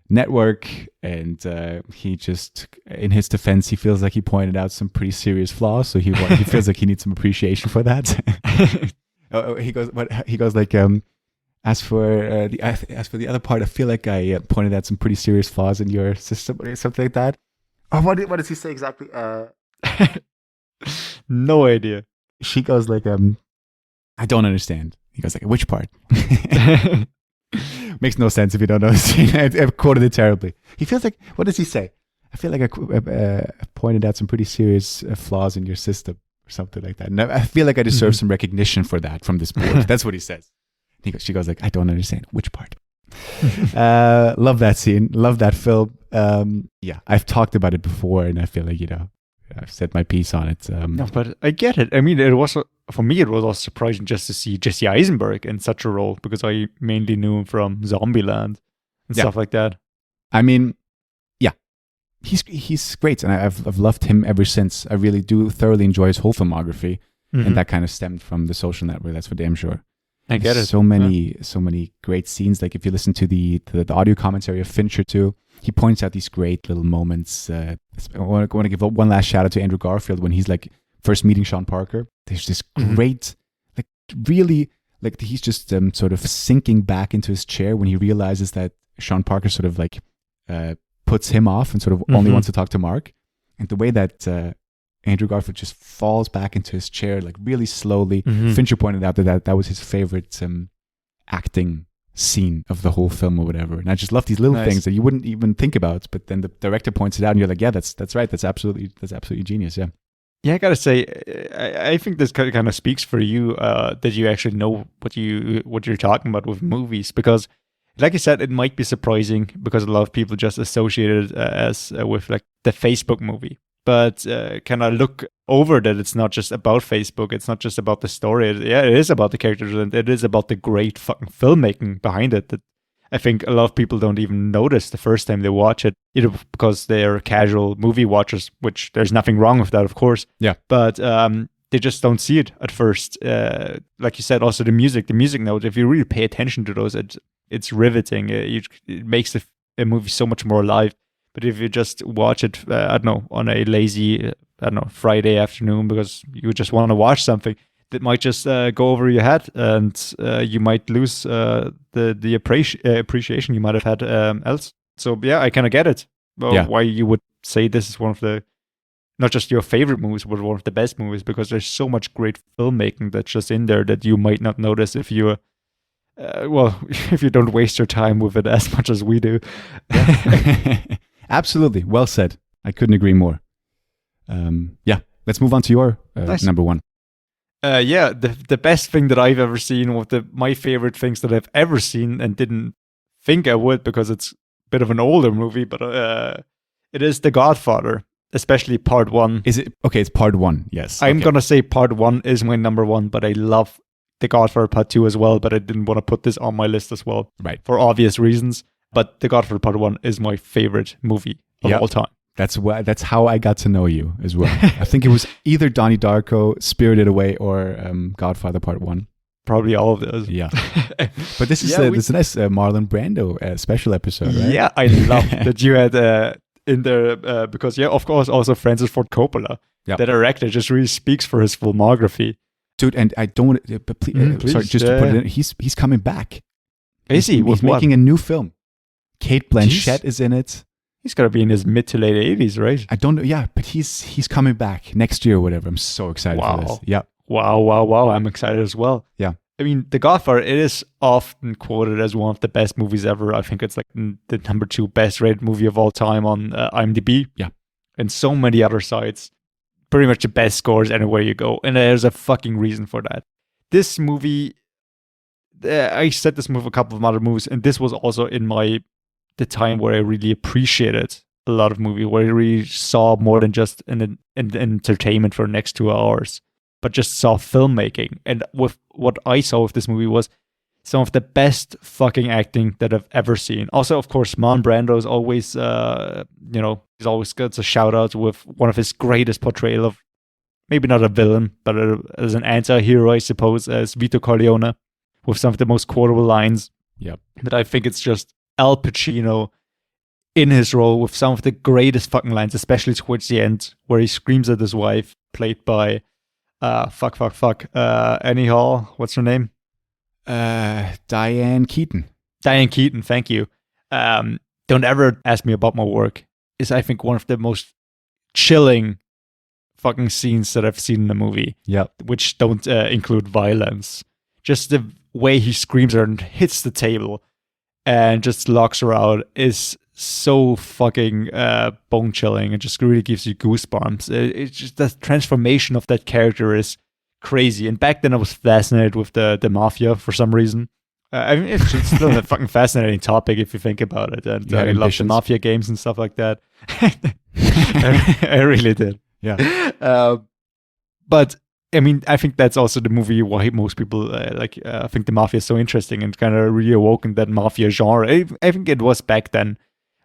network. And he just, in his defense, he feels like he pointed out some pretty serious flaws, so he feels like he needs some appreciation for that. He goes like, as for the other part, I feel like I pointed out some pretty serious flaws in your system or something like that. Oh, what does he say exactly? No idea. She goes like, I don't understand. He goes like, which part? Makes no sense if you don't know the scene. I've quoted it terribly. He feels like, what does he say? I feel like I pointed out some pretty serious flaws in your system or something like that. And I feel like I deserve some recognition for that from this board. That's what he says. She goes like, I don't understand. Which part? Love that scene. Love that film. Yeah, I've talked about it before, and I feel like, I've said my piece on it. No, but I get it. I mean, for me, it was also surprising just to see Jesse Eisenberg in such a role, because I mainly knew him from Zombieland and stuff like that. I mean, yeah, he's great, and I've loved him ever since. I really do thoroughly enjoy his whole filmography, and that kind of stemmed from The Social Network. That's for damn sure. I get it. So many great scenes. Like if you listen to the audio commentary of Fincher too, he points out these great little moments. I want to give one last shout out to Andrew Garfield when he's like first meeting Sean Parker. There's this great, like really, like he's just sort of sinking back into his chair when he realizes that Sean Parker sort of like puts him off and sort of only wants to talk to Mark. And the way that Andrew Garfield just falls back into his chair, like really slowly. Fincher pointed out that was his favorite acting scene of the whole film or whatever. And I just love these little things that you wouldn't even think about, but then the director points it out and you're like, yeah, that's right. That's absolutely genius. Yeah. Yeah, I gotta say, I think this kind of speaks for you, that you actually know what you're talking about with movies, because like I said, it might be surprising because a lot of people just associate it as with like the Facebook movie. But can I look over that it's not just about Facebook, it's not just about the story. It is about the characters, and it is about the great fucking filmmaking behind it that I think a lot of people don't even notice the first time they watch it, either because they're casual movie watchers, which there's nothing wrong with that, of course. Yeah. But they just don't see it at first. Like you said, also the music notes, if you really pay attention to those, it's riveting. It makes the a movie so much more alive. But if you just watch it, I don't know, on a lazy, I don't know, Friday afternoon because you just want to watch something, that might just go over your head, and you might lose the appreciation you might have had else. So yeah, I kind of get it. Well, why you would say this is one of the, not just your favorite movies, but one of the best movies, because there's so much great filmmaking that's just in there that you might not notice if you, if you don't waste your time with it as much as we do. Absolutely. Well said. I couldn't agree more. Let's move on to your number one. The best thing that I've ever seen, one of my favorite things that I've ever seen, and didn't think I would because it's a bit of an older movie, but it is The Godfather, especially part one. Is it? Okay, it's part one, yes. I'm going to say part one is my number one, but I love The Godfather part two as well, but I didn't want to put this on my list as well. Right. For obvious reasons. But The Godfather part one is my favorite movie of all time. That's how I got to know you as well. I think it was either Donnie Darko, Spirited Away, or Godfather Part 1. Probably all of those. Yeah. But this is this nice Marlon Brando special episode, right? Yeah, I love that you had in there because, of course, also Francis Ford Coppola. That director just really speaks for his filmography. Dude, and I don't want to, please, sorry, just to put it in, he's coming back. Is he? He's making a new film. Kate Blanchett is in it. He's got to be in his mid to late 80s, right? I don't know. Yeah, but he's coming back next year or whatever. I'm so excited for this. Yeah. Wow. I'm excited as well. Yeah. I mean, The Godfather, it is often quoted as one of the best movies ever. I think it's like the number 2 best rated movie of all time on IMDb. Yeah. And so many other sites. Pretty much the best scores anywhere you go. And there's a fucking reason for that. This movie, I said this movie a couple of other movies, and this was also in the time where I really appreciated a lot of movies, where I really saw more than just an entertainment for the next 2 hours, but just saw filmmaking. And with what I saw with this movie was some of the best fucking acting that I've ever seen. Also, of course, Marlon Brando is always, he's always got a shout out with one of his greatest portrayal of, maybe not a villain, but as an anti-hero, I suppose, as Vito Corleone, with some of the most quotable lines. Yep. But I think it's just Al Pacino in his role with some of the greatest fucking lines, especially towards the end, where he screams at his wife, played by Annie Hall. What's her name? Diane Keaton. Diane Keaton, thank you. Don't ever ask me about my work. Is, I think, one of the most chilling fucking scenes that I've seen in a movie. Yeah. Which don't include violence. Just the way he screams at her and hits the table and just locks her out is so fucking bone chilling and just really gives you goosebumps. It's just the transformation of that character is crazy. And back then I was fascinated with the mafia for some reason. I mean, it's still a fucking fascinating topic if you think about it. And I love the mafia games and stuff like that. I really did. Yeah. But I mean, I think that's also the movie why most people think the mafia is so interesting and kind of reawoken that mafia genre. I think it was back then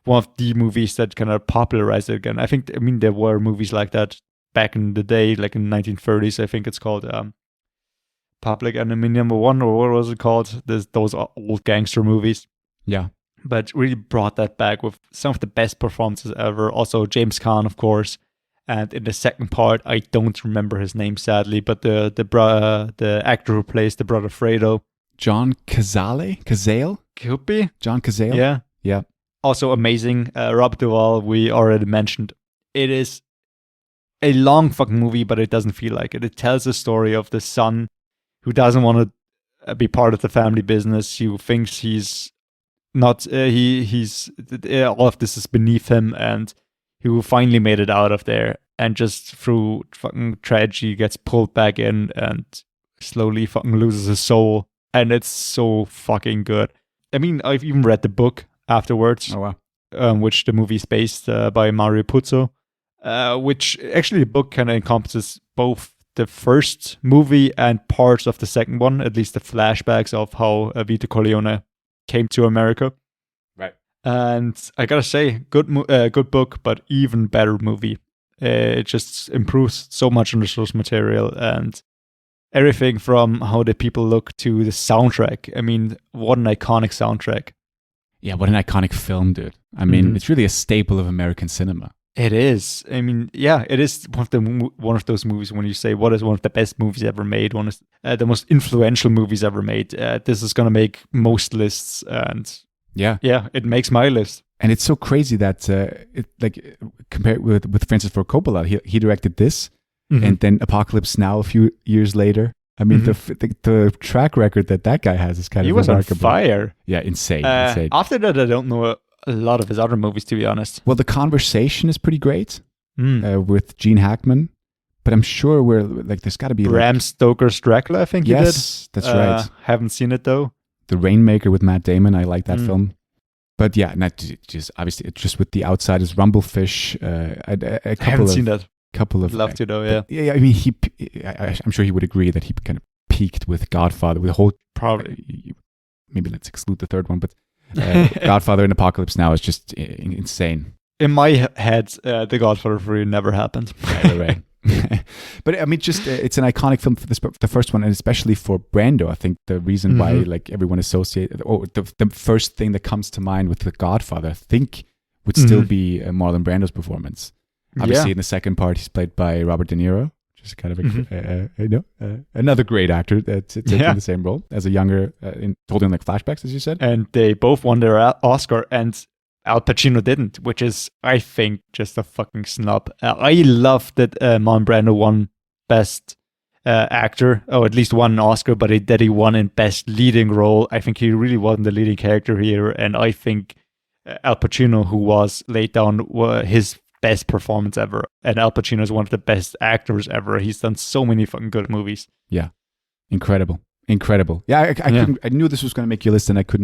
one of the movies that kind of popularized it again. I mean, there were movies like that back in the day, like in the 1930s. I think it's called Public Enemy Number 1, or what was it called? Those old gangster movies. Yeah. But really brought that back with some of the best performances ever. Also, James Caan, of course. And in the second part, I don't remember his name, sadly, but the actor who plays the brother Fredo. John Cazale? Could be. John Cazale? Yeah. Yeah. Also amazing. Robert Duvall, we already mentioned. It is a long fucking movie, but it doesn't feel like it. It tells the story of the son who doesn't want to be part of the family business, who thinks he's not, he's all of this is beneath him, and who finally made it out of there, and just through fucking tragedy gets pulled back in and slowly fucking loses his soul. And it's so fucking good. I mean, I've even read the book afterwards. Oh, wow. Which the movie is based by Mario Puzo, which actually the book kind of encompasses both the first movie and parts of the second one, at least the flashbacks of how Vito Corleone came to America. Right. And I gotta say, good book, but even better movie. It just improves so much on the source material and everything from how the people look to the soundtrack. I mean, what an iconic soundtrack. Yeah, what an iconic film, dude. I mean, it's really a staple of American cinema. It is. I mean, yeah, it is one of those movies when you say what is one of the best movies ever made, one of the most influential movies ever made. This is gonna make most lists, and yeah, it makes my list. And it's so crazy that compared with Francis Ford Coppola, he directed this, and then Apocalypse Now a few years later. I mean, the track record that guy has is kind of remarkable. He was on fire. Yeah, insane. After that, I don't know a lot of his other movies, to be honest. Well, The Conversation is pretty great with Gene Hackman, but I'm sure there's got to be Bram Stoker's Dracula, I think he did. Yes, that's right. Haven't seen it though. The Rainmaker with Matt Damon, I like that film. But yeah, not just obviously just with The Outsiders, Rumblefish. I haven't seen that. Couple of love to though, yeah. Yeah. I mean, I'm sure he would agree that he kind of peaked with Godfather. With the whole probably. Maybe let's exclude the third one, but Godfather and Apocalypse Now is just insane. In my head, The Godfather 3 never happened. Right. But I mean, just it's an iconic film for the first one, and especially for Brando. I think the reason why everyone associated, the first thing that comes to mind with The Godfather, I think, would still be Marlon Brando's performance. Obviously, in the second part, he's played by Robert De Niro, which is kind of another great actor that's in the same role as a younger, told in like flashbacks, as you said. And they both won their Oscar, and Al Pacino didn't, which is, I think, just a fucking snub. I love that Marlon Brando won Best Actor, or at least won an Oscar, but that he won in Best Leading Role. I think he really wasn't the leading character here, and I think Al Pacino, who was laid down his best performance ever, and Al Pacino is one of the best actors ever. He's done so many fucking good movies. Yeah, incredible. Yeah, I knew this was going to make your list, and I'm going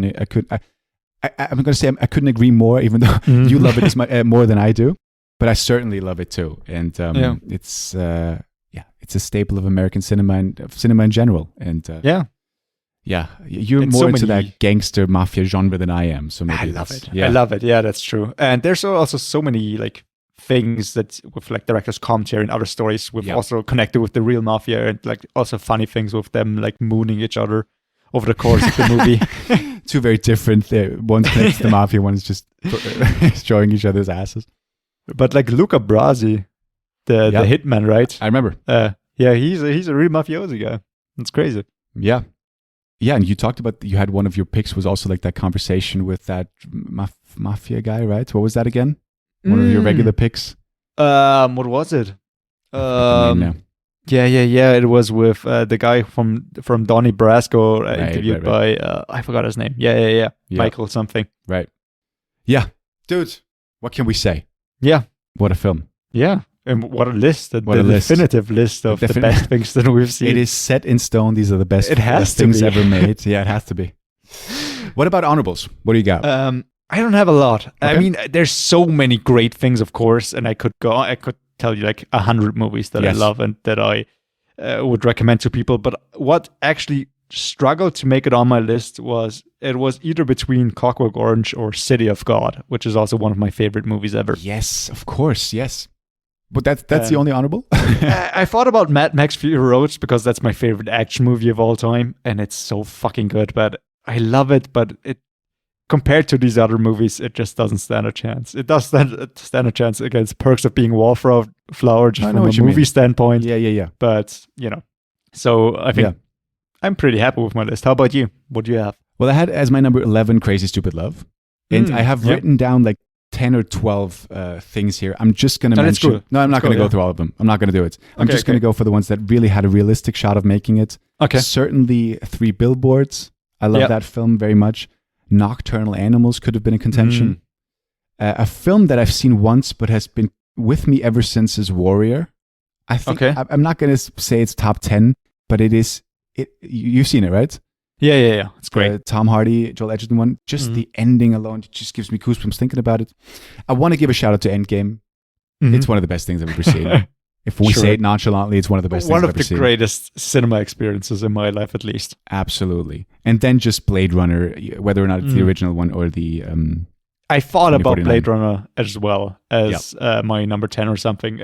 to say I couldn't agree more, even though you love it more than I do. But I certainly love it too, and it's a staple of American cinema and cinema in general. And you're more into that gangster mafia genre than I am. So maybe I love it. Yeah. I love it. Yeah, that's true. And there's also so many like things that with like directors' commentary and other stories with also connected with the real mafia, and like also funny things with them like mooning each other over the course of the movie. Two very different. One's connected to the mafia, one is just showing each other's asses. But like Luca Brasi, the hitman, right? I remember. He's a real mafiosi guy. It's crazy. Yeah, and you talked about, you had one of your picks was also like that conversation with that mafia guy, right? What was that again? One of your regular picks? What was it? Yeah. It was with the guy from Donnie Brasco, interviewed by I forgot his name. Yeah. Michael something. Right. Yeah, dude. What can we say? Yeah. What a film. Yeah. And what a list. Definitive list of the best things that we've seen. It is set in stone. These are the best things ever made. Yeah, it has to be. What about honorables? What do you got? I don't have a lot. Okay. I mean, there's so many great things, of course, and I could tell you like 100 movies that I love and that I would recommend to people. But what actually struggled to make it on my list was either between Clockwork Orange or City of God, which is also one of my favorite movies ever. Yes, of course, yes. But that's the only honorable? I thought about Mad Max Fury Road because that's my favorite action movie of all time, and it's so fucking good. But I love it, but it compared to these other movies, it just doesn't stand a chance. It does stand a chance against Perks of Being a Wallflower just from a movie standpoint. Yeah. But, so I think I'm pretty happy with my list. How about you? What do you have? Well, I had as my number 11 Crazy Stupid Love. And I have written down like 10 or 12 things here. I'm just going to mention... Cool. No, I'm not going to go through all of them. I'm not going to do it. I'm just going to go for the ones that really had a realistic shot of making it. Okay. Certainly 3 Billboards. I love that film very much. Nocturnal Animals could have been in contention. A film that I've seen once but has been with me ever since is Warrior. I think I'm not going to say it's top 10, but it is. You've seen it, right? Yeah. It's great. Tom Hardy, Joel Edgerton one. Just the ending alone just gives me goosebumps thinking about it. I want to give a shout out to Endgame. It's one of the best things I've ever seen. If we say it nonchalantly, it's one of the best things I've ever seen. One of the greatest cinema experiences in my life, at least. Absolutely. And then just Blade Runner, whether or not it's the original one or the... I thought about Blade Runner as well as my number 10 or something.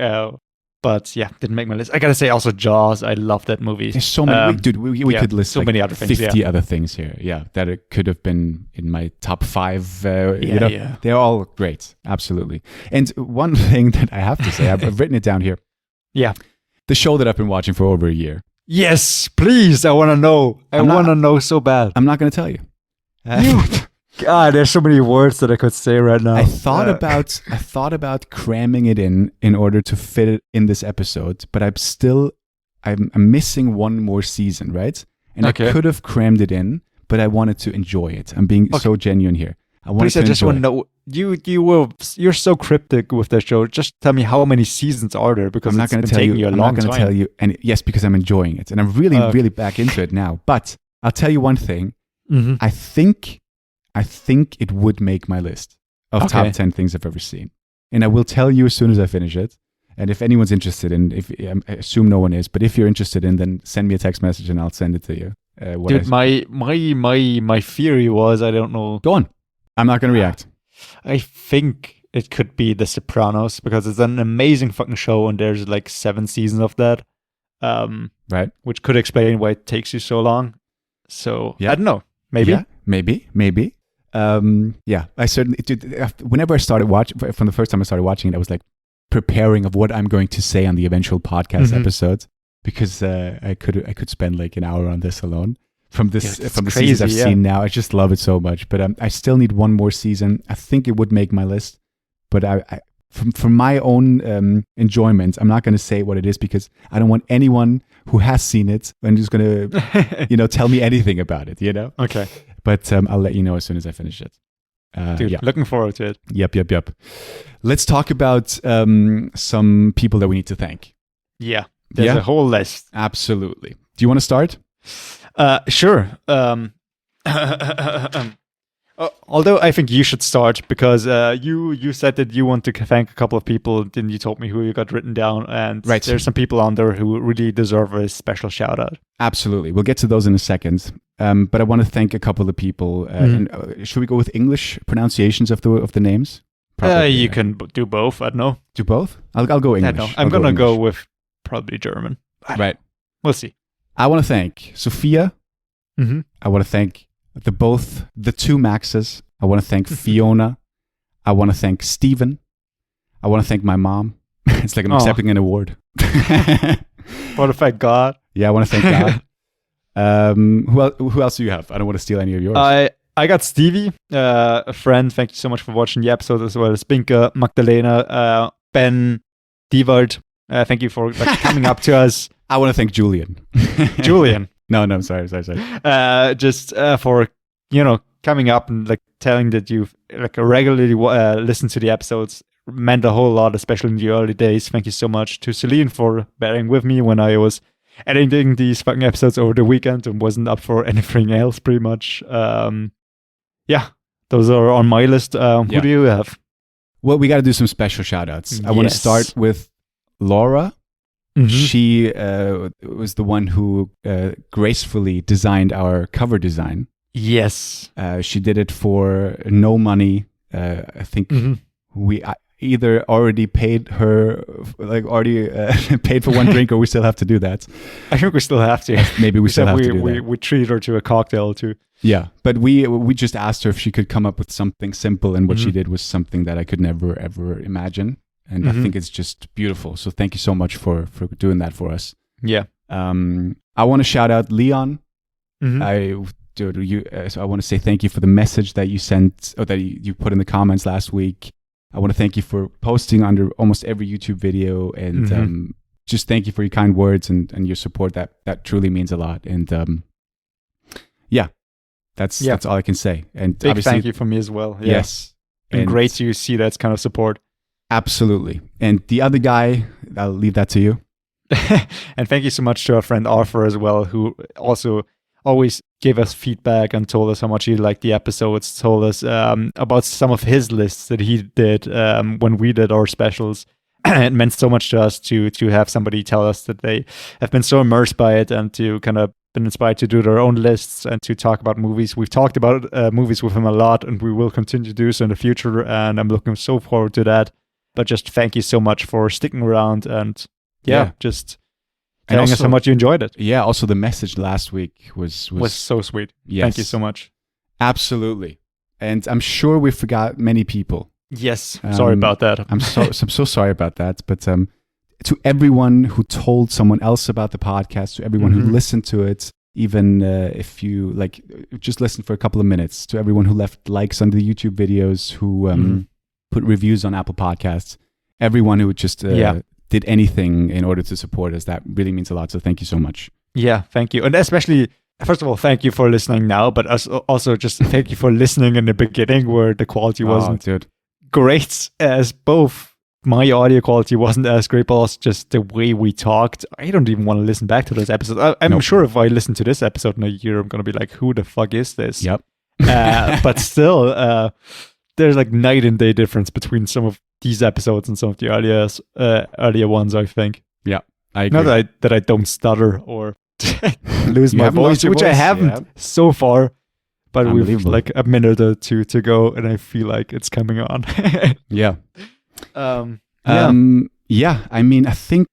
But yeah, didn't make my list. I gotta say also Jaws. I love that movie. There's so many. Dude, we could list so like many other things, 50 other things here. Yeah, that it could have been in my top 5. They're all great. Absolutely. And one thing that I have to say, I've written it down here. Yeah. The show that I've been watching for over a year. Yes, please. I want to know. I want to know so bad. I'm not going to tell you. God, there's so many words that I could say right now. I thought about cramming it in order to fit it in this episode, but I'm missing one more season, right? And I could have crammed it in, but I wanted to enjoy it. I'm being so genuine here. I just want to know. You're so cryptic with the show. Just tell me how many seasons are there, because I'm not going to tell you. I'm not going to tell you. And yes, because I'm enjoying it, and I'm really back into it now. But I'll tell you one thing. Mm-hmm. I think it would make my list of top 10 things I've ever seen. And I will tell you as soon as I finish it. And if anyone's interested in, I assume no one is, but if you're interested in, then send me a text message and I'll send it to you. Dude, my theory was, I don't know. Go on. I'm not going to react. I think it could be The Sopranos, because it's an amazing fucking show and there's like 7 seasons of that. Right. Which could explain why it takes you so long. So, I don't know. Maybe. Yeah, maybe. I certainly, whenever I started watching, from the first time I started watching it, I was like preparing of what I'm going to say on the eventual podcast episodes, because I could spend like an hour on this alone. From the seasons I've seen now, I just love it so much. But I still need one more season. I think it would make my list, but from my own enjoyment, I'm not going to say what it is, because I don't want anyone who has seen it and who's going to, tell me anything about it. Okay. But I'll let you know as soon as I finish it. Dude, looking forward to it. Yep. Let's talk about some people that we need to thank. Yeah, there's a whole list. Absolutely. Do you want to start? Sure. Although I think you should start, because you said that you want to thank a couple of people, then you told me who you got written down, and there's some people on there who really deserve a special shout out. Absolutely. We'll get to those in a second. But I want to thank a couple of people. And, should we go with English pronunciations of the names? Probably, you can do both. I don't know. Do both? I'll go English. No, I'm going to go with probably German. Right. We'll see. I want to thank Sophia. Mm-hmm. I want to thank the 2 Maxes. I want to thank Fiona. I want to thank Stephan. I want to thank my mom. It's like I'm accepting an award. Want to thank God. Yeah, I want to thank God. Who else do you have? I don't want to steal any of yours. I got Stevie, a friend. Thank you so much for watching the episode, as well as Binka, Magdalena, Ben, Diwald. Thank you for coming up to us. I want to thank Julian. Julian. No, I'm sorry. Just for coming up and telling that you've regularly listened to the episodes meant a whole lot, especially in the early days. Thank you so much to Céline for bearing with me when I was editing these fucking episodes over the weekend and wasn't up for anything else, pretty much. Those are on my list. Who do you have? Well, we got to do some special shout outs. I want to start with Laura. Mm-hmm. She was the one who gracefully designed our cover design. Yes. She did it for no money. I think we either already paid her, paid for one drink, or we still have to do that. I think we still have to. Maybe we still have to do that. We treat her to a cocktail too. Yeah, but we just asked her if she could come up with something simple, and what she did was something that I could never, ever imagine. And I think it's just beautiful. So thank you so much for doing that for us. Yeah. I want to shout out Leon. So I want to say thank you for the message that you sent, or that you put in the comments last week. I want to thank you for posting under almost every YouTube video, and just thank you for your kind words and your support. That truly means a lot. And that's all I can say. And big obviously, thank you from me as well. Yeah. Yes. And great to see that kind of support. Absolutely. And the other guy, I'll leave that to you. And thank you so much to our friend Arthur as well, who also always gave us feedback and told us how much he liked the episodes, told us about some of his lists that he did when we did our specials. It meant so much to us to have somebody tell us that they have been so immersed by it, and to kind of been inspired to do their own lists and to talk about movies. We've talked about movies with him a lot, and we will continue to do so in the future, and I'm looking so forward to that. But just thank you so much for sticking around and just And telling us also- how much you enjoyed it. Yeah, also the message last week was Was so sweet. Yes. Thank you so much. Absolutely. And I'm sure we forgot many people. Yes, sorry about that. I'm so sorry about that. But to everyone who told someone else about the podcast, to everyone who listened to it, even if you just listen for a couple of minutes, to everyone who left likes under the YouTube videos, who put reviews on Apple Podcasts, everyone who just did anything in order to support us, that really means a lot. So thank you so much. Yeah, thank you. And especially, first of all, thank you for listening now, but also just thank you for listening in the beginning where the quality wasn't dude. great, as both my audio quality wasn't as great, but also just the way we talked. I don't even want to listen back to those episodes. I'm sure if I listen to this episode in a year, I'm going to be like, who the fuck is this? Yep. But still, there's like night and day difference between some of these episodes and some of the earlier ones, I think. Yeah, I agree. Not that I don't stutter or lose You my haven't voice, lost your which I voice? haven't Yeah. so far. But we've Unbelievable. like a minute or two to go, and I feel like it's coming on. Yeah. Yeah. Yeah, I mean, I think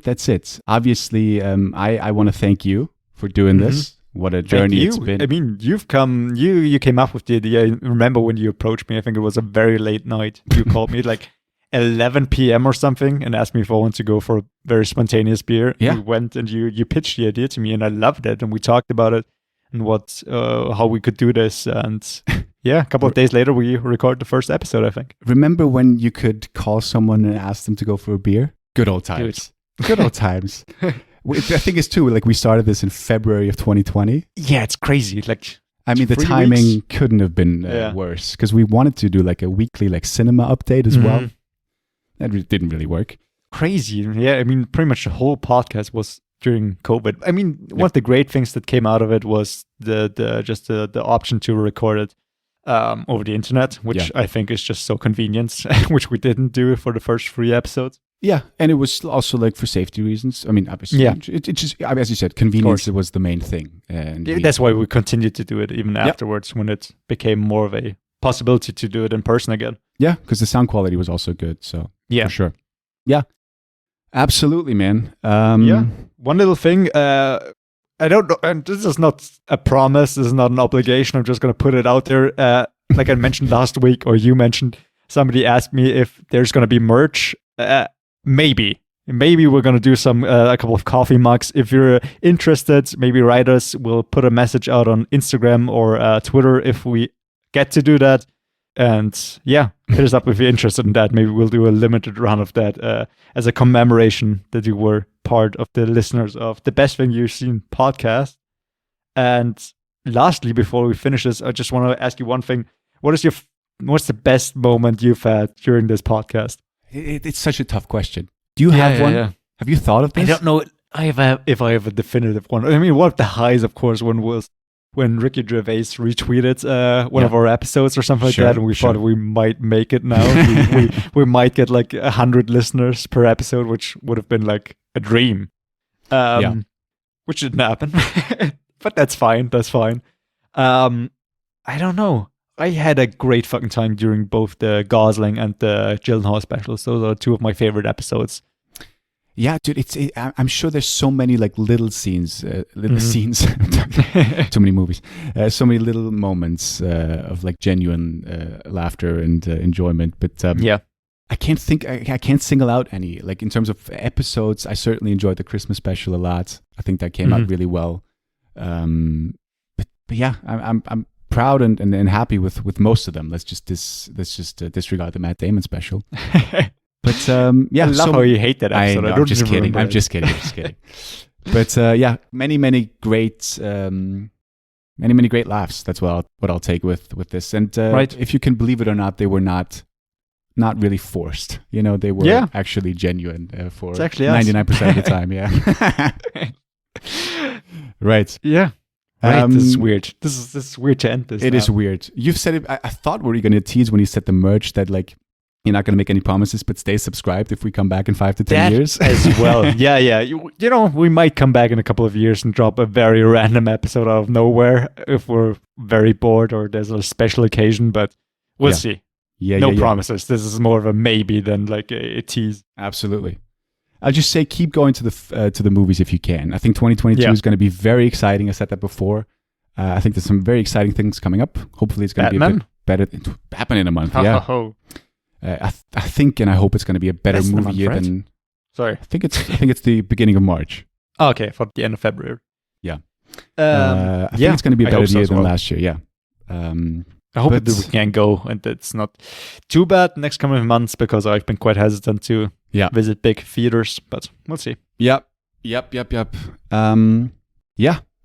that's it. Obviously, I want to thank you for doing this. What a journey Thank it's you. been. I mean, you came up with the idea. I remember when you approached me, I think it was a very late night. You called me at like 11 p.m. or something and asked me if I want to go for a very spontaneous beer. Yeah. We went and you pitched the idea to me, and I loved it. And we talked about it and how we could do this. And yeah, a couple of days later, we recorded the first episode, I think. Remember when you could call someone and ask them to go for a beer? Good old times. Good old times. The thing is too, like we started this in February of 2020. Yeah, it's crazy. Like, I mean, the 3 timing weeks. couldn't have been worse, because we wanted to do like a weekly like cinema update as well. That didn't really work. Crazy. Yeah, I mean, pretty much the whole podcast was during COVID. I mean, one of the great things that came out of it was the option to record it over the internet, which I think is just so convenient, which we didn't do for the first 3 episodes. Yeah, and it was also like for safety reasons. I mean, obviously, it just, as you said, convenience was the main thing. And that's why we continued to do it even afterwards, when it became more of a possibility to do it in person again. Yeah, because the sound quality was also good. So Yeah. for sure. Yeah, absolutely, man. One little thing, I don't know, and this is not a promise, this is not an obligation, I'm just going to put it out there. Like I mentioned last week, or you mentioned, somebody asked me if there's going to be merch. Maybe we're going to do a couple of coffee mugs. If you're interested, maybe write us. We'll put a message out on Instagram or Twitter if we get to do that. And yeah, hit us up if you're interested in that. Maybe we'll do a limited run of that as a commemoration that you were part of the listeners of the Best Thing You've Seen podcast. And lastly, before we finish this, I just want to ask you one thing. What's the best moment you've had during this podcast? It's such a tough question. Do you have one? Yeah. Have you thought of this? I don't know if I have a definitive one. I mean, one of the highs, of course, was when Ricky Gervais retweeted one of our episodes or something like that, and we thought we might make it now. we might get like 100 listeners per episode, which would have been like a dream. Which didn't happen, but that's fine. That's fine. I don't know. I had a great fucking time during both the Gosling and the Gyllenhaal specials. Those are 2 of my favorite episodes. Yeah, dude, I'm sure there's so many like little scenes, scenes, too many movies, so many little moments of like genuine laughter and enjoyment. But I can't single out any. Like in terms of episodes, I certainly enjoyed the Christmas special a lot. I think that came out really well. But yeah, I'm proud and happy with most of them. Let's just disregard the Matt Damon special. But yeah, I love how you hate that episode. I'm just kidding. I'm just kidding. But yeah, many great laughs. That's what I'll take with this. And if you can believe it or not, they were not really forced. You know, they were actually genuine for 99% of the time. Yeah. Right. Yeah. Right. This is weird. This is weird to end this. It is weird. You've said it. I thought we were going to tease when you said the merch that like you're not going to make any promises, but stay subscribed if we come back in 5 to 10 years as well. Yeah. You know, we might come back in a couple of years and drop a very random episode out of nowhere if we're very bored or there's a special occasion, but we'll see. No promises. This is more of a maybe than like a tease. Absolutely. I'll just say keep going to the movies if you can. I think 2022 is going to be very exciting. I said that before. I think there's some very exciting things coming up. Hopefully, it's going to be a bit better. Batman in a month, yeah. I think and I hope it's going to be a better movie year than. Sorry, I think it's the beginning of March. Oh, okay, for the end of February. Yeah. I think it's going to be a better year than last year. Yeah. I hope that we can go and it's not too bad next coming months because I've been quite hesitant to visit big theaters, but we'll see. Yep. Yeah.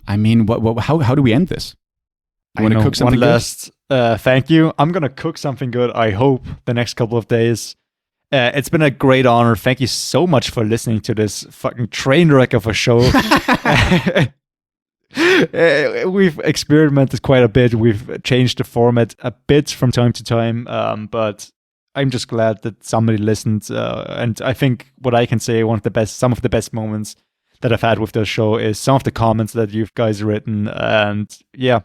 I mean, how do we end this? You want to cook something one last thank you. I'm going to cook something good, I hope, the next couple of days. It's been a great honor. Thank you so much for listening to this fucking train wreck of a show. We've experimented quite a bit. We've changed the format a bit from time to time, but I'm just glad that somebody listened. And I think what I can say, some of the best moments that I've had with the show is some of the comments that you guys written. And yeah,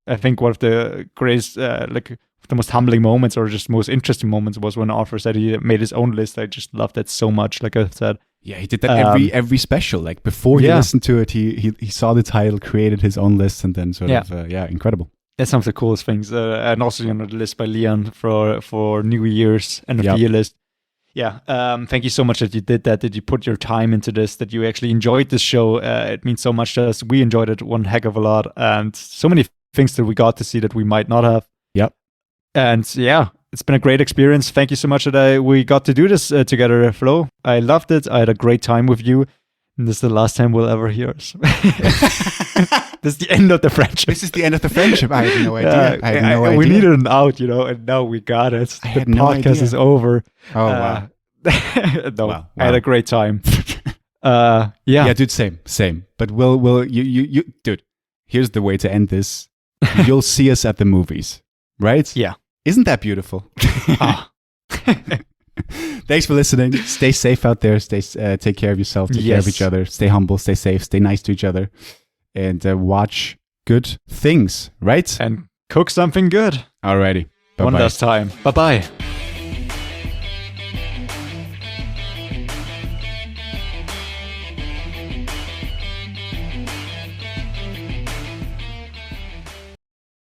I think one of the greatest, the most humbling moments or just most interesting moments was when Arthur said he made his own list. I just loved that so much. Like I said, yeah, he did that every special. Like before he listened to it, he saw the title, created his own list, and then incredible. That's some of the coolest things. And also, the list by Leon for New Year's end of the year list. Yeah, thank you so much that you did that you put your time into this, that you actually enjoyed this show. It means so much to us. We enjoyed it one heck of a lot, and so many things that we got to see that we might not have. Yep. And yeah, it's been a great experience. Thank you so much that we got to do this together, Flo. I loved it. I had a great time with you. And this is the last time we'll ever hear us. This is the end of the friendship. This is the end of the friendship. I had no idea. We needed an out, and now we got it. The podcast is over. Oh, wow. I had a great time. Yeah, dude, same. But we'll you dude, here's the way to end this. You'll see us at the movies, right? Yeah. Isn't that beautiful? Thanks for listening. Stay safe out there. Take care of yourself. Take care of each other. Stay humble. Stay safe. Stay nice to each other. And watch good things, right? And cook something good. Alrighty. Bye-bye. One last time. Bye-bye.